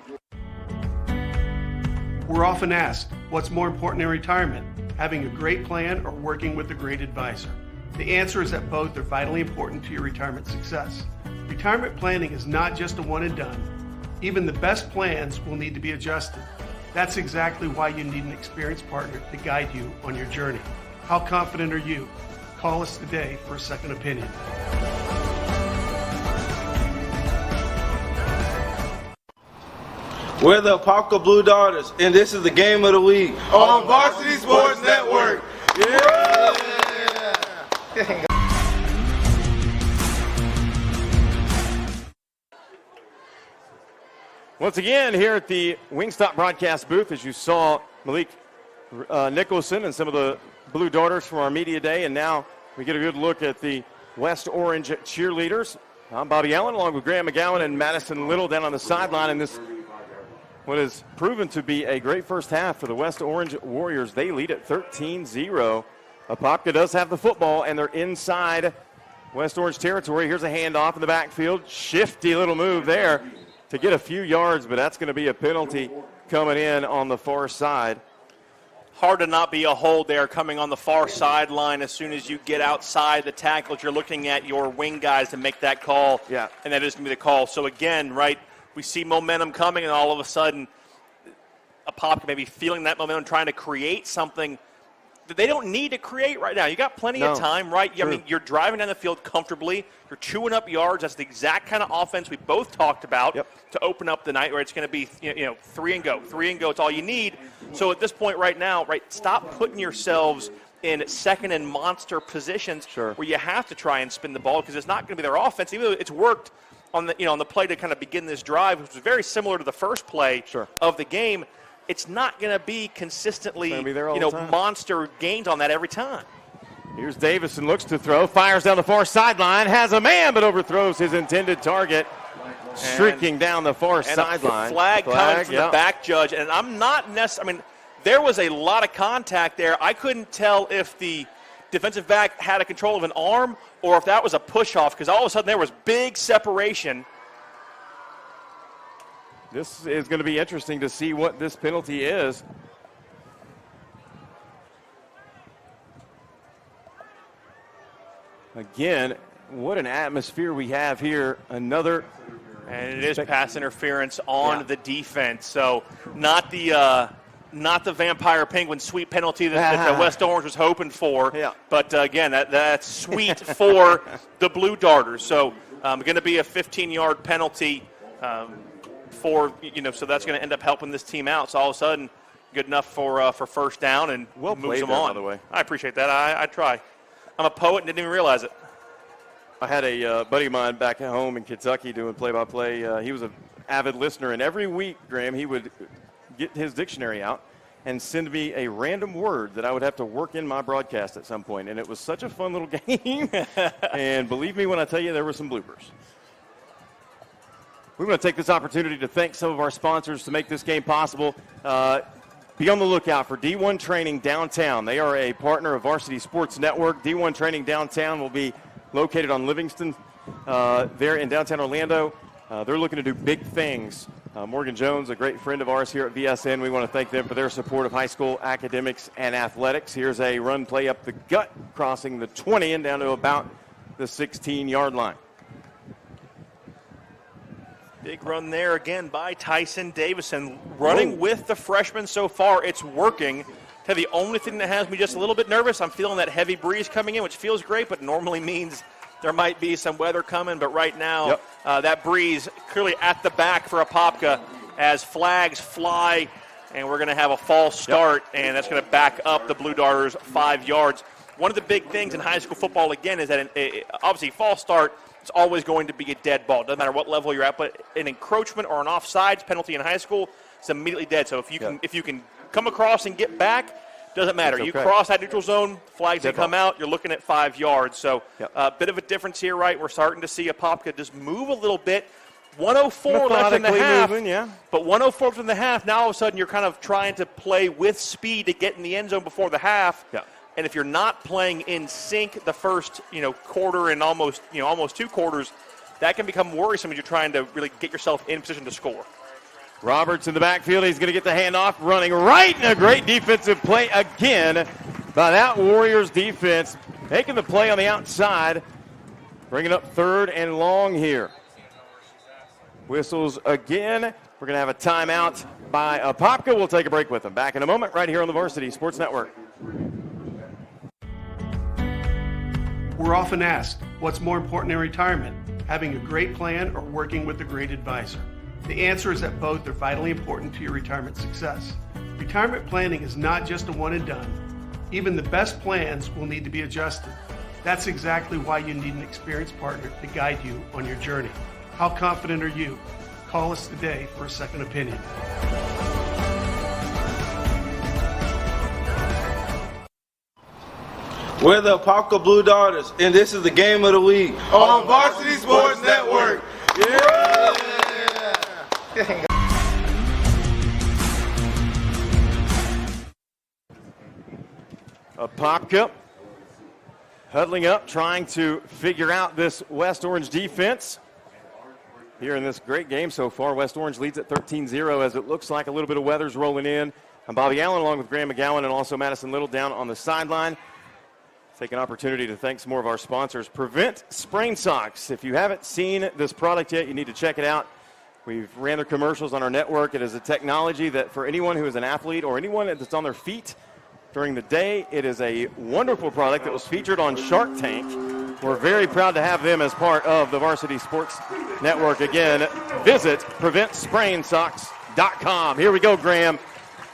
We're often asked, what's more important in retirement, having a great plan or working with a great advisor? The answer is that both are vitally important to your retirement success. Retirement planning is not just a one and done. Even the best plans will need to be adjusted. That's exactly why you need an experienced partner to guide you on your journey. How confident are you? Call us today for a second opinion. We're the Apopka Blue Daughters, and this is the game of the week on Varsity Sports Network. Yeah! Once again, here at the Wingstop broadcast booth, as you saw Malik Nicholson and some of the Blue Daughters from our media day, and now we get a good look at the West Orange cheerleaders. I'm Bobby Allen, along with Graham McGowan and Madison Little down on the sideline in this what has proven to be a great first half for the West Orange Warriors. They lead at 13-0. Apopka does have the football, and they're inside West Orange territory. Here's a handoff in the backfield. Shifty little move there to get a few yards, but that's going to be a penalty coming in on the far side. Hard to not be a hold there coming on the far sideline. As soon as you get outside the tackles, you're looking at your wing guys to make that call. Yeah. And that is going to be the call. So again, right, we see momentum coming, and all of a sudden, Apopka maybe feeling that momentum, trying to create something they don't need to create right now. You got plenty of time, right? I mean, you're driving down the field comfortably. You're chewing up yards. That's the exact kind of offense we both talked about to open up the night, where it's going to be 3 and go. 3 and go. It's all you need. So at this point right now, stop putting yourselves in second and monster positions where you have to try and spin the ball, because it's not going to be their offense. Even though it's worked on the play to kind of begin this drive, which was very similar to the first play of the game. It's not going to be consistently, monster gains on that every time. Here's Davison, looks to throw, fires down the far sideline, has a man, but overthrows his intended target, streaking down the far sideline. Flag coming from the back judge, and I'm not necessarily. I mean, there was a lot of contact there. I couldn't tell if the defensive back had a control of an arm or if that was a push-off, because all of a sudden there was big separation. This is going to be interesting to see what this penalty is. Again, what an atmosphere we have here. Another. And it is pass interference on the defense. So not the Vampire Penguin sweet penalty that the West Orange was hoping for. But again, that's sweet for the Blue Darters. So going to be a 15-yard penalty. So that's going to end up helping this team out. So all of a sudden, good enough for first down and moves them on. By the way. I appreciate that. I try. I'm a poet and didn't even realize it. I had a buddy of mine back at home in Kentucky doing play-by-play. He was an avid listener, and every week, Graham, he would get his dictionary out and send me a random word that I would have to work in my broadcast at some point. And it was such a fun little game. And believe me when I tell you, there were some bloopers. We're going to take this opportunity to thank some of our sponsors to make this game possible. Be on the lookout for D1 Training Downtown. They are a partner of Varsity Sports Network. D1 Training Downtown will be located on Livingston there in downtown Orlando. They're looking to do big things. Morgan Jones, a great friend of ours here at VSN. We want to thank them for their support of high school academics and athletics. Here's a run play up the gut, crossing the 20 and down to about the 16-yard line. Big run there again by Tyson Davison. Running with the freshman so far, it's working. The only thing that has me just a little bit nervous, I'm feeling that heavy breeze coming in, which feels great, but normally means there might be some weather coming. But right now, that breeze clearly at the back for Apopka as flags fly, and we're going to have a false start, and that's going to back up the Blue Darters 5 yards. One of the big things in high school football, again, is that obviously false start, it's always going to be a dead ball. Doesn't matter what level you're at, but an encroachment or an offsides penalty in high school is immediately dead. So if you can come across and get back, doesn't matter. You cross that neutral zone, flags that come out, you're looking at 5 yards. So a bit of a difference here, right? We're starting to see Apopka just move a little bit. 104 left in the half. But 104 left in the half, now all of a sudden you're kind of trying to play with speed to get in the end zone before the half. And if you're not playing in sync the first, quarter and almost 2 quarters, that can become worrisome as you're trying to really get yourself in position to score. Roberts in the backfield. He's going to get the handoff, running right, and a great defensive play again by that Warriors defense, making the play on the outside, bringing up 3rd and long here. Whistles again. We're going to have a timeout by Apopka. We'll take a break with them. Back in a moment right here on the Varsity Sports Network. We're often asked, what's more important in retirement, having a great plan or working with a great advisor? The answer is that both are vitally important to your retirement success. Retirement planning is not just a one and done. Even the best plans will need to be adjusted. That's exactly why you need an experienced partner to guide you on your journey. How confident are you? Call us today for a second opinion. We're the Apopka Blue Darters, and this is the game of the week on Varsity Sports Network. Yeah! Apopka huddling up, trying to figure out this West Orange defense. Here in this great game so far, West Orange leads at 13-0 as it looks like a little bit of weather's rolling in. I'm Bobby Allen along with Graham McGowan and also Madison Little down on the sideline. Take an opportunity to thank some more of our sponsors. Prevent Sprain Socks. If you haven't seen this product yet, you need to check it out. We've ran their commercials on our network. It is a technology that for anyone who is an athlete or anyone that's on their feet, during the day. It is a wonderful product that was featured on Shark Tank. We're very proud to have them as part of the Varsity Sports Network. Again, visit PreventSprayingSocks.com. Here we go, Graham.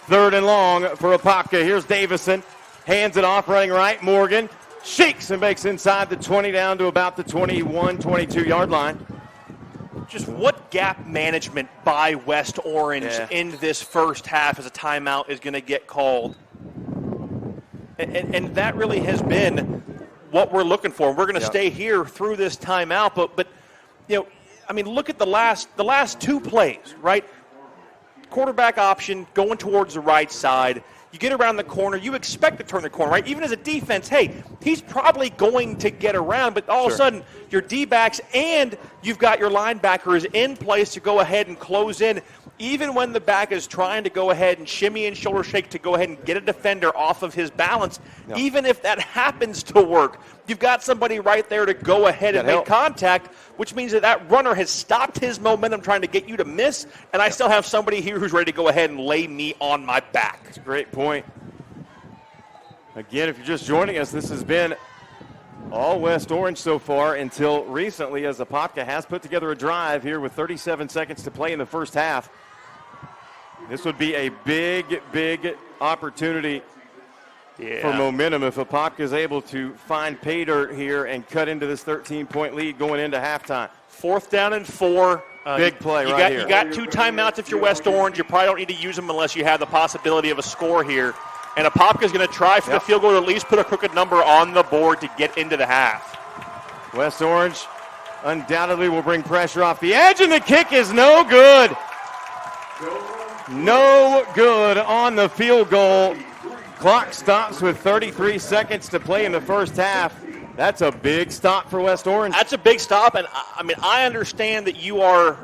3rd and long for Apopka. Here's Davison. Hands it off, running right. Morgan shakes and makes inside the 20 down to about the 21, 22-yard line. Just what gap management by West Orange in this first half as a timeout is going to get called. And that really has been what we're looking for. We're going to stay here through this timeout, but you know, I mean, look at the last 2 plays, right? Quarterback option going towards the right side. You get around the corner. You expect to turn the corner, right? Even as a defense, hey, he's probably going to get around, but all of a sudden your D-backs and you've got your linebackers in place to go ahead and close in, even when the back is trying to go ahead and shimmy and shoulder shake to go ahead and get a defender off of his balance. Even if that happens to work, you've got somebody right there to go ahead and make contact, which means that runner has stopped his momentum trying to get you to miss, and I still have somebody here who's ready to go ahead and lay me on my back. That's a great point. Again, if you're just joining us, this has been all West Orange so far until recently, as Apopka has put together a drive here with 37 seconds to play in the first half. This would be a big, big opportunity for momentum if Apopka is able to find pay dirt here and cut into this 13-point lead going into halftime. 4th down and 4. Big play here. You got 2 timeouts if you're West Orange. You probably don't need to use them unless you have the possibility of a score here. And Apopka is going to try for the field goal to at least put a crooked number on the board to get into the half. West Orange undoubtedly will bring pressure off the edge, and the kick is no good. No good on the field goal. Clock stops with 33 seconds to play in the first half. That's a big stop for West Orange. That's a big stop, and I mean, I understand that you are,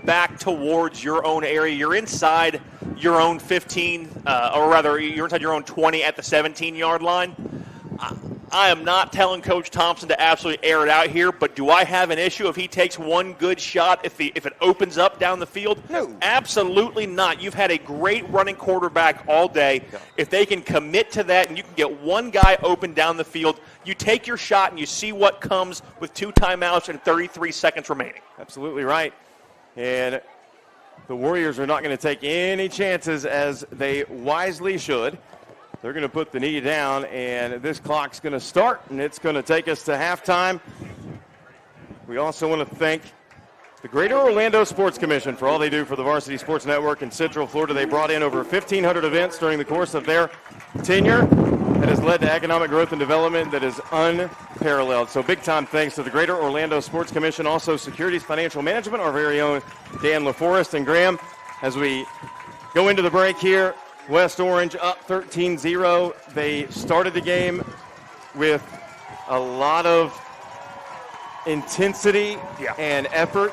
back towards your own area. You're inside your own 15, or rather, you're inside your own 20 at the 17-yard line. I am not telling Coach Thompson to absolutely air it out here, but do I have an issue if he takes one good shot if it opens up down the field? No. Absolutely not. You've had a great running quarterback all day. Yeah. If they can commit to that and you can get one guy open down the field, you take your shot and you see what comes with 2 timeouts and 33 seconds remaining. Absolutely right. And the Warriors are not going to take any chances, as they wisely should. They're going to put the knee down, and this clock's going to start, and it's going to take us to halftime. We also want to thank the Greater Orlando Sports Commission for all they do for the Varsity Sports Network in Central Florida. They brought in over 1,500 events during the course of their tenure that has led to economic growth and development that is unparalleled. So big-time thanks to the Greater Orlando Sports Commission, also Securities Financial Management, our very own Dan LaForest. And Graham, as we go into the break here, West Orange up 13-0. They started the game with a lot of intensity and effort.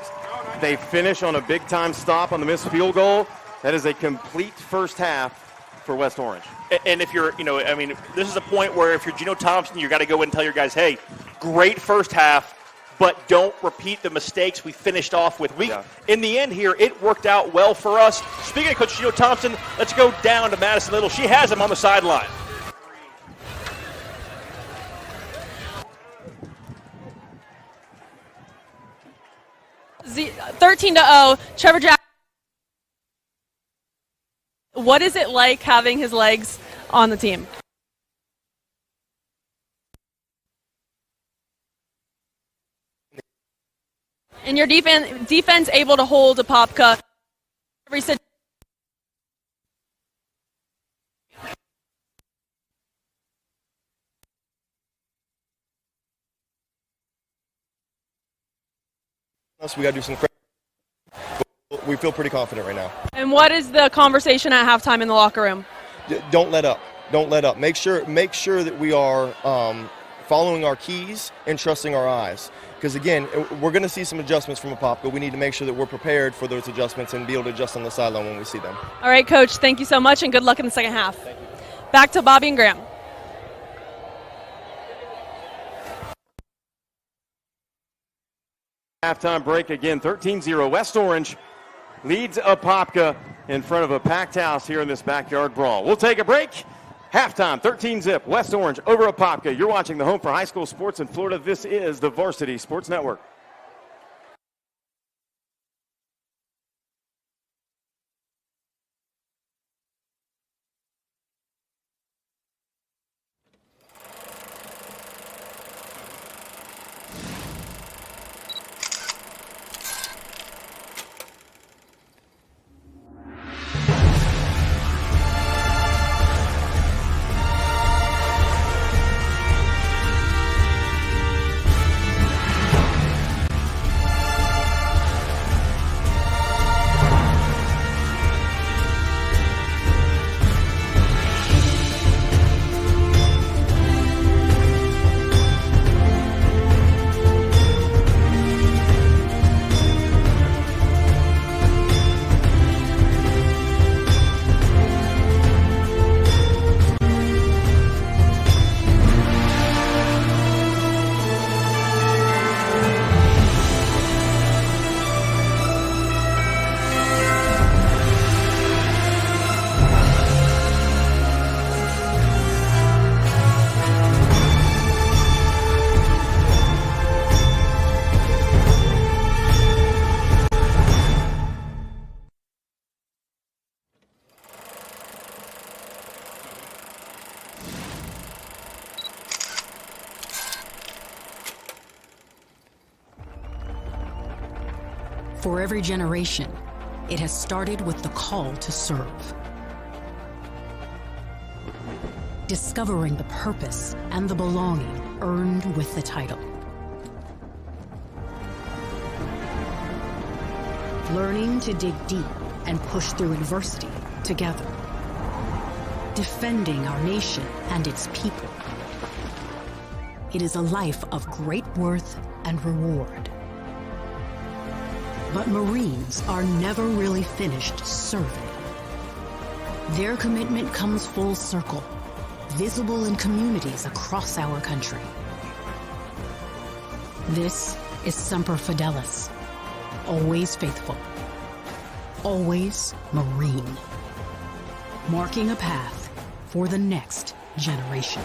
They finish on a big-time stop on the missed field goal. That is a complete first half for West Orange. And if you're, this is a point where if you're Gino Thompson, you got to go and tell your guys, hey, great first half, but don't repeat the mistakes we finished off with. In the end here, it worked out well for us. Speaking of Coach Gino Thompson, let's go down to Madison Little. She has him on the sideline. 13-0, Trevor Jackson. What is it like having his legs on the team? And your defense able to hold Apopka every situation. We got to do some. We feel pretty confident right now. And what is the conversation at halftime in the locker room? Don't let up. Don't let up. Make sure that we are following our keys and trusting our eyes. Because, again, we're going to see some adjustments from Apopka. We need to make sure that we're prepared for those adjustments and be able to adjust on the sideline when we see them. All right, Coach, thank you so much, and good luck in the second half. Back to Bobby and Graham. Halftime break again, 13-0. West Orange leads Apopka in front of a packed house here in this backyard brawl. We'll take a break. Halftime, 13-zip, West Orange over Apopka. You're watching the home for high school sports in Florida. This is the Varsity Sports Network. For every generation, it has started with the call to serve. Discovering the purpose and the belonging earned with the title. Learning to dig deep and push through adversity together. Defending our nation and its people. It is a life of great worth and reward. But Marines are never really finished serving. Their commitment comes full circle, visible in communities across our country. This is Semper Fidelis, always faithful, always Marine, marking a path for the next generation.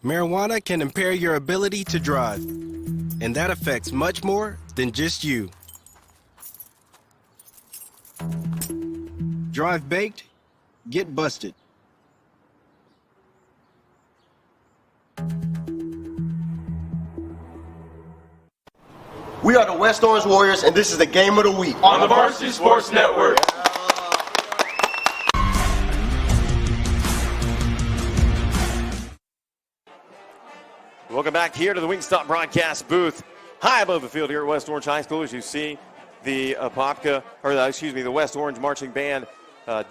Marijuana can impair your ability to drive, and that affects much more than just you. Drive baked, get busted. We are the West Orange Warriors, and this is the Game of the Week on the Varsity Sports Network. Welcome back here to the Wingstop broadcast booth, high above the field here at West Orange High School. As you see, the the West Orange marching band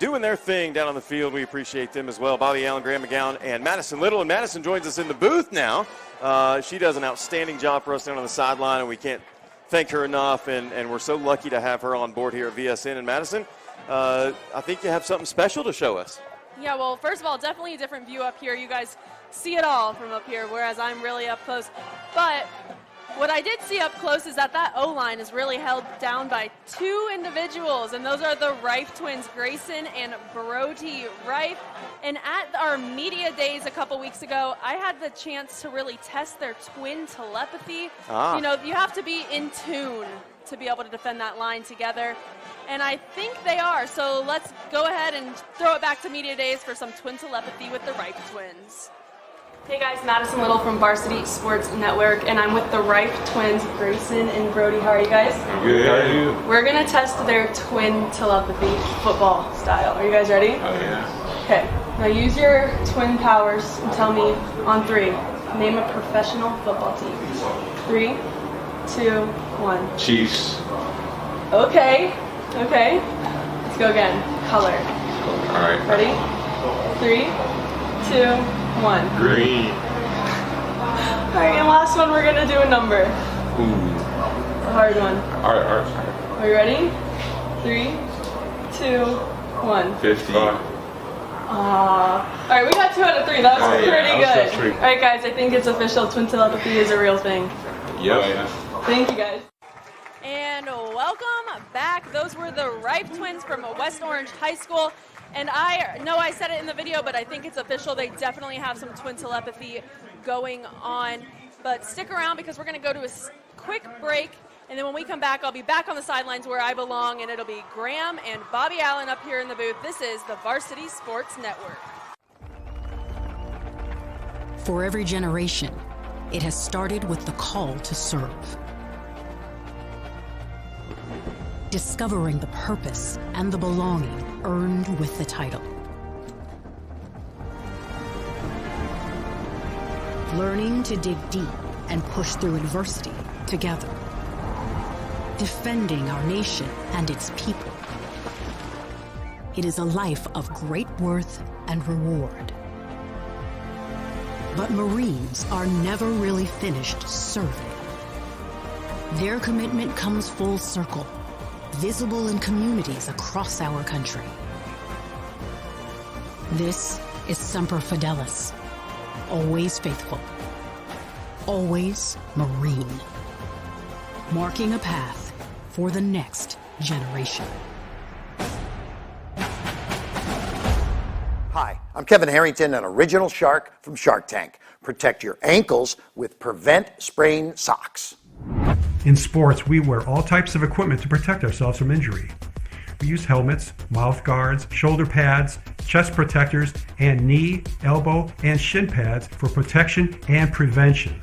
doing their thing down on the field. We appreciate them as well. Bobby Allen, Graham McGowan, and Madison Little. And Madison joins us in the booth now. She does an outstanding job for us down on the sideline, and we can't thank her enough. And we're so lucky to have her on board here at VSN. And Madison, I think you have something special to show us. Yeah, well, first of all, definitely a different view up here. You guys see it all from up here, whereas I'm really up close. But what I did see up close is that O-line is really held down by two individuals, and those are the Rife twins, Grayson and Brody Rife. And at our media days a couple weeks ago, I had the chance to really test their twin telepathy. You know, you have to be in tune to be able to defend that line together. And I think they are. So let's go ahead and throw it back to media days for some twin telepathy with the Rife twins. Hey guys, Madison Little from Varsity Sports Network, and I'm with the Rife twins, Grayson and Brody. How are you guys? Good, how are you? We're gonna test their twin telepathy football style. Are you guys ready? Oh yeah. Okay, now use your twin powers and tell me on three. Name a professional football team. 3, 2, 1. Chiefs. Okay, let's go again. Color. All right. Ready? 3, 2, 1. Green. All right, and last one, we're gonna do a number. Ooh. A hard one. All right. Are you ready? 3, 2, 1. 50. All right, we got 2 out of 3. That was pretty good. Pretty All right, guys, I think it's official. Twin telepathy is a real thing. Yep. Thank you, guys. And welcome back. Those were the Ripe twins from West Orange High School. And I know I said it in the video, but I think it's official. They definitely have some twin telepathy going on. But stick around because we're going to go to a quick break. And then when we come back, I'll be back on the sidelines where I belong, and it'll be Graham and Bobby Allen up here in the booth. This is the Varsity Sports Network. For every generation, it has started with the call to serve. Discovering the purpose and the belonging earned with the title. Learning to dig deep and push through adversity together. Defending our nation and its people. It is a life of great worth and reward. But Marines are never really finished serving. Their commitment comes full circle, visible in communities across our country. This is Semper Fidelis, always faithful, always Marine, marking a path for the next generation. Hi, I'm Kevin Harrington, an original shark from Shark Tank. Protect your ankles with Prevent Sprain socks. In sports, we wear all types of equipment to protect ourselves from injury. We use helmets, mouth guards, shoulder pads, chest protectors, and knee, elbow, and shin pads for protection and prevention.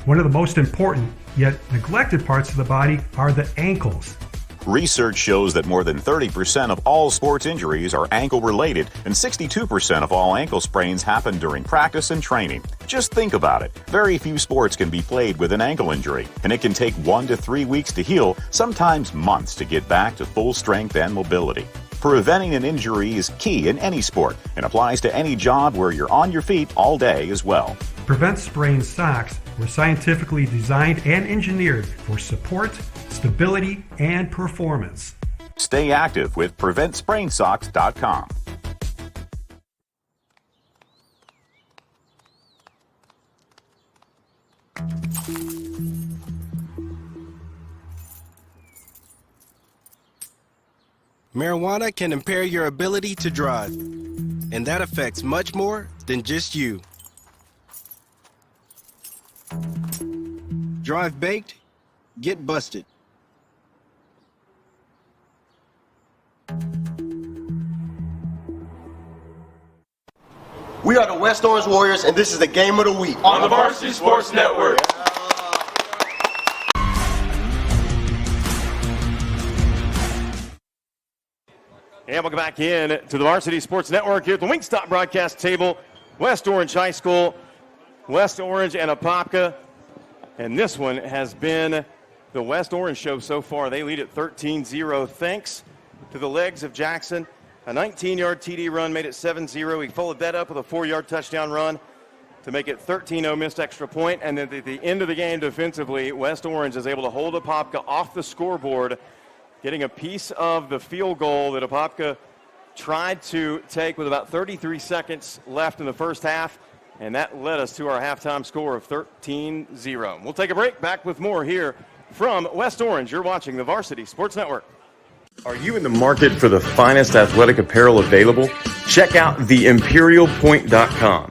One of the most important, yet neglected parts of the body are the ankles. Research shows that more than 30% of all sports injuries are ankle-related, and 62% of all ankle sprains happen during practice and training. Just think about it. Very few sports can be played with an ankle injury, and it can take 1 to 3 weeks to heal, sometimes months to get back to full strength and mobility. Preventing an injury is key in any sport and applies to any job where you're on your feet all day as well. Prevent Sprain socks were scientifically designed and engineered for support, stability, and performance. Stay active with PreventSprainSocks.com. Marijuana can impair your ability to drive, and that affects much more than just you. Drive baked, get busted. We are the West Orange Warriors, and this is the Game of the Week on the Varsity Sports Network. And welcome back in to the Varsity Sports Network here at the Wingstop broadcast table. West Orange High School, West Orange and Apopka. And this one has been the West Orange show so far. They lead at 13-0 thanks to the legs of Jackson. A 19-yard TD run made it 7-0. He followed that up with a 4-yard touchdown run to make it 13-0, missed extra point. And then at the end of the game defensively, West Orange is able to hold Apopka off the scoreboard, getting a piece of the field goal that Apopka tried to take with about 33 seconds left in the first half. And that led us to our halftime score of 13-0. We'll take a break. Back with more here from West Orange. You're watching the Varsity Sports Network. Are you in the market for the finest athletic apparel available? Check out theimperialpoint.com.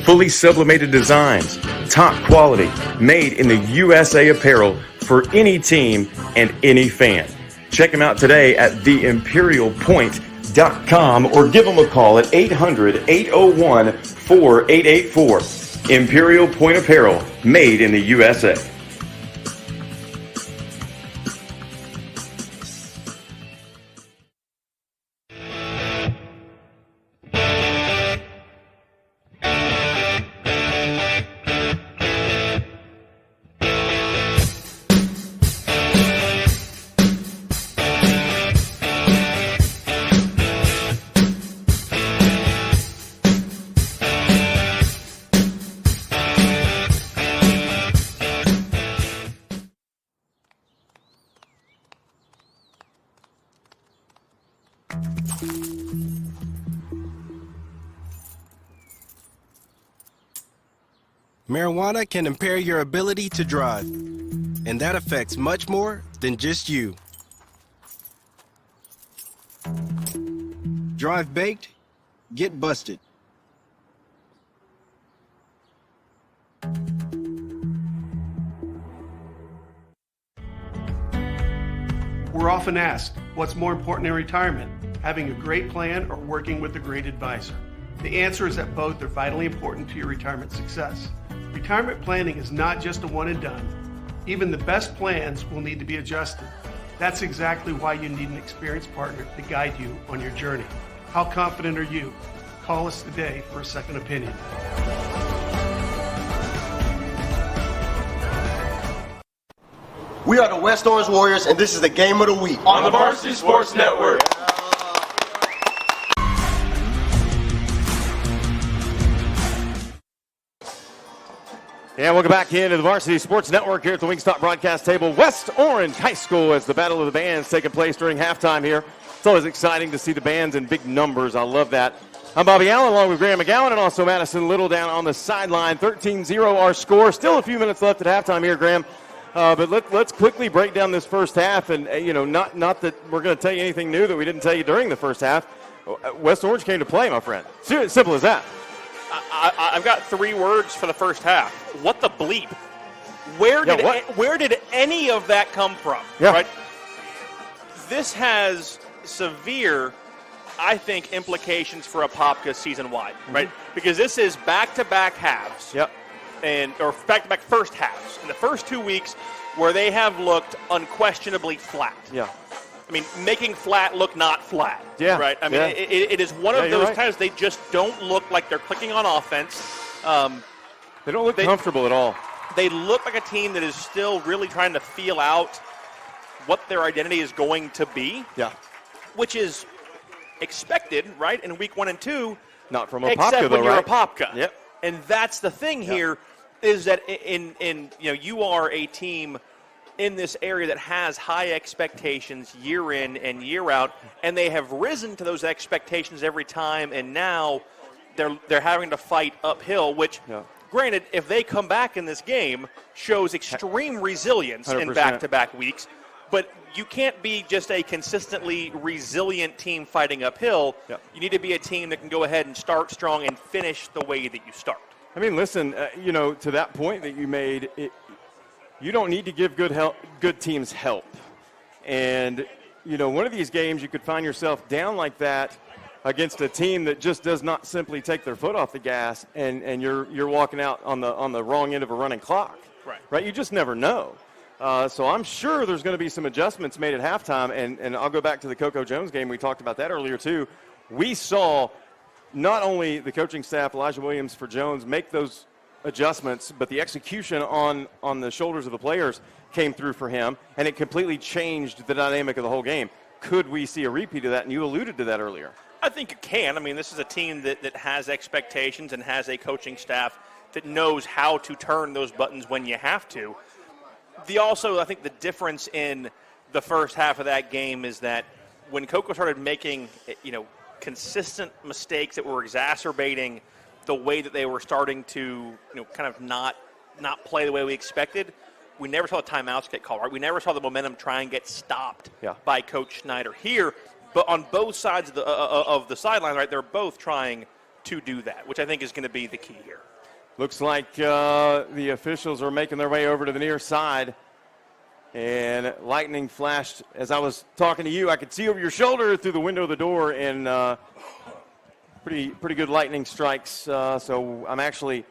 Fully sublimated designs, top quality, made in the USA apparel for any team and any fan. Check them out today at theimperialpoint.com or give them a call at 800-801-4884. Imperial Point Apparel, made in the USA. Marijuana can impair your ability to drive, and that affects much more than just you. Drive baked, get busted. We're often asked, what's more important in retirement, having a great plan or working with a great advisor? The answer is that both are vitally important to your retirement success. Retirement planning is not just a one and done. Even the best plans will need to be adjusted. That's exactly why you need an experienced partner to guide you on your journey. How confident are you? Call us today for a second opinion. We are the West Orange Warriors, and this is the Game of the Week on the Varsity Sports Network. And welcome back into the Varsity Sports Network here at the Wingstop broadcast table. West Orange High School as the Battle of the Bands taking place during halftime here. It's always exciting to see the bands in big numbers. I love that. I'm Bobby Allen along with Graham McGowan and also Madison Little down on the sideline. 13-0 our score. Still a few minutes left at halftime here, Graham. But let's quickly break down this first half. And, not that we're going to tell you anything new that we didn't tell you during the first half. West Orange came to play, my friend. Simple as that. I've got 3 words for the first half. What the bleep? Where did any of that come from? Yeah. Right? This has severe, I think, implications for Apopka season-wide, right? Because this is back-to-back halves. Yep. Or back-to-back first halves. In the first 2 weeks where they have looked unquestionably flat. Yeah. I mean, making flat look not flat. Yeah. Right? I mean, it is one of those times they just don't look like they're clicking on offense. They don't look comfortable at all. They look like a team that is still really trying to feel out what their identity is going to be. Yeah. Which is expected, right, in week 1 and 2. Not from Apopka, except when though, you're right? Apopka. Yep. And that's the thing here is that you are a team in this area that has high expectations year in and year out, and they have risen to those expectations every time, and now they're having to fight uphill, which, granted, if they come back in this game, shows extreme resilience 100%. in back-to-back weeks, but you can't be just a consistently resilient team fighting uphill. You need to be a team that can go ahead and start strong and finish the way that you start. I mean, listen, to that point that you made, you don't need to give good teams help. And, one of these games you could find yourself down like that against a team that just does not simply take their foot off the gas, and you're walking out on the wrong end of a running clock. Right? You just never know. So I'm sure there's going to be some adjustments made at halftime, and I'll go back to the Coco Jones game. We talked about that earlier, too. We saw not only the coaching staff, Elijah Williams for Jones, make those adjustments, but the execution on the shoulders of the players came through for him, and it completely changed the dynamic of the whole game. Could we see a repeat of that? And you alluded to that earlier. I think it can. I mean, this is a team that has expectations and has a coaching staff that knows how to turn those buttons when you have to. I think the difference in the first half of that game is that when Coco started making, consistent mistakes that were exacerbating the way that they were starting to, kind of not play the way we expected, we never saw the timeouts get called, right? We never saw the momentum try and get stopped by Coach Schneider here. But on both sides of the sideline, right, they're both trying to do that, which I think is going to be the key here. Looks like the officials are making their way over to the near side. And lightning flashed. As I was talking to you, I could see over your shoulder through the window of the door, and pretty good lightning strikes. So I'm actually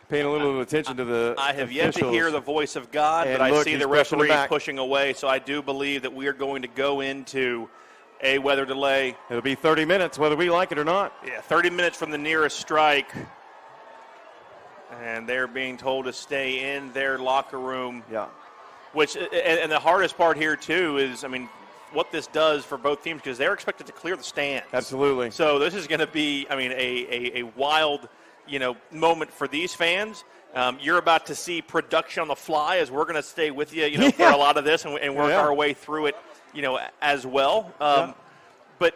paying a little attention to the I have officials. yet to hear the voice of God, And but I look, see he's the pushing referee back. pushing away, so I do believe that we are going to go into a weather delay. It'll be 30 minutes, whether we like it or not. Yeah, 30 minutes from the nearest strike. And they're being told to stay in their locker room. Yeah. Which, and the hardest part here, too, is, what this does for both teams, because they're expected to clear the stands. Absolutely. So this is going to be, a wild, moment for these fans. You're about to see production on the fly as we're going to stay with you, for a lot of this and work our way through it, as well. But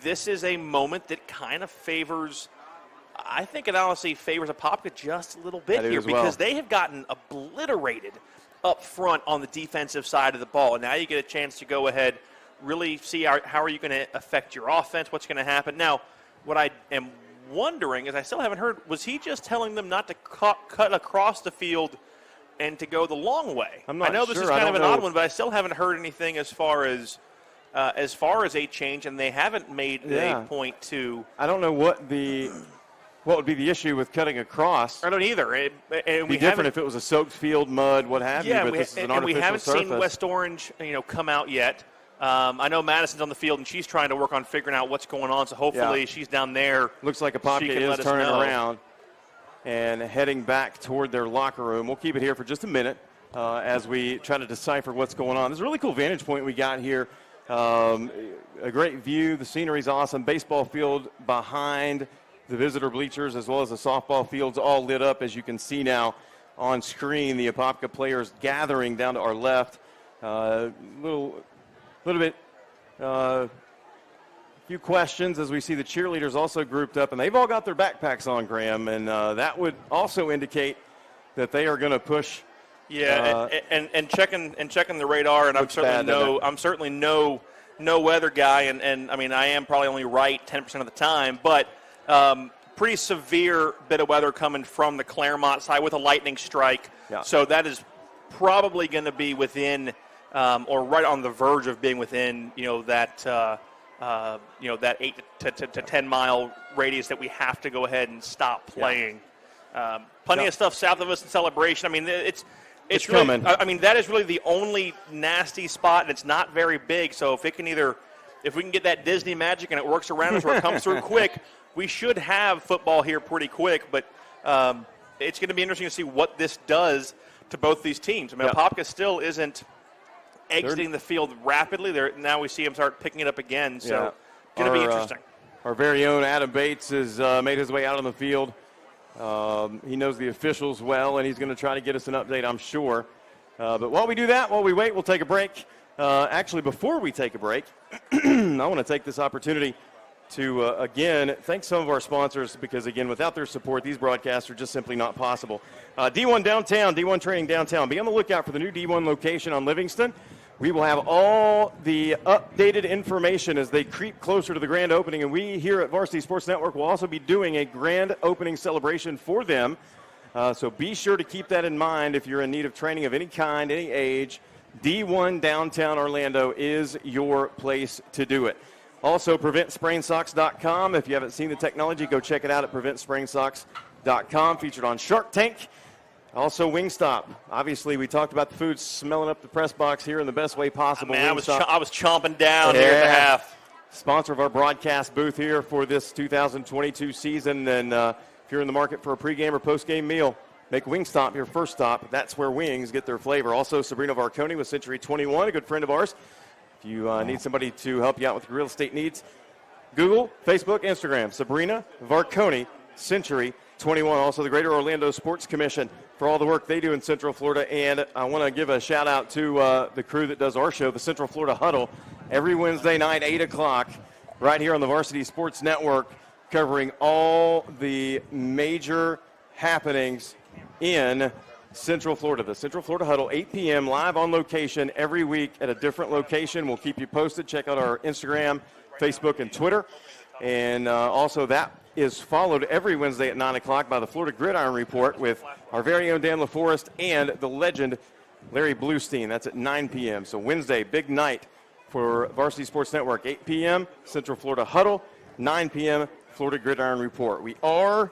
this is a moment that kind of favors, I think it honestly favors Apopka just a little bit here because they have gotten obliterated up front on the defensive side of the ball. And now you get a chance to go ahead, really see how are you going to affect your offense, what's going to happen. Now, what I am wondering is I still haven't heard, was he just telling them not to cut across the field and to go the long way? I'm not I know sure. this is kind of an odd one, but I still haven't heard anything as far as a change, and they haven't made a point to. I don't know what would be the issue with cutting across. I don't either. It'd be different if it was a soaked field, mud, what have you. But this is an artificial and we haven't surface. seen West Orange, come out yet. I know Madison's on the field, and she's trying to work on figuring out what's going on. So hopefully she's down there. Looks like Apopka is turning around and heading back toward their locker room. We'll keep it here for just a minute as we try to decipher what's going on. There's a really cool vantage point we got here. A great view. The scenery's awesome. Baseball field behind the visitor bleachers as well as the softball fields all lit up, as you can see now on screen. The Apopka players gathering down to our left. Little bit, few questions as we see the cheerleaders also grouped up, and they've all got their backpacks on, Graham, and that would also indicate that they are going to push. Yeah, and checking the radar, and I'm certainly no weather guy, and I mean I am probably only right 10% of the time, but pretty severe bit of weather coming from the Claremont side with a lightning strike. Yeah. So that is probably going to be within or right on the verge of being within that 8 to 10 mile radius that we have to go ahead and stop playing. Yeah. Plenty of stuff south of us in Celebration. I mean it's really, coming. I mean, that is really the only nasty spot, and it's not very big. So if we can get that Disney magic and it works around us or it comes through quick, we should have football here pretty quick. But it's going to be interesting to see what this does to both these teams. I mean, Apopka still isn't exiting the field rapidly. Now we see him start picking it up again. So it's going to be interesting. Our very own Adam Bates has made his way out on the field. He knows the officials well, and he's going to try to get us an update, I'm sure. But while we do that, while we wait, we'll take a break. Actually, before we take a break, I want to take this opportunity to, again, thank some of our sponsors because, again, without their support, these broadcasts are just simply not possible. D1 Downtown, D1 Training Downtown. Be on the lookout for the new D1 location on Livingston. We will have all the updated information as they creep closer to the grand opening, and we here at Varsity Sports Network will also be doing a grand opening celebration for them. So be sure to keep that in mind if you're in need of training of any kind, any age. D1 Downtown Orlando is your place to do it. Also, PreventSprainsocks.com. If you haven't seen the technology, go check it out at PreventSprainsocks.com. Featured on Shark Tank. Also, Wingstop. Obviously, we talked about the food smelling up the press box here in the best way possible. I was chomping down here at the half. Sponsor of our broadcast booth here for this 2022 season. And if you're in the market for a pregame or postgame meal, make Wingstop your first stop. That's where wings get their flavor. Also, Sabrina Varconi with Century 21, a good friend of ours. If you need somebody to help you out with your real estate needs, Google, Facebook, Instagram, Sabrina Varconi, Century 21. Also, the Greater Orlando Sports Commission for all the work they do in Central Florida. And I want to give a shout out to the crew that does our show, the Central Florida Huddle, every Wednesday night, 8 o'clock, right here on the Varsity Sports Network, covering all the major happenings in Central Florida. The Central Florida Huddle, 8 p.m., live on location every week at a different location. We'll keep you posted. Check out our Instagram, Facebook, and Twitter. And also that is followed every Wednesday at 9 o'clock by the Florida Gridiron Report with our very own Dan LaForest and the legend Larry Bluestein. That's at 9 p.m. So Wednesday, big night for Varsity Sports Network. 8 p.m., Central Florida Huddle. 9 p.m., Florida Gridiron Report. We are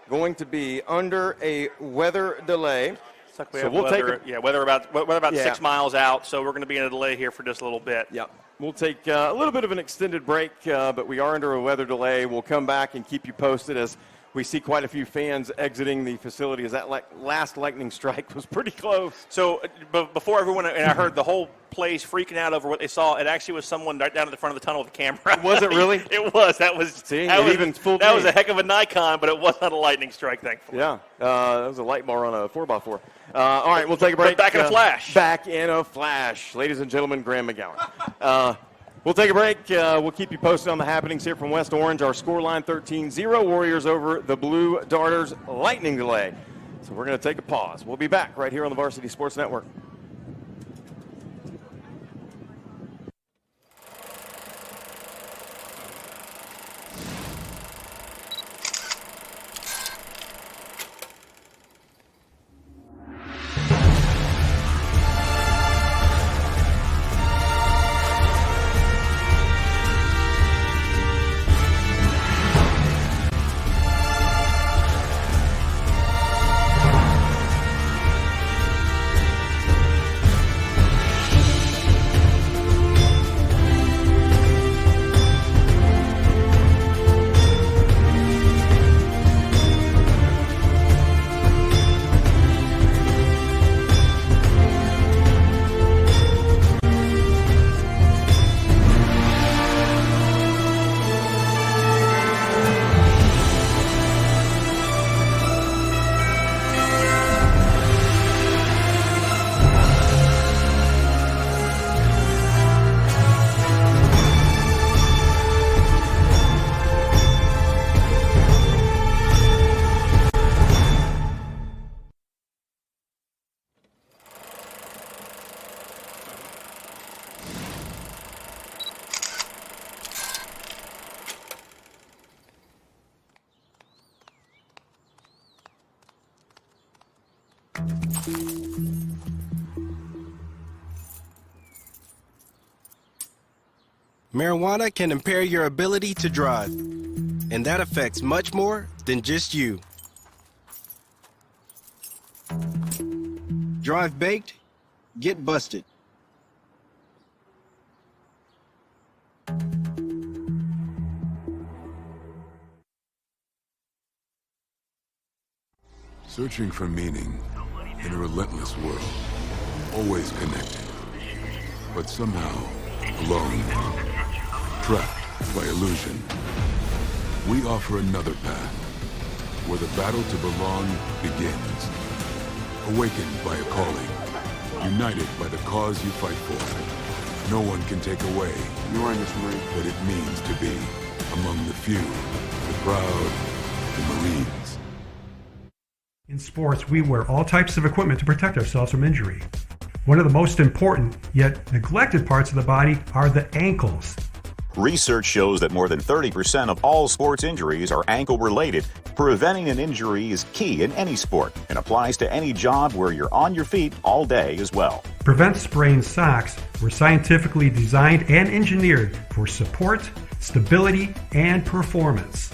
going to be under a weather delay. So we'll weather about 6 miles out, so we're going to be in a delay here for just a little bit. Yeah. We'll take a little bit of an extended break, but we are under a weather delay. We'll come back and keep you posted as we see quite a few fans exiting the facility as that last lightning strike was pretty close. So before everyone, and I heard the whole place freaking out over what they saw, it actually was someone right down at the front of the tunnel with a camera. Was it really? It was. That was a heck of a Nikon, but it was not a lightning strike, thankfully. Yeah. That was a light bar on a 4x4. All right, we'll take a break. Back in a flash. Back in a flash. Ladies and gentlemen, Graham McGowan. We'll take a break. We'll keep you posted on the happenings here from West Orange. Our scoreline 13-0, Warriors over the Blue Darters, lightning delay. So we're going to take a pause. We'll be back right here on the Varsity Sports Network. Marijuana can impair your ability to drive, and that affects much more than just you. Drive baked, get busted. Searching for meaning in a relentless world, always connected, but somehow alone, trapped by illusion. We offer another path, where the battle to belong begins. Awakened by a calling, united by the cause you fight for. No one can take away what it means to be among the few, the proud, the Marines. In sports, we wear all types of equipment to protect ourselves from injury. One of the most important, yet neglected parts of the body are the ankles. Research shows that more than 30% of all sports injuries are ankle-related. Preventing an injury is key in any sport and applies to any job where you're on your feet all day as well. Prevent Sprain socks were scientifically designed and engineered for support, stability, and performance.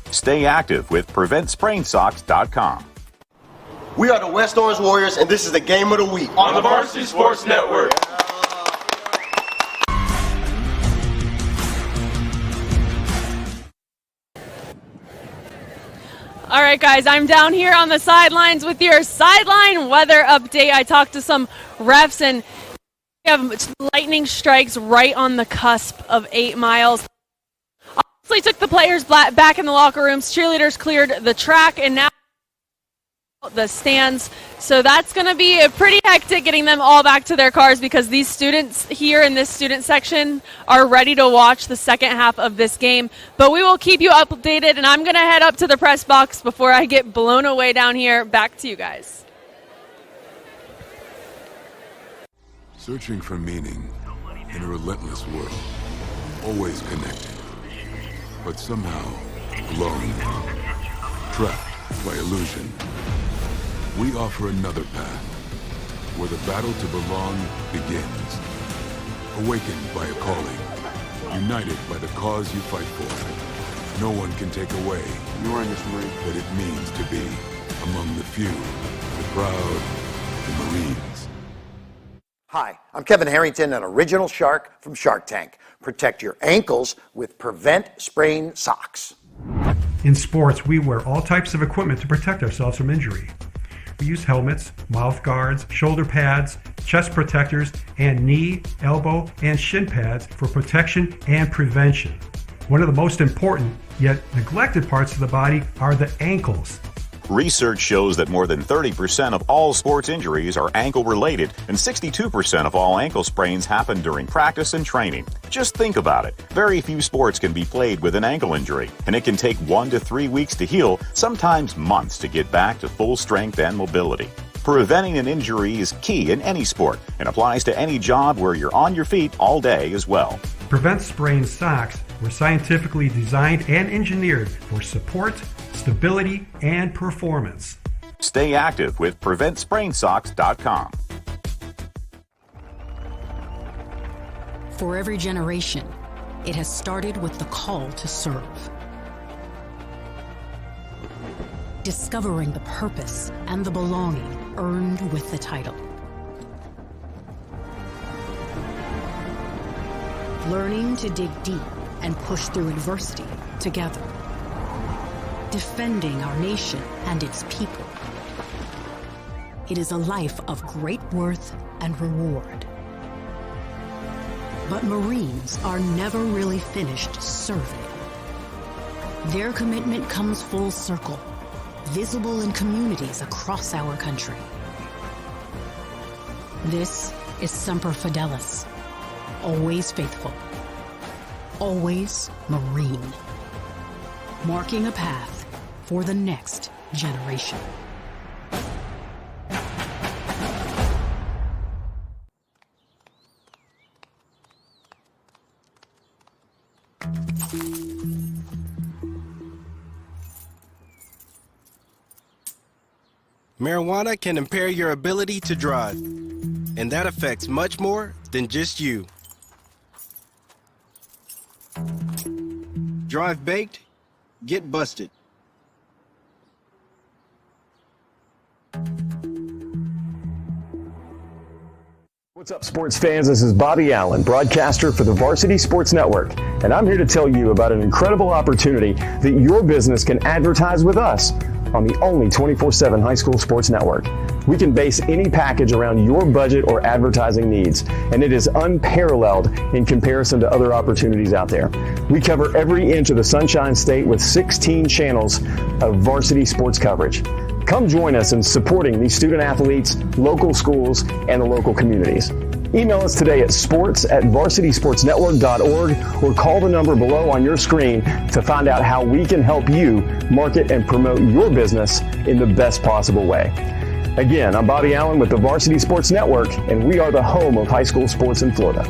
Stay active with PreventSprainSocks.com. We are the West Orange Warriors, and this is the Game of the Week on the Varsity Sports Network. All right, guys, I'm down here on the sidelines with your sideline weather update. I talked to some refs, and we have lightning strikes right on the cusp of 8 miles. Obviously took the players back in the locker rooms. Cheerleaders cleared the track, and now the stands. So that's going to be a pretty hectic getting them all back to their cars, because these students here in this student section are ready to watch the second half of this game. But we will keep you updated, and I'm going to head up to the press box before I get blown away down here. Back to you guys. Searching for meaning in a relentless world, always connected, but somehow alone, trapped by illusion. We offer another path, where the battle to belong begins. Awakened by a calling, united by the cause you fight for. No one can take away what it means to be among the few, the proud, the Marines. Hi, I'm Kevin Harrington, an original shark from Shark Tank. Protect your ankles with Prevent Sprain socks. In sports, we wear all types of equipment to protect ourselves from injury. We use helmets, mouth guards, shoulder pads, chest protectors, and knee, elbow, and shin pads for protection and prevention. One of the most important, yet neglected parts of the body are the ankles. Research shows that more than 30% of all sports injuries are ankle-related, and 62% of all ankle sprains happen during practice and training. Just think about it. Very few sports can be played with an ankle injury, and it can take 1 to 3 weeks to heal, sometimes months to get back to full strength and mobility. Preventing an injury is key in any sport and applies to any job where you're on your feet all day as well. Prevent sprain socks were scientifically designed and engineered for support, stability, and performance. Stay active with PreventSprainSocks.com. For every generation, it has started with the call to serve. Discovering the purpose and the belonging earned with the title. Learning to dig deep and push through adversity together. Defending our nation and its people. It is a life of great worth and reward. But Marines are never really finished serving. Their commitment comes full circle, visible in communities across our country. This is Semper Fidelis, always faithful, always Marine, marking a path for the next generation. Marijuana can impair your ability to drive, and that affects much more than just you. Drive baked, get busted. What's up, sports fans? This is Bobby Allen, broadcaster for the Varsity Sports Network, and I'm here to tell you about an incredible opportunity that your business can advertise with us on the only 24/7 high school sports network. We can base any package around your budget or advertising needs, and it is unparalleled in comparison to other opportunities out there. We cover every inch of the Sunshine State with 16 channels of varsity sports coverage. Come join us in supporting these student athletes, local schools, and the local communities. Email us today at sports@varsitysportsnetwork.org or call the number below on your screen to find out how we can help you market and promote your business in the best possible way. Again, I'm Bobby Allen with the Varsity Sports Network, and we are the home of high school sports in Florida.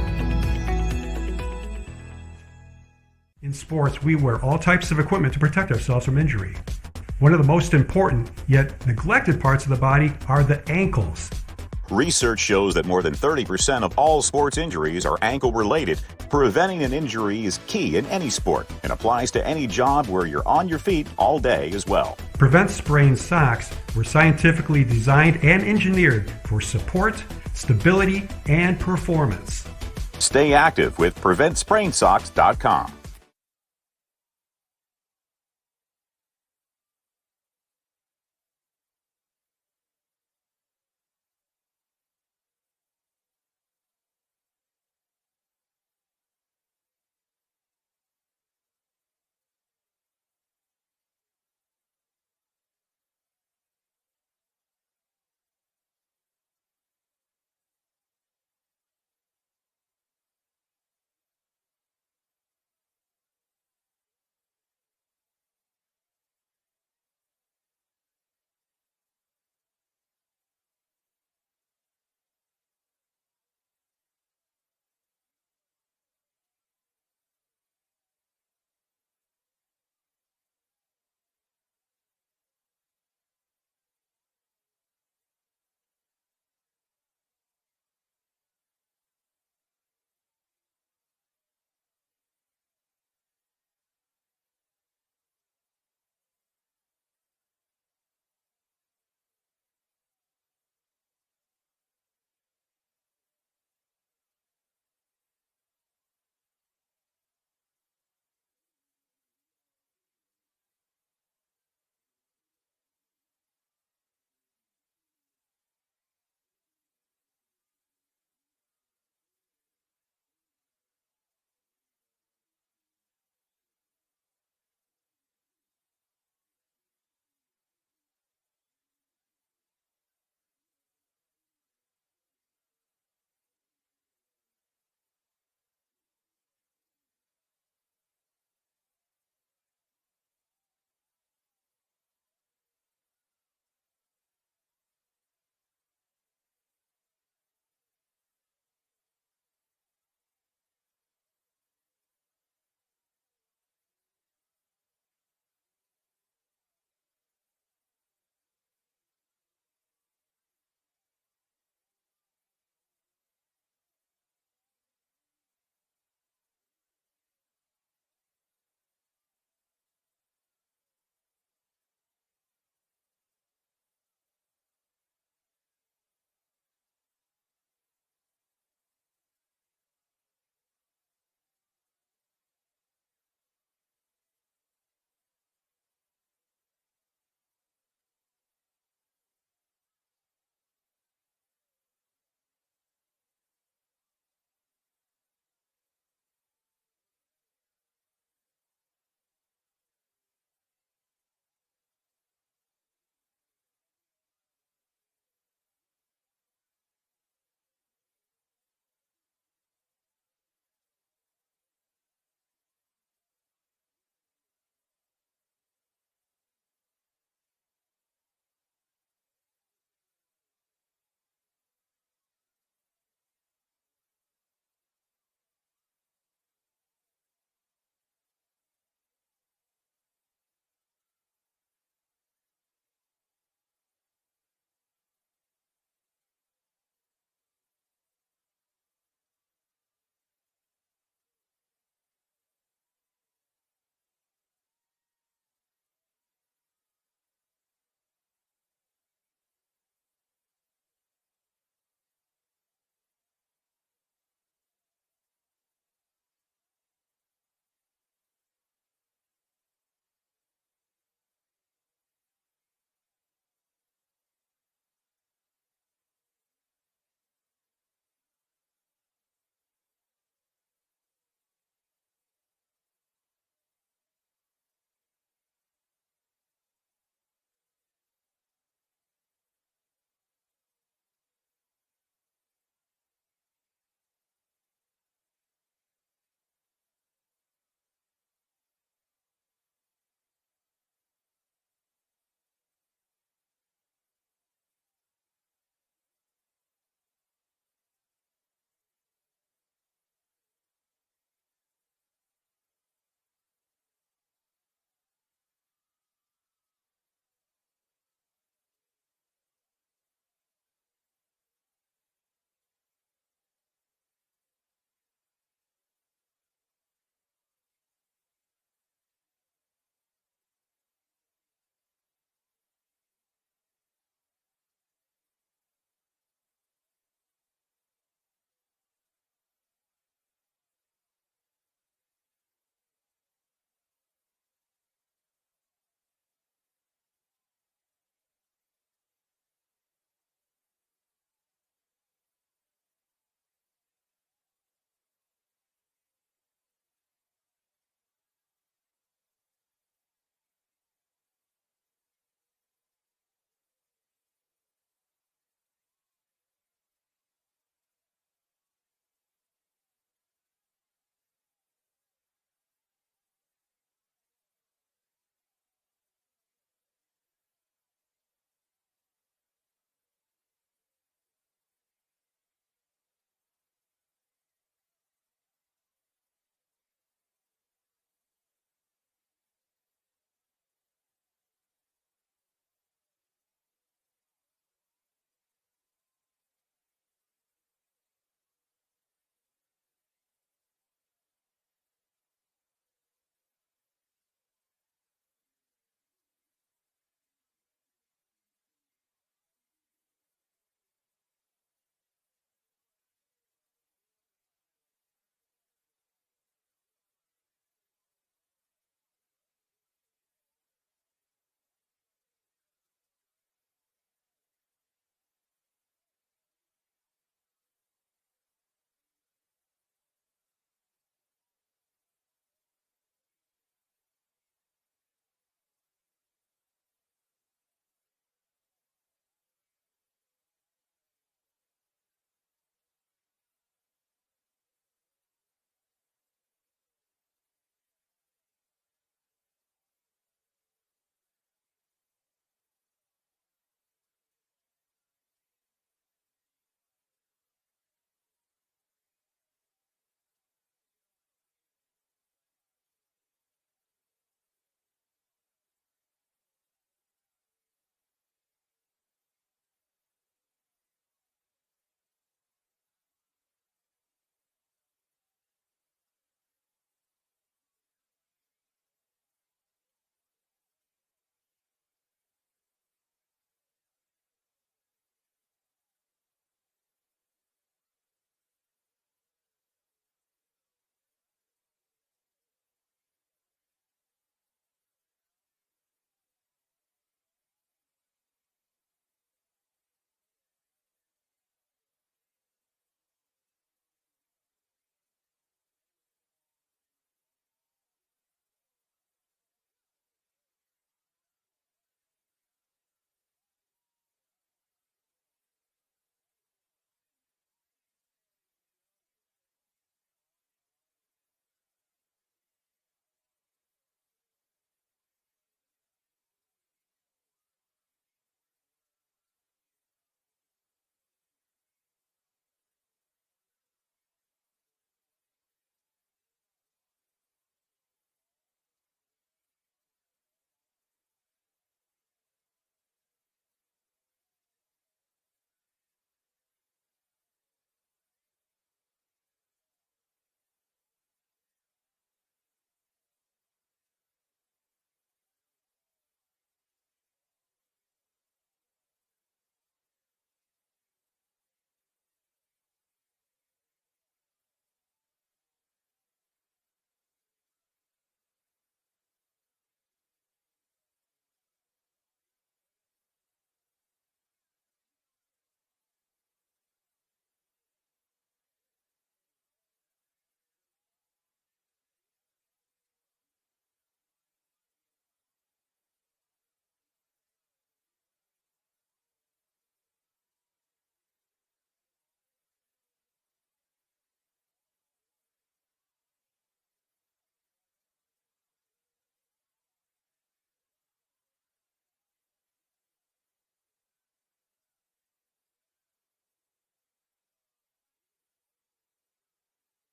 In sports, we wear all types of equipment to protect ourselves from injury. One of the most important, yet neglected parts of the body are the ankles. Research shows that more than 30% of all sports injuries are ankle-related. Preventing an injury is key in any sport and applies to any job where you're on your feet all day as well. Prevent sprain socks were scientifically designed and engineered for support, stability, and performance. Stay active with PreventSprainSocks.com.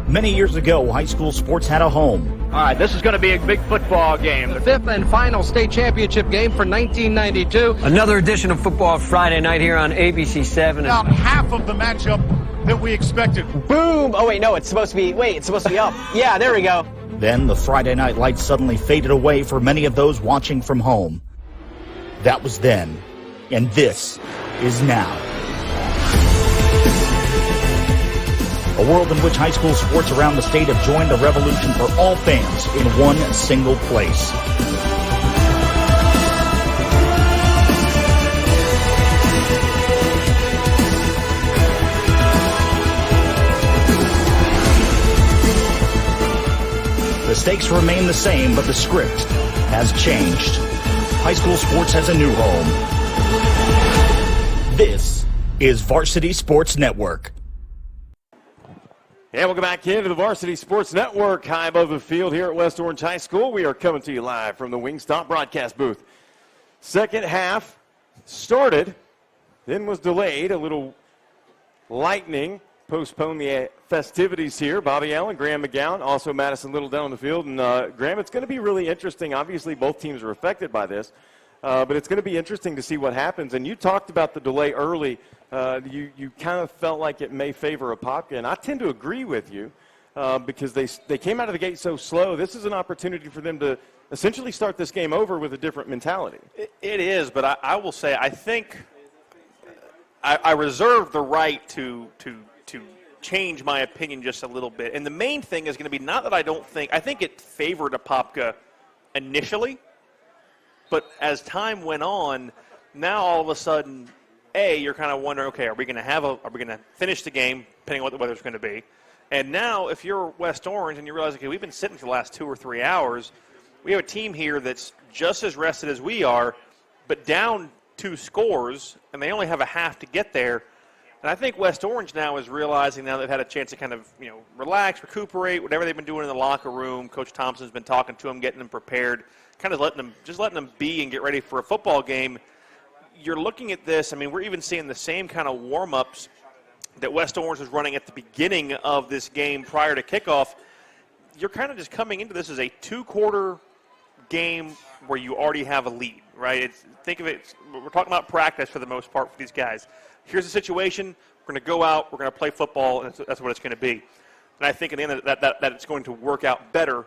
Many years ago, high school sports had a home. All right, this is going to be a big football game. The fifth and final state championship game for 1992. Another edition of Football Friday night here on ABC 7. About half of the matchup that we expected. Boom! Oh, wait, no, it's supposed to be up. Yeah, there we go. Then the Friday night lights suddenly faded away for many of those watching from home. That was then, and this is now. A world in which high school sports around the state have joined the revolution for all fans in one single place. The stakes remain the same, but the script has changed. High school sports has a new home. This is Varsity Sports Network. And welcome back into the Varsity Sports Network, high above the field here at West Orange High School. We are coming to you live from the Wingstop broadcast booth. Second half started, then was delayed. A little lightning postponed the festivities here. Bobby Allen, Graham McGowan, also Madison Little down on the field. And Graham, it's going to be really interesting. Obviously, both teams are affected by this. But it's going to be interesting to see what happens. And you talked about the delay early. You kind of felt like it may favor Apopka, and I tend to agree with you because they came out of the gate so slow. This is an opportunity for them to essentially start this game over with a different mentality. It is, but I will say I think I reserve the right to change my opinion just a little bit. And the main thing is going to be not that I think it favored Apopka initially. But as time went on, now all of a sudden, you're kind of wondering, okay, are we going to finish the game, depending on what the weather's going to be? And now, if you're West Orange and you realize, okay, we've been sitting for the last 2 or 3 hours, we have a team here that's just as rested as we are, but down 2 scores, and they only have a half to get there. And I think West Orange now is realizing now they've had a chance to kind of, relax, recuperate, whatever they've been doing in the locker room. Coach Thompson's been talking to them, getting them prepared, kind of letting them be and get ready for a football game. You're looking at this, we're even seeing the same kind of warm-ups that West Orange was running at the beginning of this game prior to kickoff. You're kind of just coming into this as a 2-quarter game where you already have a lead, right? Think of it, we're talking about practice for the most part for these guys. Here's the situation, we're going to go out, we're going to play football, and that's what it's going to be. And I think in the end that it's going to work out better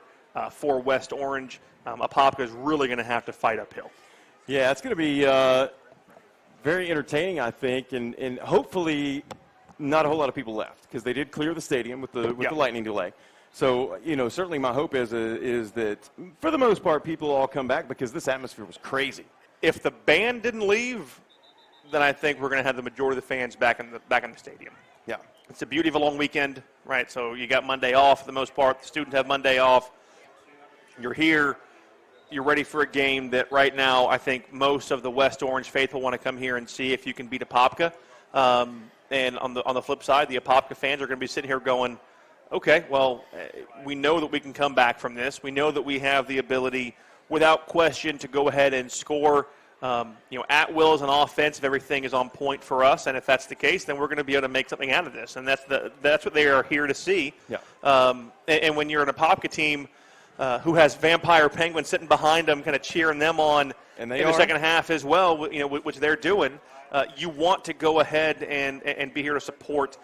for West Orange. Apopka is really going to have to fight uphill. Yeah, it's going to be very entertaining, I think, and hopefully not a whole lot of people left because they did clear the stadium with the lightning delay. So, certainly my hope is that for the most part people all come back because this atmosphere was crazy. If the band didn't leave, then I think we're going to have the majority of the fans back in the stadium. Yeah. It's the beauty of a long weekend, right? So you got Monday off for the most part. The students have Monday off. You're here. You're ready for a game that right now I think most of the West Orange faithful want to come here and see if you can beat Apopka. And on the flip side, the Apopka fans are going to be sitting here going, okay, well, we know that we can come back from this. We know that we have the ability, without question, to go ahead and score, at will as an offense if everything is on point for us. And if that's the case, then we're going to be able to make something out of this. And that's what they are here to see. Yeah. And when you're an Apopka team who has Vampire Penguin sitting behind them, kind of cheering them on in the second half as well, which they're doing, you want to go ahead and be here to support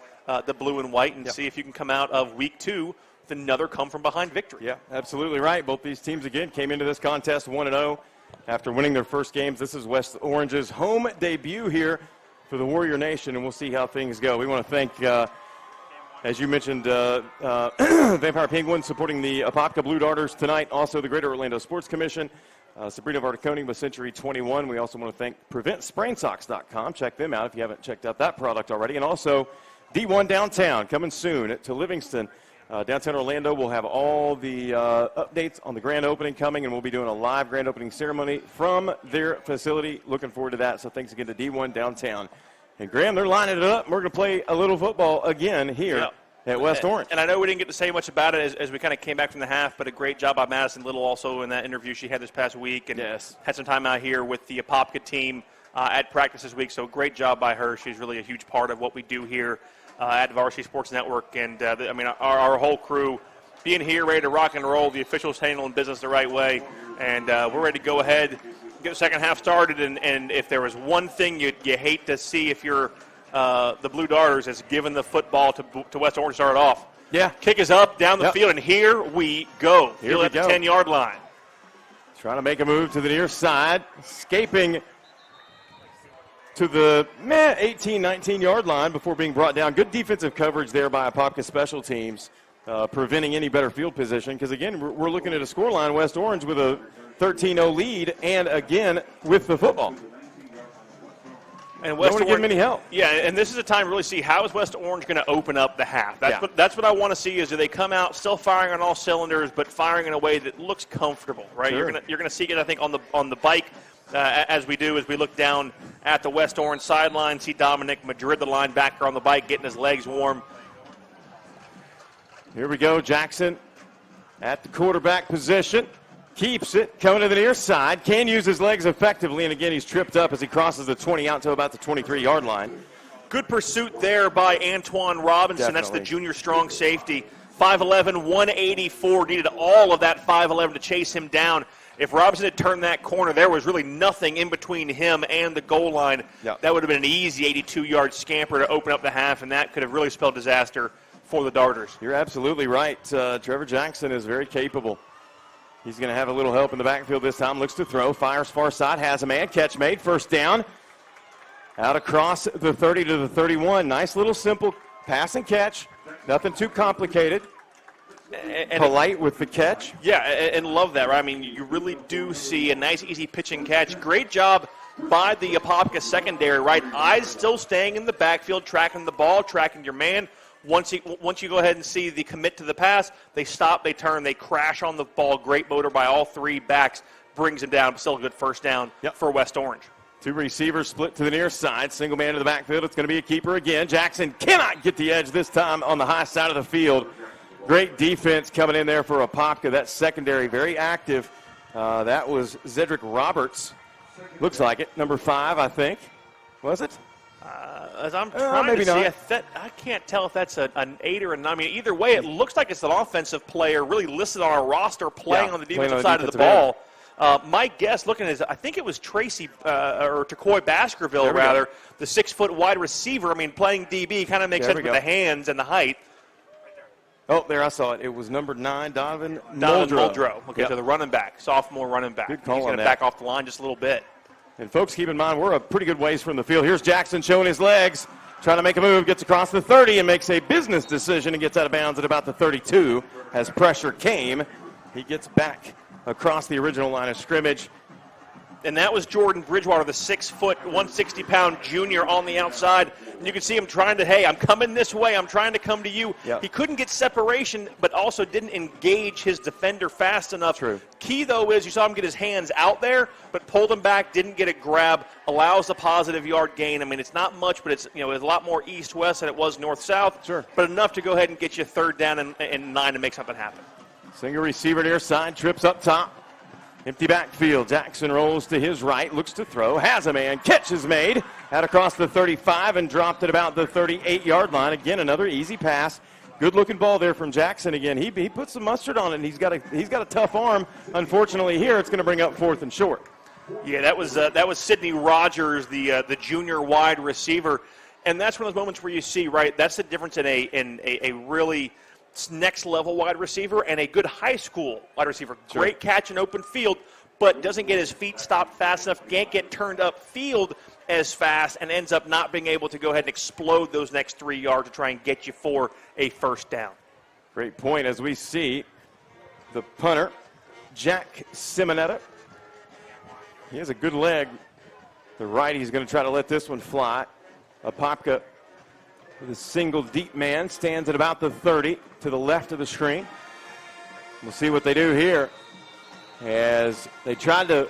the blue and white and see if you can come out of week 2 with another come-from-behind victory. Yeah, absolutely right. Both these teams, again, came into this contest 1-0 after winning their first games. This is West Orange's home debut here for the Warrior Nation, and we'll see how things go. We want to thank, as you mentioned, Vampire Penguin supporting the Apopka Blue Darters tonight, also the Greater Orlando Sports Commission, Sabrina Varticoni with Century 21. We also want to thank PreventSprainSocks.com. Check them out if you haven't checked out that product already. And also D1 Downtown coming soon to Livingston. Downtown Orlando will have all the updates on the grand opening coming, and we'll be doing a live grand opening ceremony from their facility. Looking forward to that. So thanks again to D1 Downtown. And Graham, they're lining it up. We're going to play a little football again here at West Orange. And I know we didn't get to say much about it as we kind of came back from the half, but a great job by Madison Little also in that interview she had this past week, and had some time out here with the Apopka team at practice this week. So great job by her. She's really a huge part of what we do here at Varsity Sports Network. And, our whole crew being here, ready to rock and roll. The officials handling business the right way. And we're ready to go ahead, get the second half started. And if there was one thing you hate to see if you're the Blue Darters, is giving the football to West Orange to start off. Yeah. Kick is up, down the field, and here we go. Here we at the go. 10-yard line. Trying to make a move to the near side, escaping to the 18, 19-yard line before being brought down. Good defensive coverage there by Apopka special teams, preventing any better field position. Because, again, we're looking at a scoreline, West Orange with a 13-0 lead, and, again, with the football. And West Don't want to give them any help. Yeah, and this is a time to really see how is West Orange going to open up the half. That's what I want to see is do they come out still firing on all cylinders, but firing in a way that looks comfortable, right? Sure. You're going to see it, I think, on the bike as we look down at the West Orange sideline, see Dominic Madrid, the linebacker, on the bike, getting his legs warm. Here we go, Jackson at the quarterback position. Keeps it, coming to the near side, can use his legs effectively, and again he's tripped up as he crosses the 20 out to about the 23-yard line. Good pursuit there by Antoine Robinson. Definitely. That's the junior strong safety. 5'11", 184, needed all of that 5'11" to chase him down. If Robinson had turned that corner, there was really nothing in between him and the goal line. Yep. That would have been an easy 82-yard scamper to open up the half, and that could have really spelled disaster for the Darters. You're absolutely right. Trevor Jackson is very capable. He's going to have a little help in the backfield this time. Looks to throw. Fires far side. Has a man. Catch made. First down. Out across the 30 to the 31. Nice little simple pass and catch. Nothing too complicated. And polite with the catch. Yeah, and love that, right? I mean, you really do see a nice, easy pitch and catch. Great job by the Apopka secondary, right? Eyes still staying in the backfield, tracking the ball, tracking your man. Once you go ahead and see the commit to the pass, they stop, they turn, they crash on the ball. Great motor by all three backs. Brings him down. Still a good first down for West Orange. Two receivers split to the near side. Single man to the backfield. It's going to be a keeper again. Jackson cannot get the edge this time on the high side of the field. Great defense coming in there for Apopka. That secondary very active. That was Zedrick Roberts. Looks like it. Number 5, I think. Was it? As I'm trying to see, I can't tell if that's an 8 or a 9. I mean, either way, it looks like it's an offensive player really listed on our roster playing on the defensive side of the ball. My guess, looking at it, I think it was Tracy or Tacoy Baskerville, rather, the 6-foot wide receiver. I mean, playing DB kind of makes sense with the hands and the height. Oh, there I saw it. It was number 9, Donovan Muldrow. Okay, so the running back, sophomore running back. Good call. He's going to back off the line just a little bit. And folks, keep in mind, we're a pretty good ways from the field. Here's Jackson showing his legs, trying to make a move, gets across the 30 and makes a business decision and gets out of bounds at about the 32 as pressure came. He gets back across the original line of scrimmage. And that was Jordan Bridgewater, the 6-foot, 160-pound junior on the outside. And you can see him trying to, hey, I'm coming this way. I'm trying to come to you. Yep. He couldn't get separation, but also didn't engage his defender fast enough. True. Key, though, is you saw him get his hands out there, but pulled him back, didn't get a grab, allows a positive yard gain. I mean, it's not much, but it's, it's a lot more east-west than it was north-south. Sure. But enough to go ahead and get you third down and 9 to make something happen. Single receiver near side, trips up top. Empty backfield. Jackson rolls to his right, looks to throw, has a man, catch is made out across the 35 and dropped at about the 38-yard line. Again, another easy pass. Good-looking ball there from Jackson again. He put some mustard on it, and he's got a tough arm. Unfortunately, here it's going to bring up 4th and short. Yeah, that was Sidney Rogers, the junior wide receiver, and that's one of those moments where you see, right, that's the difference in a really next-level wide receiver and a good high school wide receiver. Sure. Great catch in open field, but doesn't get his feet stopped fast enough, can't get turned up field as fast, and ends up not being able to go ahead and explode those next 3 yards to try and get you for a first down. Great point as we see the punter, Jack Simonetta. He has a good leg. The righty's going to try to let this one fly. Apopka with a single deep man stands at about the 30 to the left of the screen. We'll see what they do here as they tried to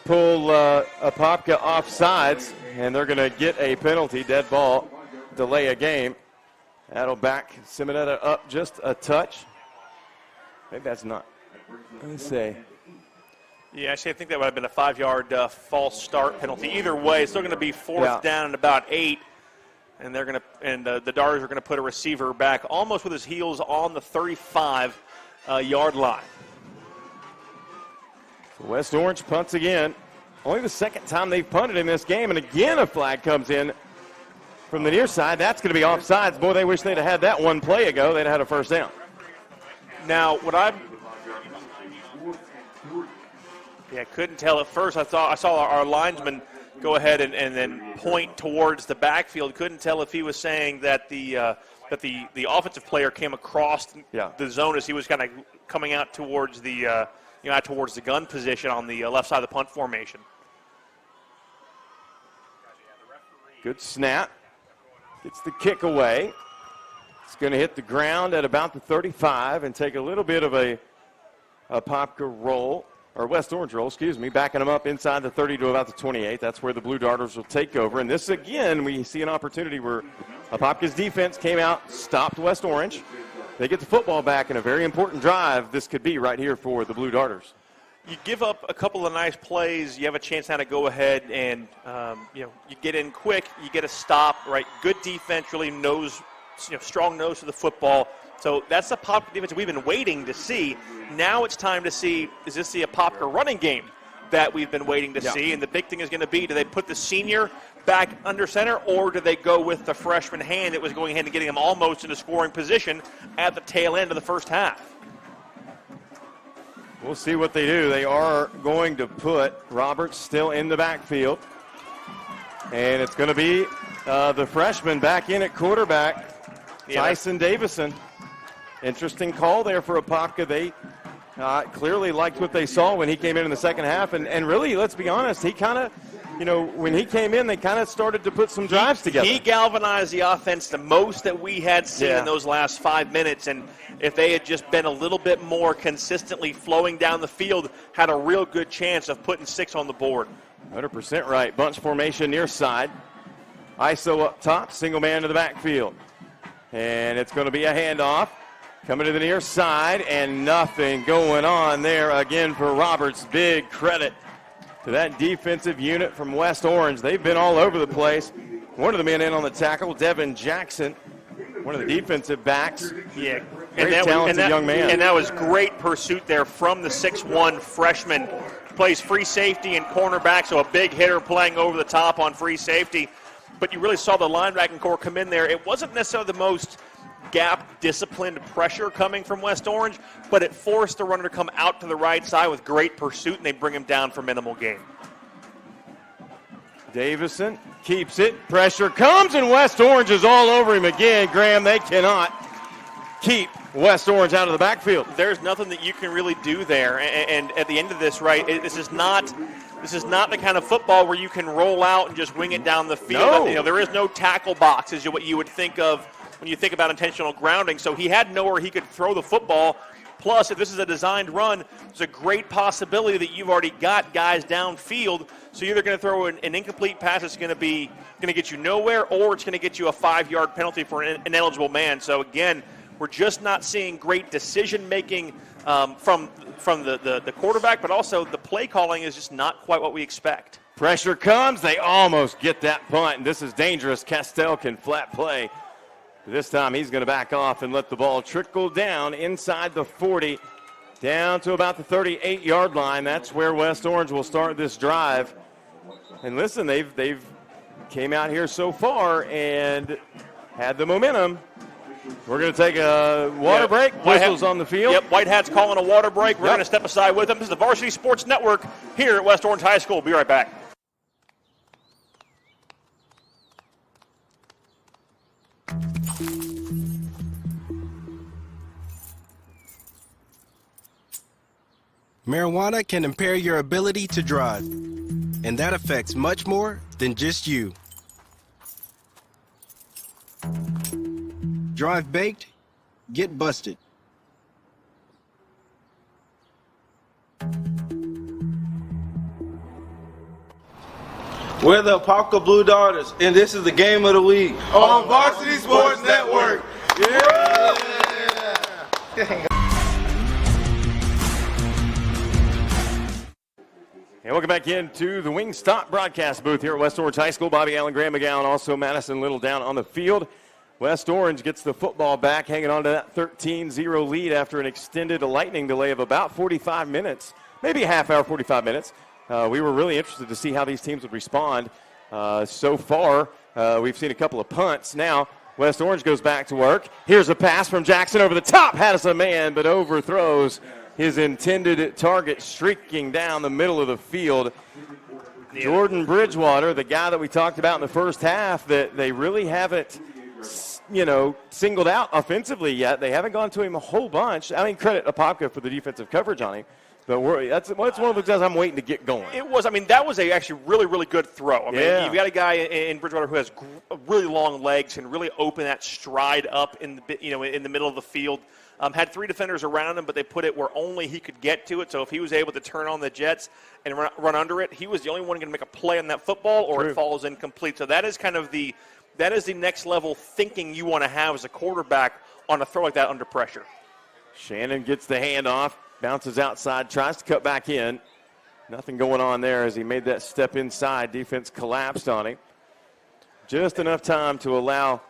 pull Apopka off sides, and they're going to get a penalty, dead ball, delay a game. That'll back Simonetta up just a touch. Maybe that's not. Let's see. Yeah, actually, I think that would have been a 5-yard false start penalty. Either way, it's still going to be fourth down and about 8. And they're going to, and the Darters are going to put a receiver back almost with his heels on the 35-yard line. So West Orange punts again. Only the second time they've punted in this game, and again a flag comes in from the near side. That's going to be offsides. Boy, they wish they'd have had that one play ago. They'd have had a first down. Now, what I couldn't tell at first. I saw our linesman go ahead and then point towards the backfield. Couldn't tell if he was saying that the offensive player came across the zone as he was kind of coming out towards the out towards the gun position on the left side of the punt formation. Good snap. Gets the kick away. It's going to hit the ground at about the 35 and take a little bit of a Apopka roll, or West Orange roll, excuse me, backing them up inside the 30 to about the 28. That's where the Blue Darters will take over. And this, again, we see an opportunity where Apopka's defense came out, stopped West Orange. They get the football back in a very important drive. This could be right here for the Blue Darters. You give up a couple of nice plays, you have a chance now to go ahead and you get in quick, you get a stop, right? Good defense, really knows, strong nose to the football. So that's the Apopka defense we've been waiting to see. Now it's time to see, is this the Apopka running game that we've been waiting to see? And the big thing is going to be, do they put the senior back under center, or do they go with the freshman hand that was going ahead and getting him almost into scoring position at the tail end of the first half? We'll see what they do. They are going to put Roberts still in the backfield. And it's going to be the freshman back in at quarterback, Tyson Davison. Interesting call there for Apopka. They clearly liked what they saw when he came in the second half. And really, let's be honest, he kind of, when he came in, they kind of started to put some drives together. He galvanized the offense the most that we had seen in those last 5 minutes. And if they had just been a little bit more consistently flowing down the field, had a real good chance of putting 6 on the board. 100% right. Bunch formation near side. ISO up top, single man to the backfield. And it's going to be a handoff. Coming to the near side, and nothing going on there again for Roberts. Big credit to that defensive unit from West Orange. They've been all over the place. One of the men in on the tackle, Devin Jackson, one of the defensive backs. Yeah, very talented young man. And that was great pursuit there from the 6'1 freshman. Plays free safety and cornerback, so a big hitter playing over the top on free safety. But you really saw the linebacking core come in there. It wasn't necessarily the most gap-disciplined pressure coming from West Orange, but it forced the runner to come out to the right side with great pursuit, and they bring him down for minimal gain. Davison keeps it. Pressure comes, and West Orange is all over him again. Graham, they cannot keep West Orange out of the backfield. There's nothing that you can really do there, and at the end of this, right, this is not the kind of football where you can roll out and just wing it down the field. No. There is no tackle box, is what you would think of when you think about intentional grounding. So he had nowhere he could throw the football. Plus, if this is a designed run, there's a great possibility that you've already got guys downfield. So you're either going to throw an incomplete pass that's going to get you nowhere, or it's going to get you a 5-yard penalty for an ineligible man. So again, we're just not seeing great decision making from the quarterback, but also the play calling is just not quite what we expect. Pressure comes. They almost get that punt, and this is dangerous. Castell can flat play. This time he's going to back off and let the ball trickle down inside the 40, down to about the 38-yard line. That's where West Orange will start this drive. And listen, they've came out here so far and had the momentum. We're going to take a water break. Whistles on the field. Yep, White Hat's calling a water break. We're going to step aside with them. This is the Varsity Sports Network here at West Orange High School. We'll be right back. Marijuana can impair your ability to drive, and that affects much more than just you. Drive baked, get busted. We're the Apopka Blue Darters, and this is the game of the week on Varsity Sports Network. Yeah! And welcome back into the Wingstop broadcast booth here at West Orange High School. Bobby Allen, Graham McGowan, also Madison Little down on the field. West Orange gets the football back, hanging on to that 13-0 lead after an extended lightning delay of about 45 minutes, maybe a half hour, 45 minutes. We were really interested to see how these teams would respond. So far, we've seen a couple of punts. Now, West Orange goes back to work. Here's a pass from Jackson over the top. Has a man, but overthrows his intended target, streaking down the middle of the field. Jordan Bridgewater, the guy that we talked about in the first half, that they really haven't, singled out offensively yet. They haven't gone to him a whole bunch. I mean, credit Apopka for the defensive coverage on him. But that's one of the guys I'm waiting to get going. It was. I mean, that was actually really, really good throw. I mean, you've got a guy in Bridgewater who has really long legs and really open that stride up in the middle of the field. Had three defenders around him, but they put it where only he could get to it. So if he was able to turn on the jets and run under it, he was the only one going to make a play on that football, or it falls incomplete. So that is kind of the next level thinking you want to have as a quarterback on a throw like that under pressure. Shannon gets the handoff. Bounces outside, tries to cut back in. Nothing going on there as he made that step inside. Defense collapsed on him. Just enough time to allow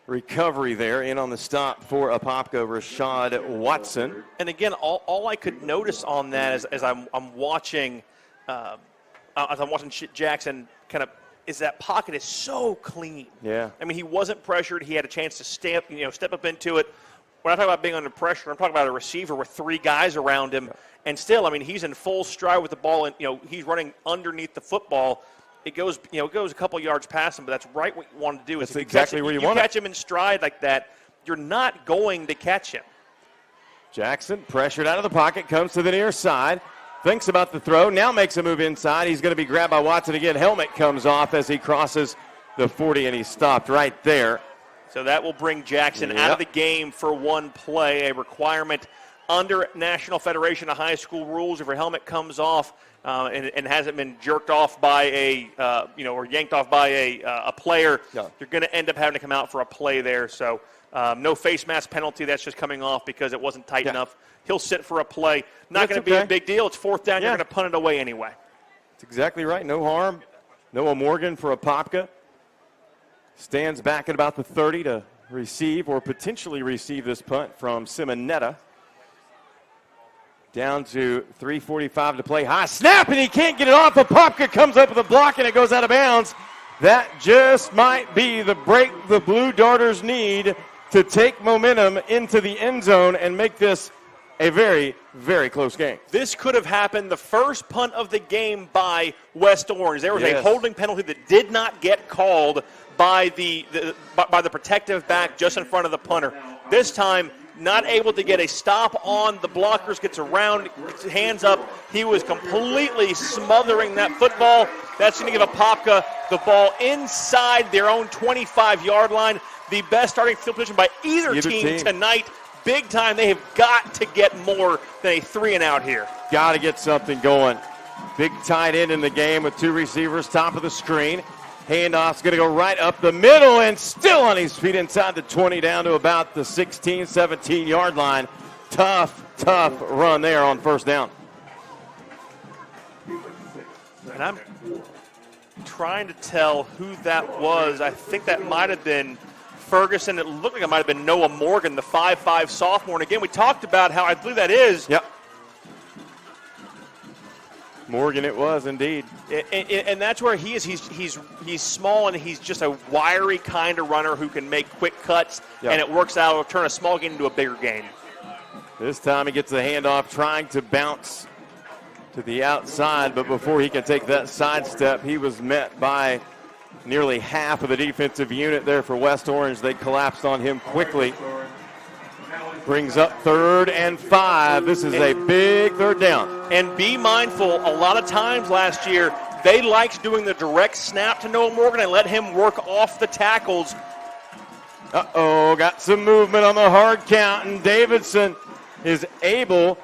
recovery there. In on the stop for Apopka, Rashad Watson. And again, all I could notice on that as I'm watching Jackson kind of is that pocket is so clean. Yeah. I mean, he wasn't pressured. He had a chance to step up into it. When I talk about being under pressure, I'm talking about a receiver with three guys around him. And still, I mean, he's in full stride with the ball, and, he's running underneath the football. It goes a couple yards past him, but that's right what you want to do. That's exactly where you want it. You catch him in stride like that, you're not going to catch him. Jackson, pressured out of the pocket, comes to the near side, thinks about the throw, now makes a move inside. He's going to be grabbed by Watson again. Helmet comes off as he crosses the 40, and he's stopped right there. So that will bring Jackson out of the game for one play, a requirement under National Federation of High School rules. If your helmet comes off and hasn't been jerked off by or yanked off by a player, you're going to end up having to come out for a play there. So no face mask penalty. That's just coming off because it wasn't tight enough. He'll sit for a play. Not going to be a big deal. It's fourth down. You're going to punt it away anyway. That's exactly right. No harm. Noah Morgan for Apopka. Stands back at about the 30 to receive or potentially receive this punt from Simonetta. Down to 3:45 to play. High snap, and he can't get it off. Apopka comes up with a block, and it goes out of bounds. That just might be the break the Blue Darters need to take momentum into the end zone and make this a very, very close game. This could have happened the first punt of the game by West Orange. There was a holding penalty that did not get called by the protective back just in front of the punter. This time, not able to get a stop on the blockers, gets around, hands up. He was completely smothering that football. That's going to give Apopka the ball inside their own 25-yard line. The best starting field position by either team tonight. Big time. They have got to get more than a 3-and-out here. Got to get something going. Big tight end in the game with two receivers, top of the screen. Handoff's going to go right up the middle and still on his feet inside the 20 down to about the 16, 17-yard line. Tough run there on first down. And I'm trying to tell who that was. I think that might have been Ferguson. It looked like it might have been Noah Morgan, the 5'5 sophomore. And again, we talked about how I believe that is. Yep. Morgan it was indeed. And that's where he is. He's small, and he's just a wiry kind of runner who can make quick cuts, and it works out. It'll turn a small game into a bigger game. This time he gets the handoff, trying to bounce to the outside, but before he can take that sidestep, he was met by nearly half of the defensive unit there for West Orange. They collapsed on him quickly. Brings up 3rd and 5. This is a big third down. And be mindful, a lot of times last year, they liked doing the direct snap to Noah Morgan and let him work off the tackles. Uh-oh, got some movement on the hard count, and Davidson is able.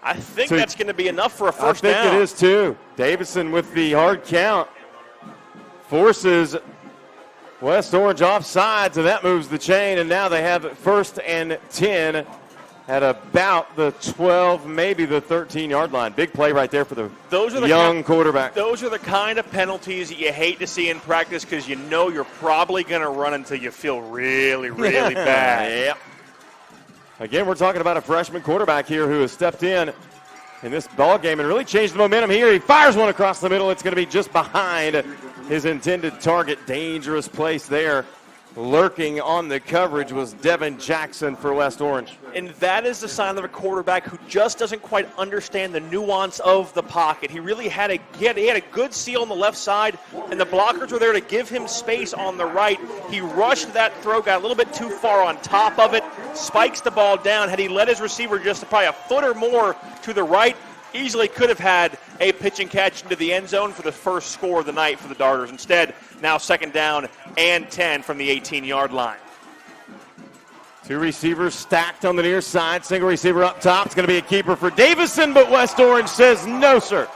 I think that's going to be enough for a first down. I think it is too. Davidson with the hard count forces West Orange offside, so that moves the chain, and now they have 1st and 10 at about the 12, maybe the 13-yard line. Big play right there for the young quarterback. Those are the kind of penalties that you hate to see in practice because you know you're probably going to run until you feel really, really bad. Yep. Again, we're talking about a freshman quarterback here who has stepped in this ball game and really changed the momentum here. He fires one across the middle. It's going to be just behind his intended target. Dangerous place there. Lurking on the coverage was Devin Jackson for West Orange. And that is the sign of a quarterback who just doesn't quite understand the nuance of the pocket. He really had a good seal on the left side, and the blockers were there to give him space on the right. He rushed that throw, got a little bit too far on top of it, spikes the ball down. Had he led his receiver just probably a foot or more to the right, easily could have had a pitch and catch into the end zone for the first score of the night for the Darters. Instead, now 2nd down and 10 from the 18-yard line. Two receivers stacked on the near side. Single receiver up top. It's going to be a keeper for Davison, but West Orange says no, sir.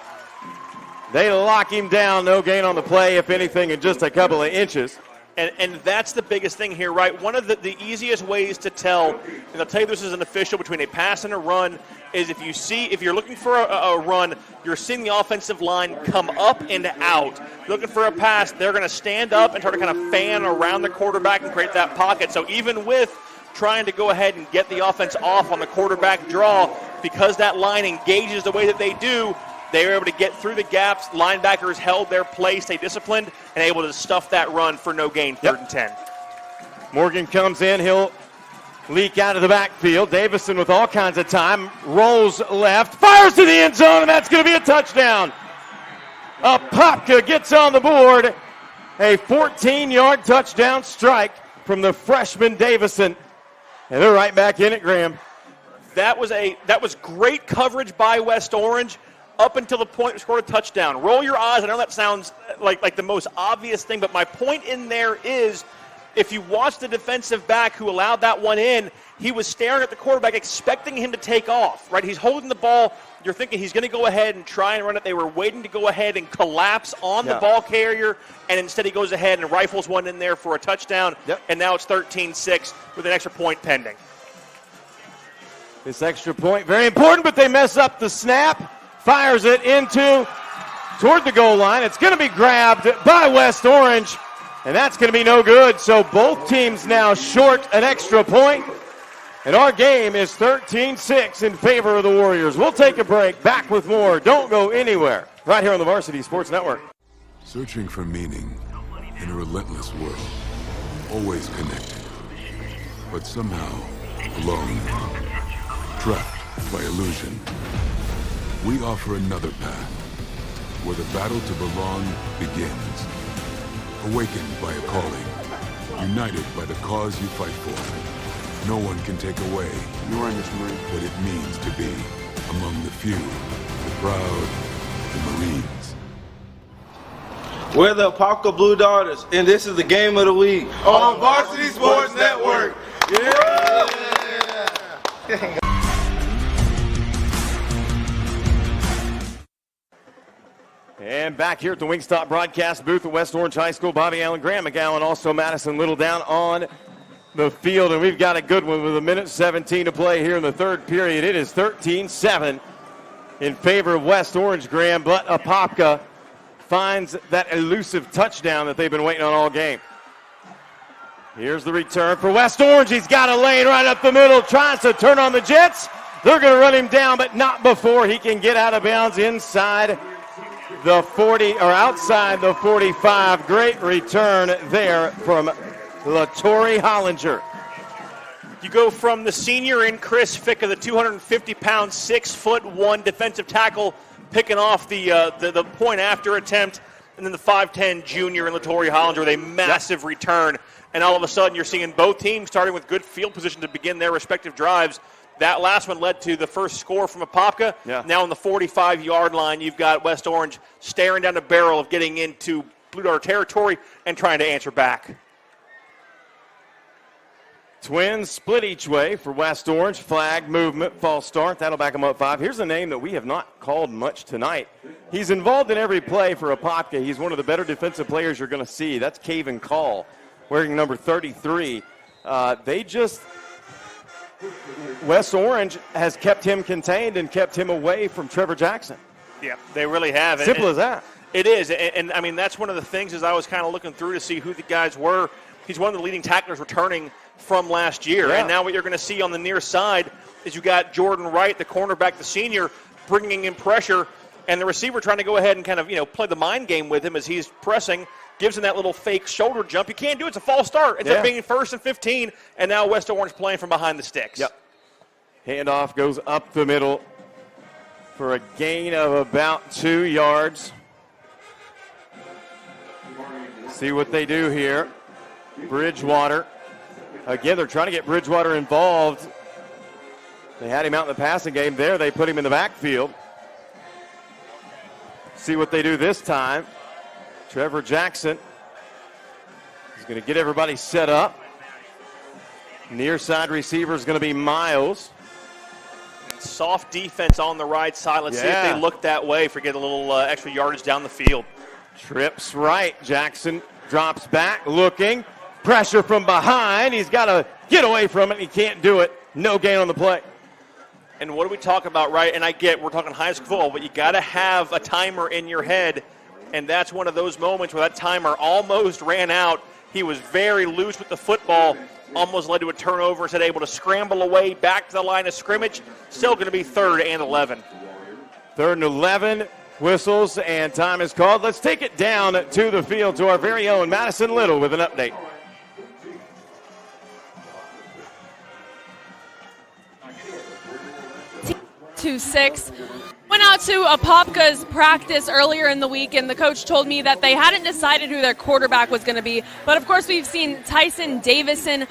They lock him down. No gain on the play, if anything, in just a couple of inches. And that's the biggest thing here, right? One of the easiest ways to tell, and I'll tell you this is an official, between a pass and a run, is if you're looking for a run, you're seeing the offensive line come up and out. Looking for a pass, they're going to stand up and try to kind of fan around the quarterback and create that pocket. So even with trying to go ahead and get the offense off on the quarterback draw, because that line engages the way that they do, they were able to get through the gaps. Linebackers held their place, stayed disciplined, and able to stuff that run for no gain, 3rd and 10. Morgan comes in. He'll leak out of the backfield. Davison with all kinds of time. Rolls left. Fires to the end zone, and that's going to be a touchdown. Apopka gets on the board. A 14-yard touchdown strike from the freshman Davison. And they're right back in it, Graham. That was great coverage by West Orange up until the point we scored a touchdown. Roll your eyes. I know that sounds like the most obvious thing, but my point in there is if you watch the defensive back who allowed that one in, he was staring at the quarterback expecting him to take off, right? He's holding the ball. You're thinking he's going to go ahead and try and run it. They were waiting to go ahead and collapse on the ball carrier, and instead he goes ahead and rifles one in there for a touchdown, and now it's 13-6 with an extra point pending. This extra point, very important, but they mess up the snap. Fires it toward the goal line. It's going to be grabbed by West Orange, and that's going to be no good. So both teams now short an extra point, and our game is 13-6 in favor of the Warriors. We'll take a break. Back with more. Don't go anywhere. Right here on the Varsity Sports Network. Searching for meaning in a relentless world. Always connected, but somehow alone. Trapped by illusion. We offer another path, where the battle to belong begins. Awakened by a calling, united by the cause you fight for. No one can take away what it means to be among the few, the proud, the Marines. We're the Apopka Blue Darters, and this is the game of the week on Varsity Sports Network. Yeah! And back here at the Wingstop broadcast booth at West Orange High School, Bobby Allen, Graham McGowan, also Madison Little down on the field. And we've got a good one with 1:17 to play here in the third period. It is 13-7 in favor of West Orange, Graham. But Apopka finds that elusive touchdown that they've been waiting on all game. Here's the return for West Orange. He's got a lane right up the middle, tries to turn on the Jets. They're going to run him down, but not before he can get out of bounds inside the 40, or outside the 45. Great return there from LaTorrey Hollinger. You go from the senior in Chris Ficka, the 250-pound, 6'1" defensive tackle, picking off the point after attempt, and then the 5'10" junior in LaTorrey Hollinger with a massive return. And all of a sudden, you're seeing both teams starting with good field position to begin their respective drives. That last one led to the first score from Apopka. Now on the 45-yard line, you've got West Orange staring down the barrel of getting into Blue Darter territory and trying to answer back. Twins split each way for West Orange. Flag, movement, false start. That'll back them up 5. Here's a name that we have not called much tonight. He's involved in every play for Apopka. He's one of the better defensive players you're going to see. That's Caven Call, wearing number 33. They just West Orange has kept him contained and kept him away from Trevor Jackson. Yeah, they really have. Simple as that. It is, and I mean, that's one of the things as I was kind of looking through to see who the guys were. He's one of the leading tacklers returning from last year. Yeah. And now what you're going to see on the near side is you got Jordan Wright, the cornerback, the senior, bringing in pressure, and the receiver trying to go ahead and kind of, play the mind game with him as he's pressing, gives him that little fake shoulder jump. You can't do it. It's a false start. Ends up being 1st and 15, and now West Orange playing from behind the sticks. Yep. Handoff goes up the middle for a gain of about 2 yards. See what they do here. Bridgewater. Again, they're trying to get Bridgewater involved. They had him out in the passing game. There, they put him in the backfield. See what they do this time. Trevor Jackson is going to get everybody set up. Near side receiver is going to be Miles. Soft defense on the right side. Let's see if they look that way for get a little extra yardage down the field. Trips right. Jackson drops back, looking. Pressure from behind. He's got to get away from it. He can't do it. No gain on the play. And what do we talk about, right? And I get we're talking high school football, but you got to have a timer in your head. And that's one of those moments where that timer almost ran out. He was very loose with the football. Almost led to a turnover. Instead able to scramble away back to the line of scrimmage. Still going to be 3rd and 11. 3rd and 11. Whistles and time is called. Let's take it down to the field to our very own Madison Little with an update. 2-6. Went out to Apopka's practice earlier in the week, and the coach told me that they hadn't decided who their quarterback was going to be. But, of course, we've seen Tyson Davison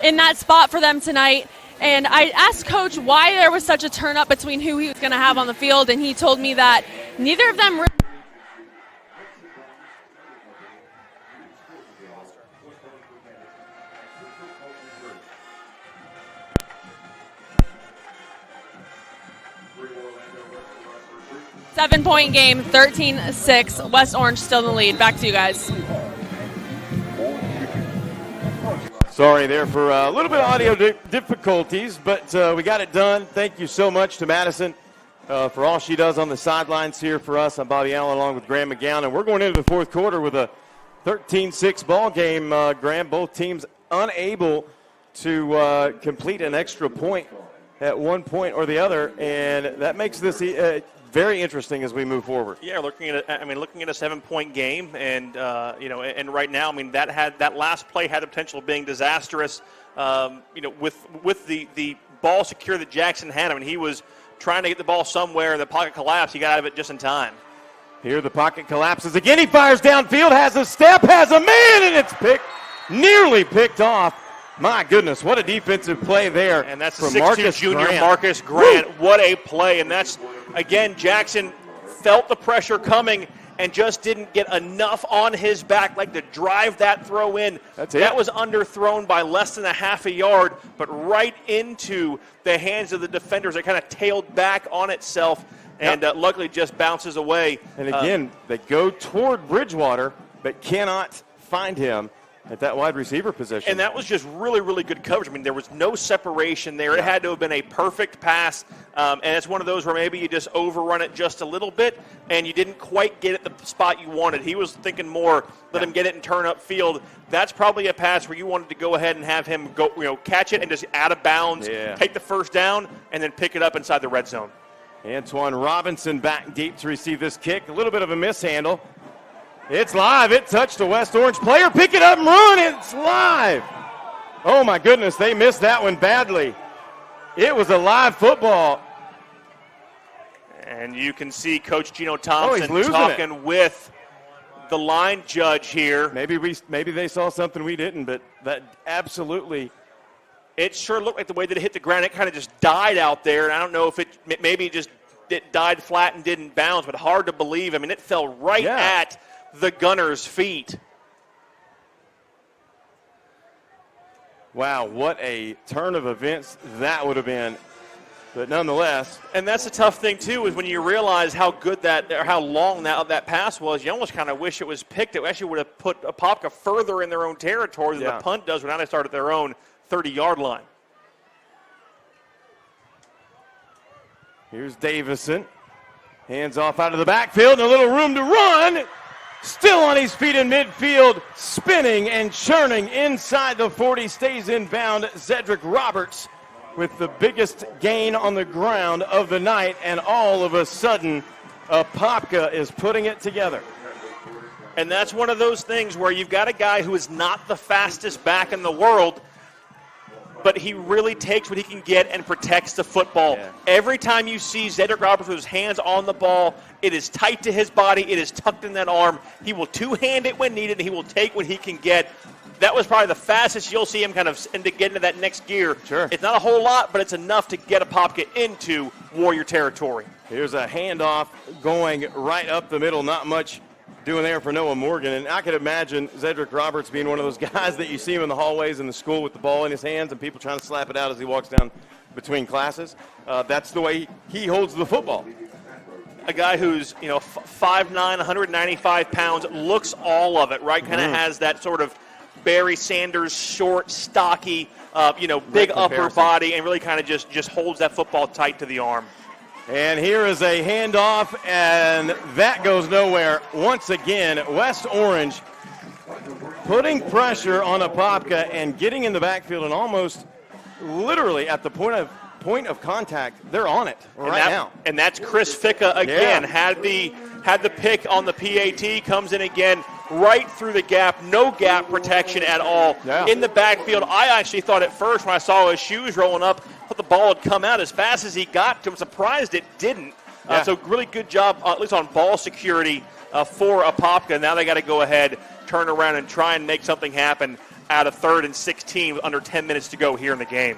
in that spot for them tonight. And I asked Coach why there was such a turn-up between who he was going to have on the field, and he told me that neither of them 7-point game, 13-6. West Orange still in the lead. Back to you guys. Sorry there for a little bit of audio difficulties, but we got it done. Thank you so much to Madison for all she does on the sidelines here for us. I'm Bobby Allen along with Graham McGowan, and we're going into the 4th quarter with a 13-6 ball game. Graham, both teams unable to complete an extra point at one point or the other, and that makes this very interesting as we move forward. Yeah, looking at a 7-point game, and and right now, that last play had the potential of being disastrous. With the ball secure that Jackson had, he was trying to get the ball somewhere, and the pocket collapsed. He got out of it just in time. Here the pocket collapses again. He fires downfield, has a step, has a man, and it's nearly picked off. My goodness, what a defensive play there. And that's the from 6'2" junior Marcus Grant. Woo! What a play. And that's, again, Jackson felt the pressure coming and just didn't get enough on his back, like to drive that throw in. That was underthrown by less than a half a yard, but right into the hands of the defenders. It kind of tailed back on itself and luckily just bounces away. And again, they go toward Bridgewater, but cannot find him at that wide receiver position. And that was just really, really good coverage. There was no separation there. It had to have been a perfect pass. And it's one of those where maybe you just overrun it just a little bit and you didn't quite get it the spot you wanted. He was thinking more, let him get it and turn upfield. That's probably a pass where you wanted to go ahead and have him go, catch it and just out of bounds, take the first down, and then pick it up inside the red zone. Antoine Robinson back deep to receive this kick. A little bit of a mishandle. It's live. It touched a West Orange player. Pick it up and run. It's live. Oh, my goodness. They missed that one badly. It was a live football. And you can see Coach Gino Thompson talking with the line judge here. Maybe they saw something we didn't, but that absolutely. It sure looked like the way that it hit the ground, it kind of just died out there. And I don't know if it died flat and didn't bounce, but hard to believe. It fell right at the gunner's feet. Wow, what a turn of events that would have been. But nonetheless. And that's the tough thing, too, is when you realize how good how long that pass was, you almost kind of wish it was picked. It actually would have put Apopka further in their own territory than the punt does when now they start at their own 30-yard line. Here's Davison. Hands off out of the backfield, and a little room to run. Still on his feet in midfield, spinning and churning inside the 40, stays inbound. Zedric Roberts with the biggest gain on the ground of the night, and all of a sudden, Apopka is putting it together. And that's one of those things where you've got a guy who is not the fastest back in the world, but he really takes what he can get and protects the football. Yeah. Every time you see Zedric Roberts with his hands on the ball, it is tight to his body, it is tucked in that arm. He will two-hand it when needed, and he will take what he can get. That was probably the fastest you'll see him kind of get into that next gear. Sure. It's not a whole lot, but it's enough to get Apopka into Warrior territory. Here's a handoff going right up the middle, not much doing there for Noah Morgan. And I could imagine Zedric Roberts being one of those guys that you see him in the hallways in the school with the ball in his hands and people trying to slap it out as he walks down between classes. That's the way he holds the football. A guy who's 5'9", 195 pounds, looks all of it, right? Kind of has that sort of Barry Sanders, short, stocky, big upper body, and really kind of just holds that football tight to the arm. And here is a handoff, and that goes nowhere. Once again, West Orange putting pressure on Apopka and getting in the backfield, and almost literally at the point of contact, they're on it now. And that's Chris Ficka again. Had the pick on the PAT, comes in again right through the gap, no gap protection at all. Yeah. In the backfield, I actually thought at first when I saw his shoes rolling up, thought the ball had come out as fast as he got to him. Surprised it didn't. So really good job, at least on ball security for Apopka. Now they got to go ahead, turn around, and try and make something happen out of 3rd and 16 with under 10 minutes to go here in the game.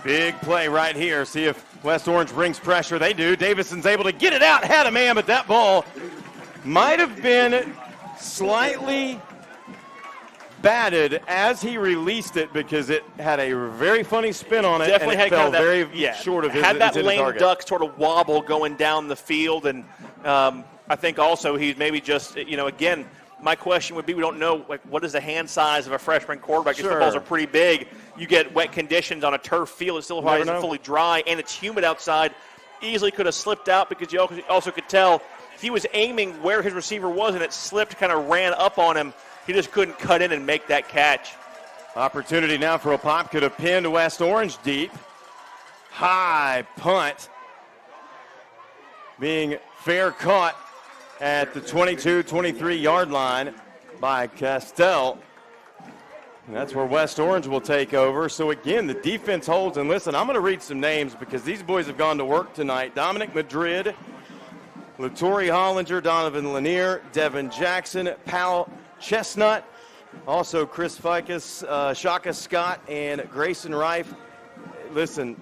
Big play right here. See if West Orange brings pressure. They do. Davison's able to get it out. Had a man, but that ball might have been slightly batted as he released it because it had a very funny spin on it. Definitely and had fell kind of that, very short of his had that intended lame target. duck sort of wobble going down the field, and I think also he's maybe just again. My question would be, we don't know, what is the hand size of a freshman quarterback? His footballs are pretty big. You get wet conditions on a turf field. It still isn't fully dry, and it's humid outside. Easily could have slipped out because you also could tell he was aiming where his receiver was, and it slipped, kind of ran up on him. He just couldn't cut in and make that catch. Opportunity now for Apopka to pin West Orange deep. High punt. Being fair caught at the 22-23 yard line by Castell. And that's where West Orange will take over. So again, the defense holds. And listen, I'm going to read some names because these boys have gone to work tonight. Dominic Madrid, Latori Hollinger, Donovan Lanier, Devin Jackson, Powell Chestnut, also Chris Ficus, Shaka Scott, and Grayson Rife. Listen,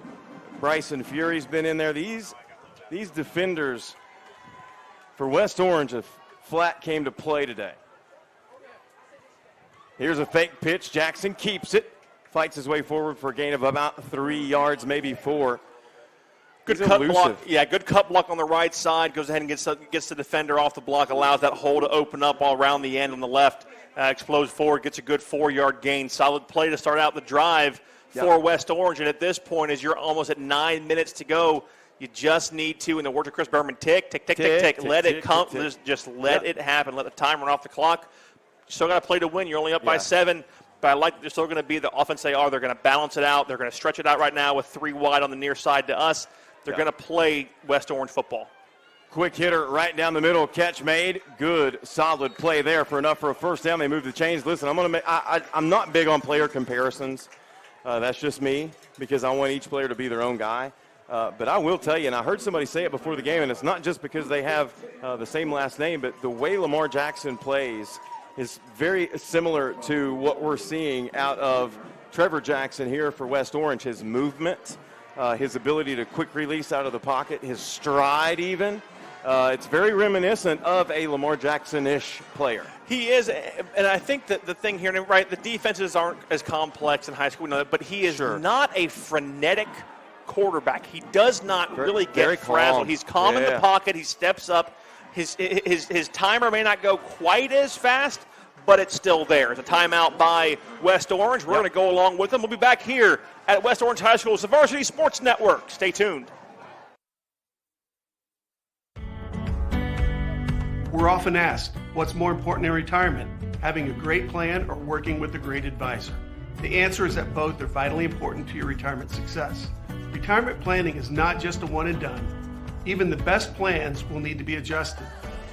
Bryson Fury's been in there. These defenders for West Orange, a flat came to play today. Here's a fake pitch. Jackson keeps it. Fights his way forward for a gain of about 3 yards, maybe 4. Good cut block. Yeah, good cut block on the right side. Goes ahead and gets the defender off the block, allows that hole to open up all around the end on the left. Explodes forward, gets a good 4-yard gain. Solid play to start out the drive for West Orange. And at this point, as you're almost at 9 minutes to go, you just need to, in the words of Chris Berman, tick. Let it come. Just let it happen. Let the time run off the clock. You still got to play to win. You're only up by 7. But I like that they're still going to be the offense they are. They're going to balance it out. They're going to stretch it out right now with 3 wide on the near side to us. They're going to play West Orange football. Quick hitter right down the middle. Catch made. Good, solid play there for enough for a first down. They move the chains. Listen, I'm not big on player comparisons. That's just me because I want each player to be their own guy. But I will tell you, and I heard somebody say it before the game, and it's not just because they have the same last name, but the way Lamar Jackson plays is very similar to what we're seeing out of Trevor Jackson here for West Orange. His movement, his ability to quick release out of the pocket, his stride even. It's very reminiscent of a Lamar Jackson-ish player. He is, and I think that the thing here, right, the defenses aren't as complex in high school, but he is not a frenetic quarterback. He does not really get frazzled. He's calm in the pocket. He steps up. His timer may not go quite as fast, but it's still there. It's a timeout by West Orange. We're going to go along with them. We'll be back here at West Orange High School's Varsity Sports Network. Stay tuned. We're often asked, what's more important in retirement, having a great plan or working with a great advisor? The answer is that both are vitally important to your retirement success. Retirement planning is not just a one and done. Even the best plans will need to be adjusted.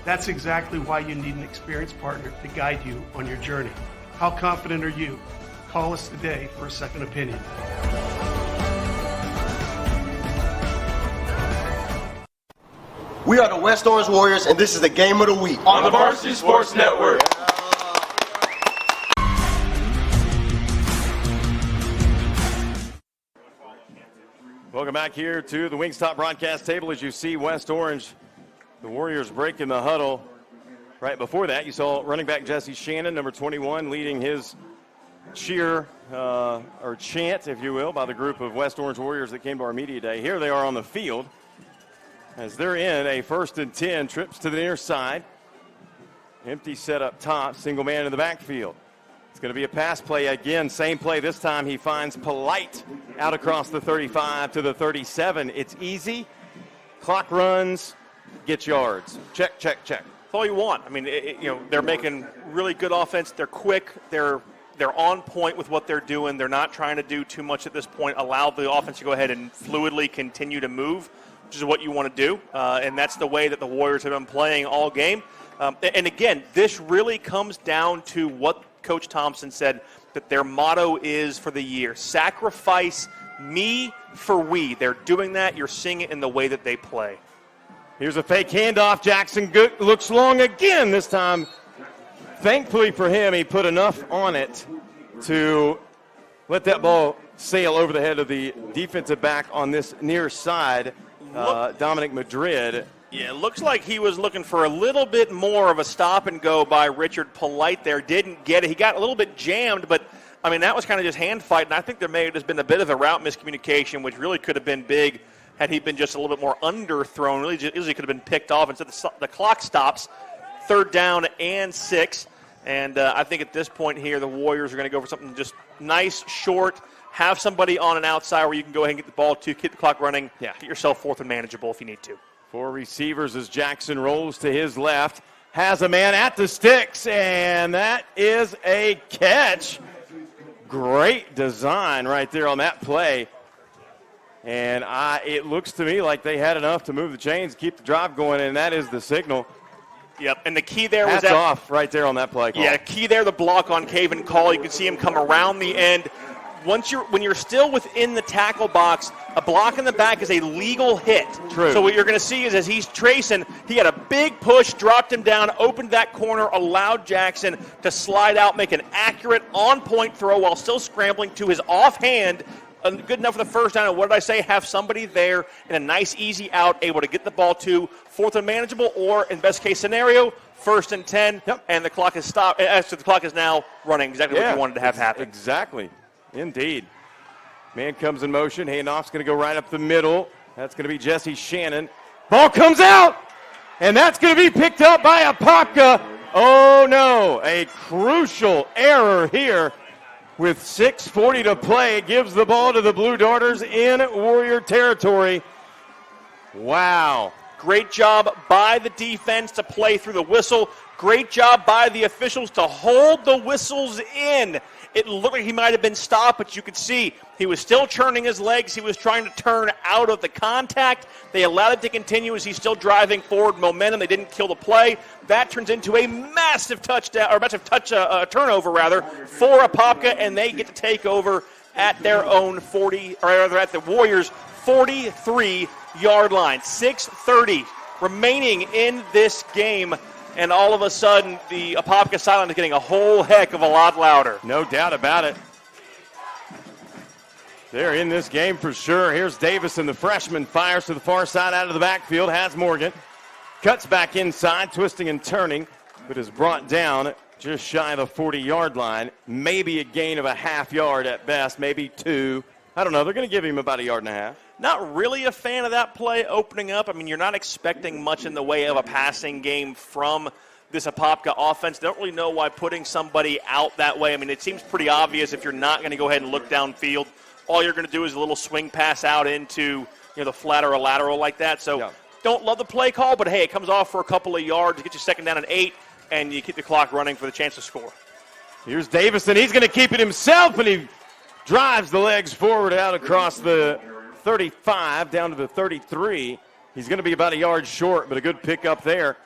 That's exactly why you need an experienced partner to guide you on your journey. How confident are you? Call us today for a second opinion. We are the West Orange Warriors, and this is the Game of the Week on the Varsity Sports Network. Welcome back here to the Wingstop broadcast table. As you see West Orange, the Warriors breaking the huddle. Right before that, you saw running back Jesse Shannon, number 21, leading his cheer or chant, if you will, by the group of West Orange Warriors that came to our media day. Here they are on the field as they're in a 1st and 10, trips to the near side. Empty set up top, single man in the backfield. It's going to be a pass play again, same play. This time he finds Polite out across the 35 to the 37. It's easy. Clock runs, get yards. Check, check, check. That's all you want. I mean, they're making really good offense. They're quick. They're on point with what they're doing. They're not trying to do too much at this point. Allow the offense to go ahead and fluidly continue to move, which is what you want to do. And that's the way that the Warriors have been playing all game. And again, this really comes down to what Coach Thompson said that their motto is for the year. Sacrifice me for we. They're doing that. You're seeing it in the way that they play. Here's a fake handoff. Jackson looks long again this time. Thankfully for him, he put enough on it to let that ball sail over the head of the defensive back on this near side, Dominic Madrid. Yeah, it looks like he was looking for a little bit more of a stop and go by Richard Polite there. Didn't get it. He got a little bit jammed, but, I mean, that was kind of just hand fight, and I think there may have just been a bit of a route miscommunication, which really could have been big had he been just a little bit more underthrown. Really just easily could have been picked off. Instead, the clock stops, 3rd down and 6. And I think at this point here, the Warriors are going to go for something just nice, short, have somebody on an outside where you can go ahead and get the ball to, keep the clock running, get yourself 4th and manageable if you need to. 4 receivers as Jackson rolls to his left, has a man at the sticks, and that is a catch. Great design right there on that play. And it looks to me like they had enough to move the chains, keep the drive going, and that is the signal. Yep, and the key there was Hats off right there on that play call. Yeah, key there, the block on Caven Call. You can see him come around the end. When you're still within the tackle box, a block in the back is a legal hit. True. So what you're going to see is as he's tracing, he had a big push, dropped him down, opened that corner, allowed Jackson to slide out, make an accurate, on-point throw while still scrambling to his offhand. Good enough for the first down. And what did I say? Have somebody there in a nice, easy out, able to get the ball to 4th and manageable, or in best case scenario, 1st and 10. Yep. And the clock is stopped. So the clock is now running exactly what you wanted to have happen. Exactly. Indeed. Man comes in motion. Handoff's going to go right up the middle. That's going to be Jesse Shannon. Ball comes out, and that's going to be picked up by Apopka. Oh, no. A crucial error here. With 6:40 to play, gives the ball to the Blue Darters in Warrior territory. Wow. Great job by the defense to play through the whistle. Great job by the officials to hold the whistles in. It looked like he might have been stopped, but you could see he was still churning his legs. He was trying to turn out of the contact. They allowed it to continue as he's still driving forward momentum. They didn't kill the play. That turns into a massive touchdown, or turnover for Apopka, and they get to take over at their own 40, or rather at the Warriors' 43-yard line. 6:30 remaining in this game. And all of a sudden, the Apopka silent is getting a whole heck of a lot louder. No doubt about it. They're in this game for sure. Here's Davison, the freshman, fires to the far side out of the backfield, has Morgan. Cuts back inside, twisting and turning, but is brought down just shy of the 40-yard line. Maybe a gain of a half yard at best, maybe 2. I don't know. They're going to give him about 1.5 yards. Not really a fan of that play opening up. I mean, you're not expecting much in the way of a passing game from this Apopka offense. They don't really know why putting somebody out that way. I mean, it seems pretty obvious if you're not going to go ahead and look downfield. All you're going to do is a little swing pass out into the flat or a lateral like that. So don't love the play call, but, hey, it comes off for a couple of yards to get you second down and 8, and you keep the clock running for the chance to score. Here's Davison. He's going to keep it himself, and he drives the legs forward out across the 35 down to the 33. He's going to be about a yard short, but a good pickup there.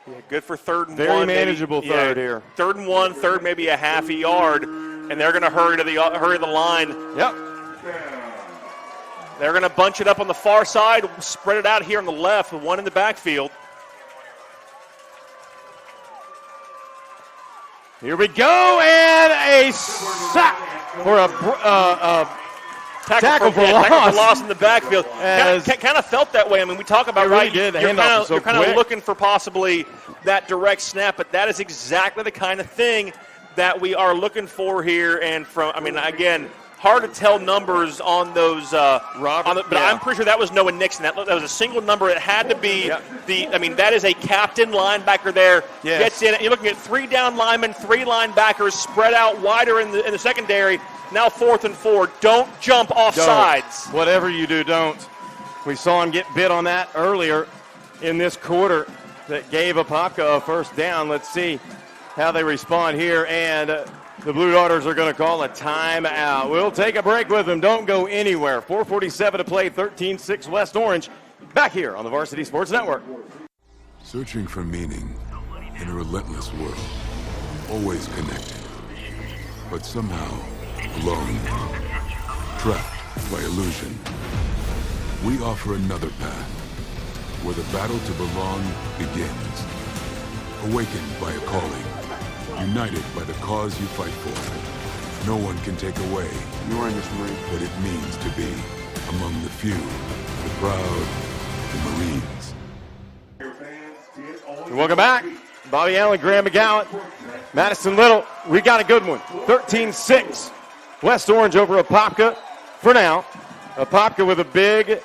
Yeah, good for 3rd and 1. Very manageable third here. 3rd and 1, third maybe a half a yard, and they're going to hurry the line. Yep. They're going to bunch it up on the far side, spread it out here on the left with one in the backfield. Here we go, and a sack for a tackle for loss in the backfield. Kind of felt that way. I mean, we talk about you're kind of looking for possibly that direct snap, but that is exactly the kind of thing that we are looking for here. And again, hard to tell numbers on those. I'm pretty sure that was Noah Nixon. That was a single number. It had to be that is a captain linebacker there. Yes. Gets in. You're looking at 3 down linemen, 3 linebackers spread out wider in the secondary. Now 4th and 4. Don't jump off sides. Whatever you do, don't. We saw him get bit on that earlier in this quarter that gave Apopka a first down. Let's see how they respond here. And the Blue Darters are going to call a timeout. We'll take a break with them. Don't go anywhere. 4:47 to play, 13-6 West Orange. Back here on the Varsity Sports Network. Searching for meaning in a relentless world. Always connected. But somehow alone. Trapped by illusion. We offer another path where the battle to belong begins. Awakened by a calling. United by the cause you fight for. No one can take away what it means to be among the few, the proud, the Marines. Welcome back. Bobby Allen, Graham McGowan, Madison Little. We got a good one. 13-6. West Orange over Apopka for now. Apopka with a big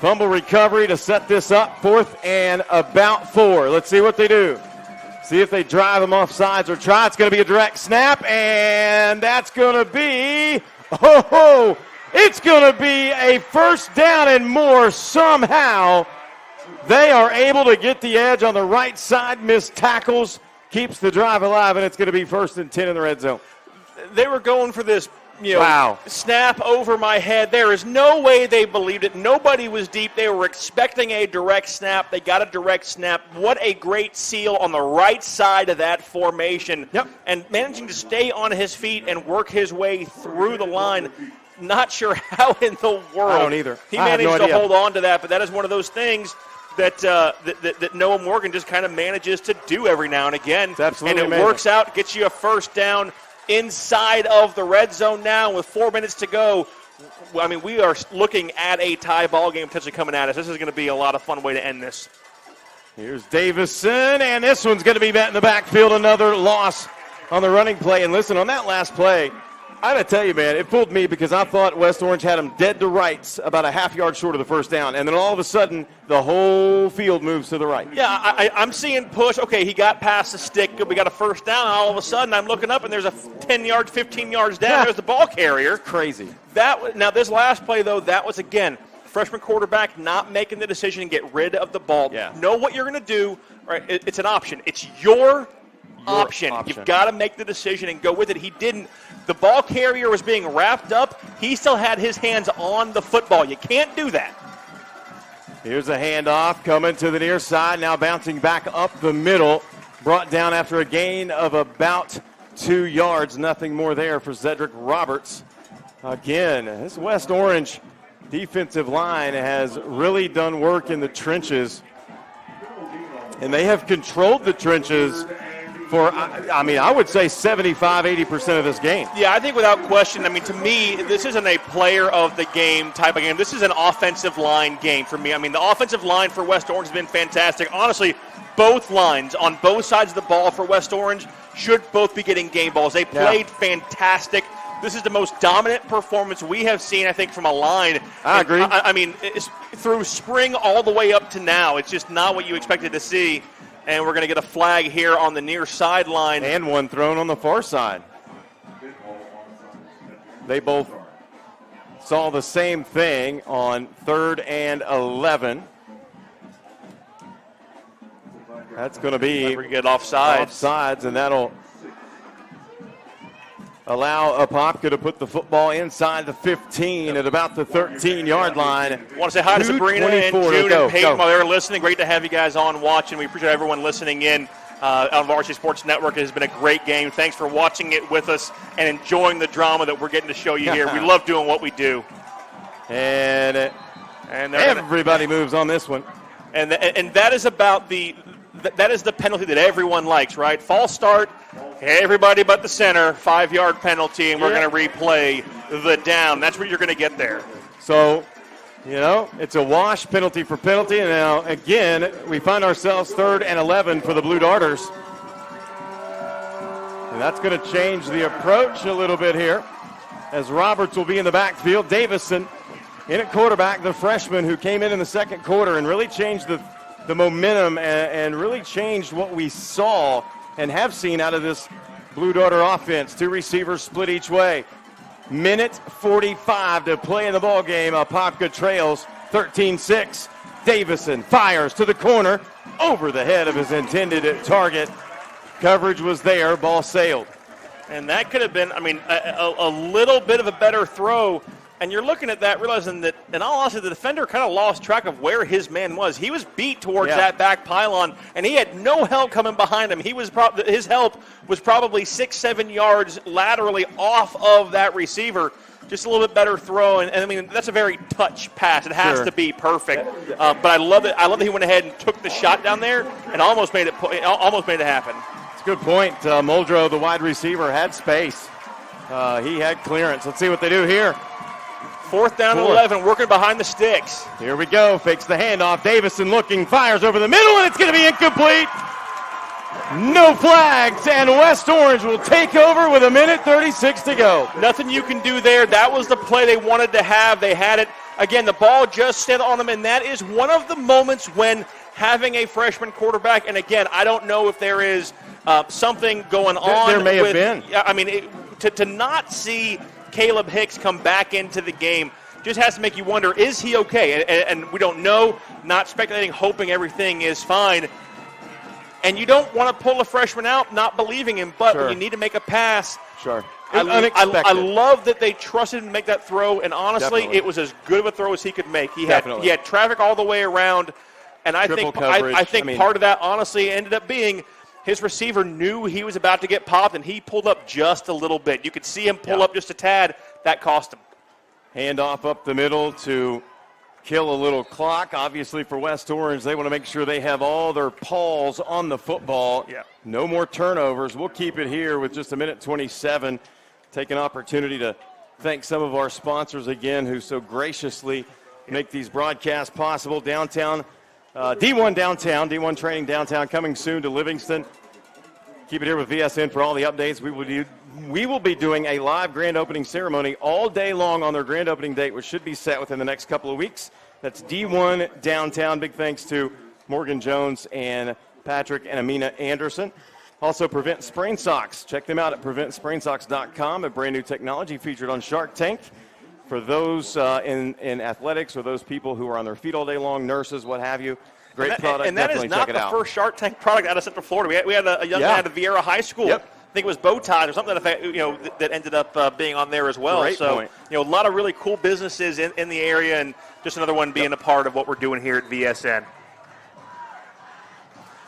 fumble recovery to set this up. 4th and about 4. Let's see what they do. See if they drive them off sides or try. It's going to be a direct snap, and that's going to be, it's going to be a first down and more somehow. They are able to get the edge on the right side, missed tackles, keeps the drive alive, and it's going to be 1st and 10 in the red zone. They were going for this snap over my head. There is no way they believed it. Nobody was deep. They were expecting a direct snap. They got a direct snap. What a great seal on the right side of that formation. Yep. And managing to stay on his feet and work his way through the line. Not sure how in the world I don't either. He managed to hold on to that, but that is one of those things that that Noah Morgan just kind of manages to do every now and again. It's absolutely and it amazing. Works out, gets you a first down inside of the red zone now with 4 minutes to go. I mean, we are looking at a tie ball game potentially coming at us. This is going to be a lot of fun way to end this. Here's Davison, and this one's going to be met in the backfield. Another loss on the running play. And listen, on that last play, I got to tell you, man, it fooled me because I thought West Orange had them dead to rights, about a half yard short of the first down. And then all of a sudden, the whole field moves to the right. Yeah, I'm seeing push. Okay, he got past the stick. We got a first down. All of a sudden, I'm looking up, and there's a 10 yards, 15 yards down. There's the ball carrier. Crazy. Now, this last play, though, that was, again, freshman quarterback not making the decision to get rid of the ball. Yeah. Know what you're going to do. Right? It's an option. It's your option. You've got to make the decision and go with it. He didn't. The ball carrier was being wrapped up. He still had his hands on the football. You can't do that. Here's a handoff coming to the near side. Now bouncing back up the middle. Brought down after a gain of about 2 yards. Nothing more there for Cedric Roberts. Again, this West Orange defensive line has really done work in the trenches. And they have controlled the trenches for, I would say 75, 80% of this game. Yeah, I think without question. To me, this isn't a player of the game type of game. This is an offensive line game for me. The offensive line for West Orange has been fantastic. Honestly, both lines on both sides of the ball for West Orange should both be getting game balls. They played fantastic. This is the most dominant performance we have seen, I think, from a line. I agree. It's through spring all the way up to now. It's just not what you expected to see. And we're going to get a flag here on the near sideline. And one thrown on the far side. They both saw the same thing on 3rd and 11. That's going to be get offsides. Offsides, and that'll allow Apopka to put the football inside the 15 at about the 13-yard line. I want to say hi to Sabrina and June and Peyton while they're listening. Great to have you guys on watching. We appreciate everyone listening in on Varsity Sports Network. It has been a great game. Thanks for watching it with us and enjoying the drama that we're getting to show you here. We love doing what we do. And everybody moves on this one. And that is about that is the penalty that everyone likes, right? False start, everybody but the center, 5-yard penalty, and we're going to replay the down. That's what you're going to get there. So, it's a wash, penalty for penalty. And now, again, we find ourselves 3rd and 11 for the Blue Darters. And that's going to change the approach a little bit here, as Roberts will be in the backfield. Davison in at quarterback, the freshman who came in the second quarter and really changed the momentum and really changed what we saw and have seen out of this Blue Darter offense. 2 receivers split each way. Minute 45 to play in the ball game. Apopka trails 13-6. Davison fires to the corner over the head of his intended target. Coverage was there. Ball sailed. And that could have been, a little bit of a better throw. And you're looking at that, realizing that, in all honesty, the defender kind of lost track of where his man was. He was beat towards that back pylon, and he had no help coming behind him. His help was probably 6-7 yards laterally off of that receiver. Just a little bit better throw, and that's a very touch pass. It has to be perfect. But I love it. I love that he went ahead and took the shot down there and almost made it happen. It's a good point. Muldrow, the wide receiver, had space. He had clearance. Let's see what they do here. 4th down and 11, working behind the sticks. Here we go. Fakes the handoff. Davison looking, fires over the middle, and it's going to be incomplete. No flags, and West Orange will take over with 1:36 to go. Nothing you can do there. That was the play they wanted to have. They had it. Again, the ball just stayed on them, and that is one of the moments when having a freshman quarterback, and again, I don't know if there is something going on. There may have been. To not see Caleb Hicks come back into the game just has to make you wonder, is he okay? And we don't know, not speculating, hoping everything is fine. And you don't want to pull a freshman out not believing him, but when you need to make a pass, I love that they trusted him to make that throw, and honestly, it was as good of a throw as he could make. He had traffic all the way around, and I think part of that honestly ended up being his receiver knew he was about to get popped, and he pulled up just a little bit. You could see him pull up just a tad. That cost him. Handoff up the middle to kill a little clock. Obviously, for West Orange, they want to make sure they have all their paws on the football. No more turnovers. We'll keep it here with just 1:27. Take an opportunity to thank some of our sponsors again who so graciously make these broadcasts possible. Downtown. D1 Downtown, D1 Training Downtown, coming soon to Livingston. Keep it here with VSN for all the updates. We will be doing a live grand opening ceremony all day long on their grand opening date, which should be set within the next couple of weeks. That's D1 Downtown. Big thanks to Morgan Jones and Patrick and Amina Anderson. Also, Prevent Sprain Socks. Check them out at PreventSprainSocks.com, a brand new technology featured on Shark Tank. For those in athletics or those people who are on their feet all day long, nurses, what have you, great product. And that is not the first Shark Tank product out of Central Florida. We had a young man out of Vieira High School. I think it was bow ties or something that ended up being on there as well. Great point. A lot of really cool businesses in the area, and just another one being a part of what we're doing here at VSN.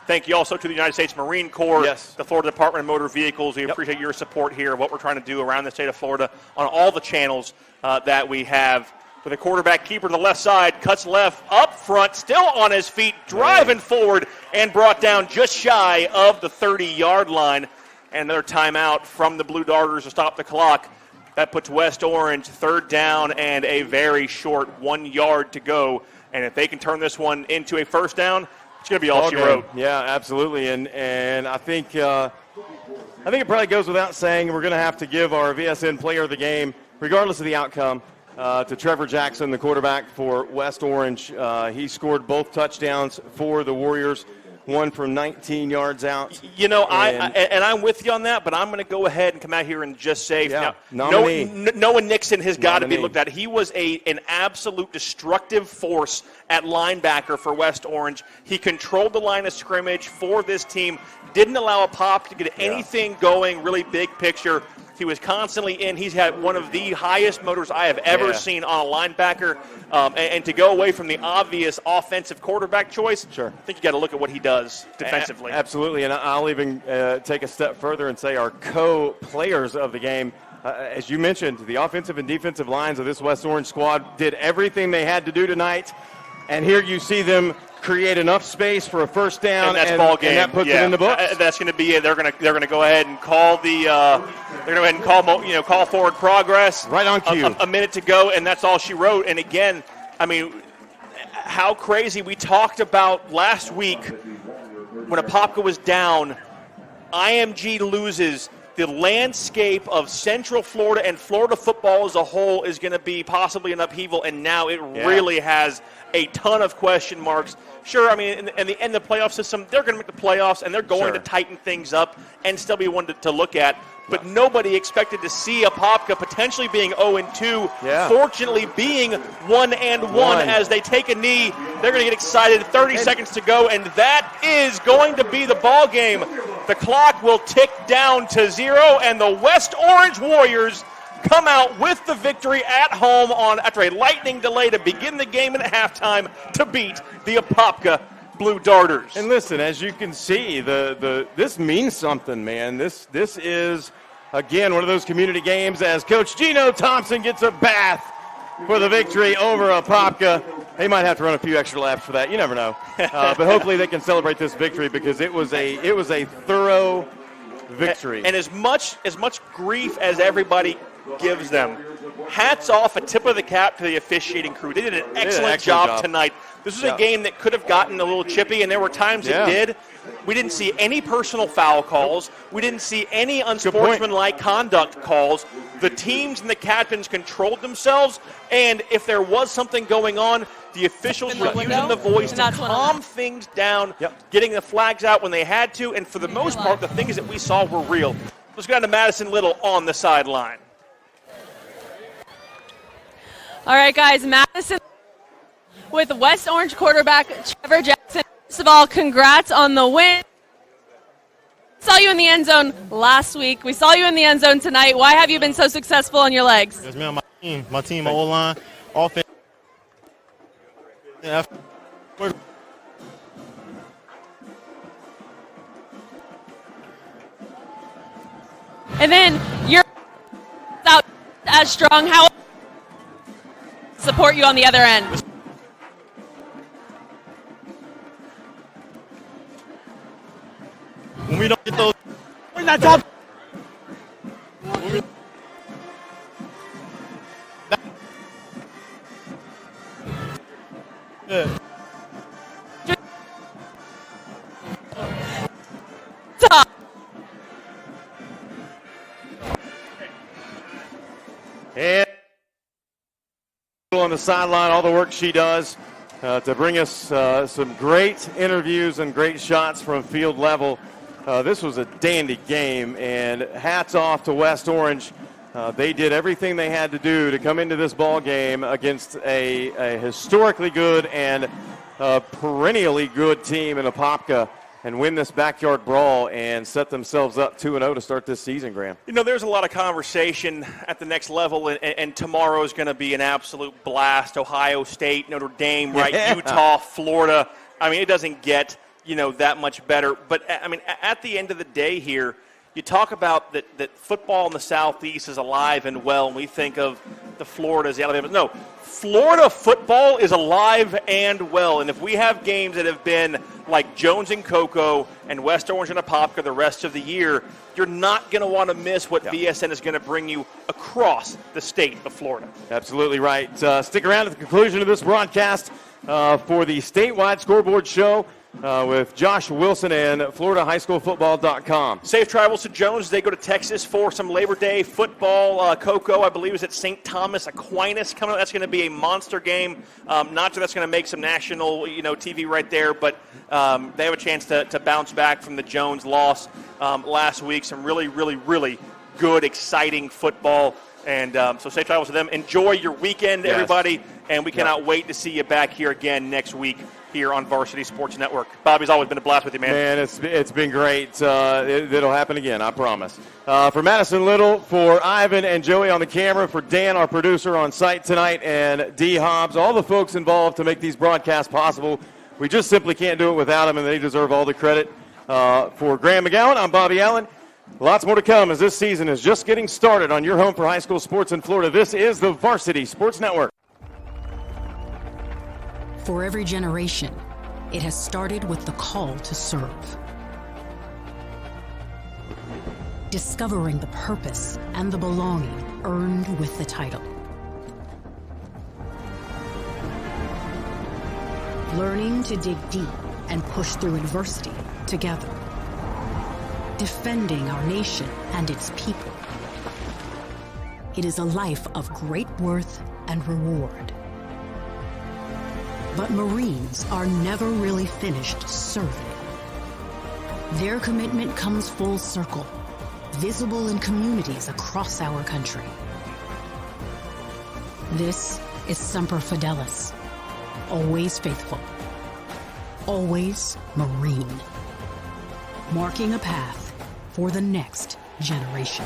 Thank you also to the United States Marine Corps, the Florida Department of Motor Vehicles. We appreciate your support here, what we're trying to do around the state of Florida on all the channels that we have. With a quarterback keeper to the left side, cuts left, up front, still on his feet, driving forward, and brought down just shy of the 30-yard line. And another timeout from the Blue Darters to stop the clock. That puts West Orange 3rd down and a very short 1 yard to go. And if they can turn this one into a first down, it's going to be all she wrote. Yeah, absolutely. And I think it probably goes without saying we're going to have to give our VSN player of the game, regardless of the outcome, to Trevor Jackson, the quarterback for West Orange. He scored both touchdowns for the Warriors. one from 19 yards out. You know, I'm with you on that, but I'm going to go ahead and come out here and just say Noah Nixon has got to be looked at. He was an absolute destructive force at linebacker for West Orange. He controlled the line of scrimmage for this team, didn't allow a pop to get anything going, really big picture. He was constantly in. He's had one of the highest motors I have ever seen on a linebacker. And to go away from the obvious offensive quarterback choice, I think you got to look at what he does defensively. Absolutely, and I'll even take a step further and say our co-players of the game, as you mentioned, the offensive and defensive lines of this West Orange squad did everything they had to do tonight. And here you see them create enough space for a first down, and that's ball game. And that puts it in the books. That's going to be it. They're going to go ahead and call call forward progress. Right on cue. A minute to go, and that's all she wrote. And again, I mean, how crazy we talked about last week when Apopka was down. IMG loses. The landscape of Central Florida and Florida football as a whole is going to be possibly an upheaval, and now it really has a ton of question marks. Sure, I mean, in the playoff system, they're going to make the playoffs, and they're going to tighten things up and still be one to look at. But nobody expected to see Apopka potentially being 0-2, fortunately being 1-1 as they take a knee. They're going to get excited. 30 seconds to go, and that is going to be the ball game. The clock will tick down to 0, and the West Orange Warriors come out with the victory at home after a lightning delay to begin the game at halftime to beat the Apopka Blue Darters. And listen, as you can see, this means something, man. This is, again, one of those community games as Coach Gino Thompson gets a bath for the victory over Apopka. They might have to run a few extra laps for that. You never know. But hopefully they can celebrate this victory because it was a thorough victory. And as much grief as everybody gives them, hats off, a tip of the cap to the officiating crew. They did an excellent job tonight. This was a game that could have gotten a little chippy, and there were times it did. We didn't see any personal foul calls. We didn't see any unsportsmanlike conduct calls. The teams and the captains controlled themselves, and if there was something going on, the officials were using the voice to calm things down, getting the flags out when they had to, and for the most part, the things that we saw were real. Let's go down to Madison Little on the sideline. All right, guys, Madison with West Orange quarterback Trevor Jackson. First of all, congrats on the win. Saw you in the end zone last week. We saw you in the end zone tonight. Why have you been so successful on your legs? Yes, man, my team, my O-line, offense. Yeah. And then you're out as strong. How support you on the other end? When we don't get those, we're not talking. Yeah. And on the sideline, all the work she does to bring us some great interviews and great shots from field level. This was a dandy game, and hats off to West Orange. They did everything they had to do to come into this ball game against a historically good and perennially good team in Apopka and win this backyard brawl and set themselves up 2-0 to start this season, Graham. You know, there's a lot of conversation at the next level, and tomorrow is going to be an absolute blast. Ohio State, Notre Dame, right? Utah, Florida. I mean, it doesn't get, that much better. But, I mean, at the end of the day here, you talk about that football in the Southeast is alive and well, and we think of the Floridas, the Alabamas. No, Florida football is alive and well, and if we have games that have been like Jones and Cocoa and West Orange and Apopka the rest of the year, you're not going to want to miss what VSN is going to bring you across the state of Florida. Absolutely right. Stick around at the conclusion of this broadcast for the statewide scoreboard show. with Josh Wilson and FloridaHighSchoolFootball.com. Safe travels to Jones. They go to Texas for some Labor Day football. Cocoa, I believe, is at St. Thomas Aquinas coming up. That's going to be a monster game. Not sure that's going to make some national, TV right there, but they have a chance to bounce back from the Jones loss last week. Some really, really, really good, exciting football. And so safe travels to them. Enjoy your weekend, everybody, and we cannot wait to see you back here again next week here on Varsity Sports Network. Bobby's always been a blast with you, man. Man, it's been great. It'll happen again, I promise. For Madison Little, for Ivan and Joey on the camera, for Dan, our producer on site tonight, and Dee Hobbs, all the folks involved to make these broadcasts possible. We just simply can't do it without them, and they deserve all the credit. For Graham McGowan, I'm Bobby Allen. Lots more to come as this season is just getting started on your home for high school sports in Florida. This is the Varsity Sports Network. For every generation, it has started with the call to serve. Discovering the purpose and the belonging earned with the title. Learning to dig deep and push through adversity together. Defending our nation and its people. It is a life of great worth and reward. But Marines are never really finished serving. Their commitment comes full circle, visible in communities across our country. This is Semper Fidelis, always faithful, always Marine, marking a path for the next generation.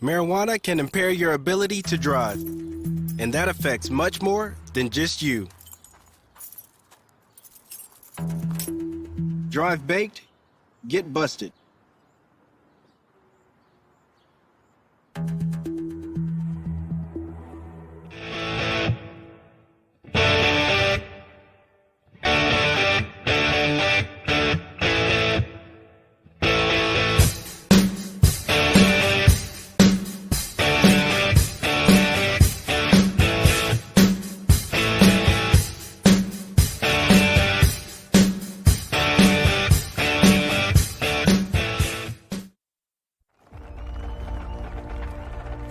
Marijuana can impair your ability to drive, and that affects much more than just you. Drive baked, get busted.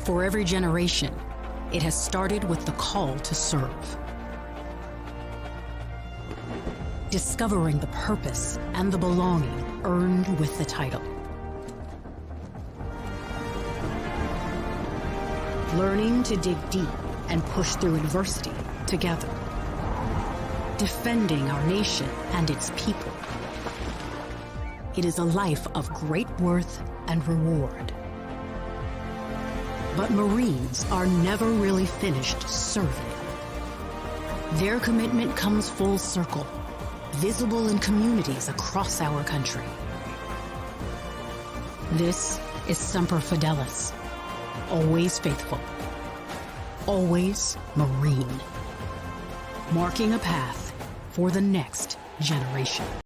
For every generation, it has started with the call to serve. Discovering the purpose and the belonging earned with the title. Learning to dig deep and push through adversity together. Defending our nation and its people. It is a life of great worth and reward. But Marines are never really finished serving. Their commitment comes full circle, visible in communities across our country. This is Semper Fidelis, always faithful, always Marine, marking a path for the next generation.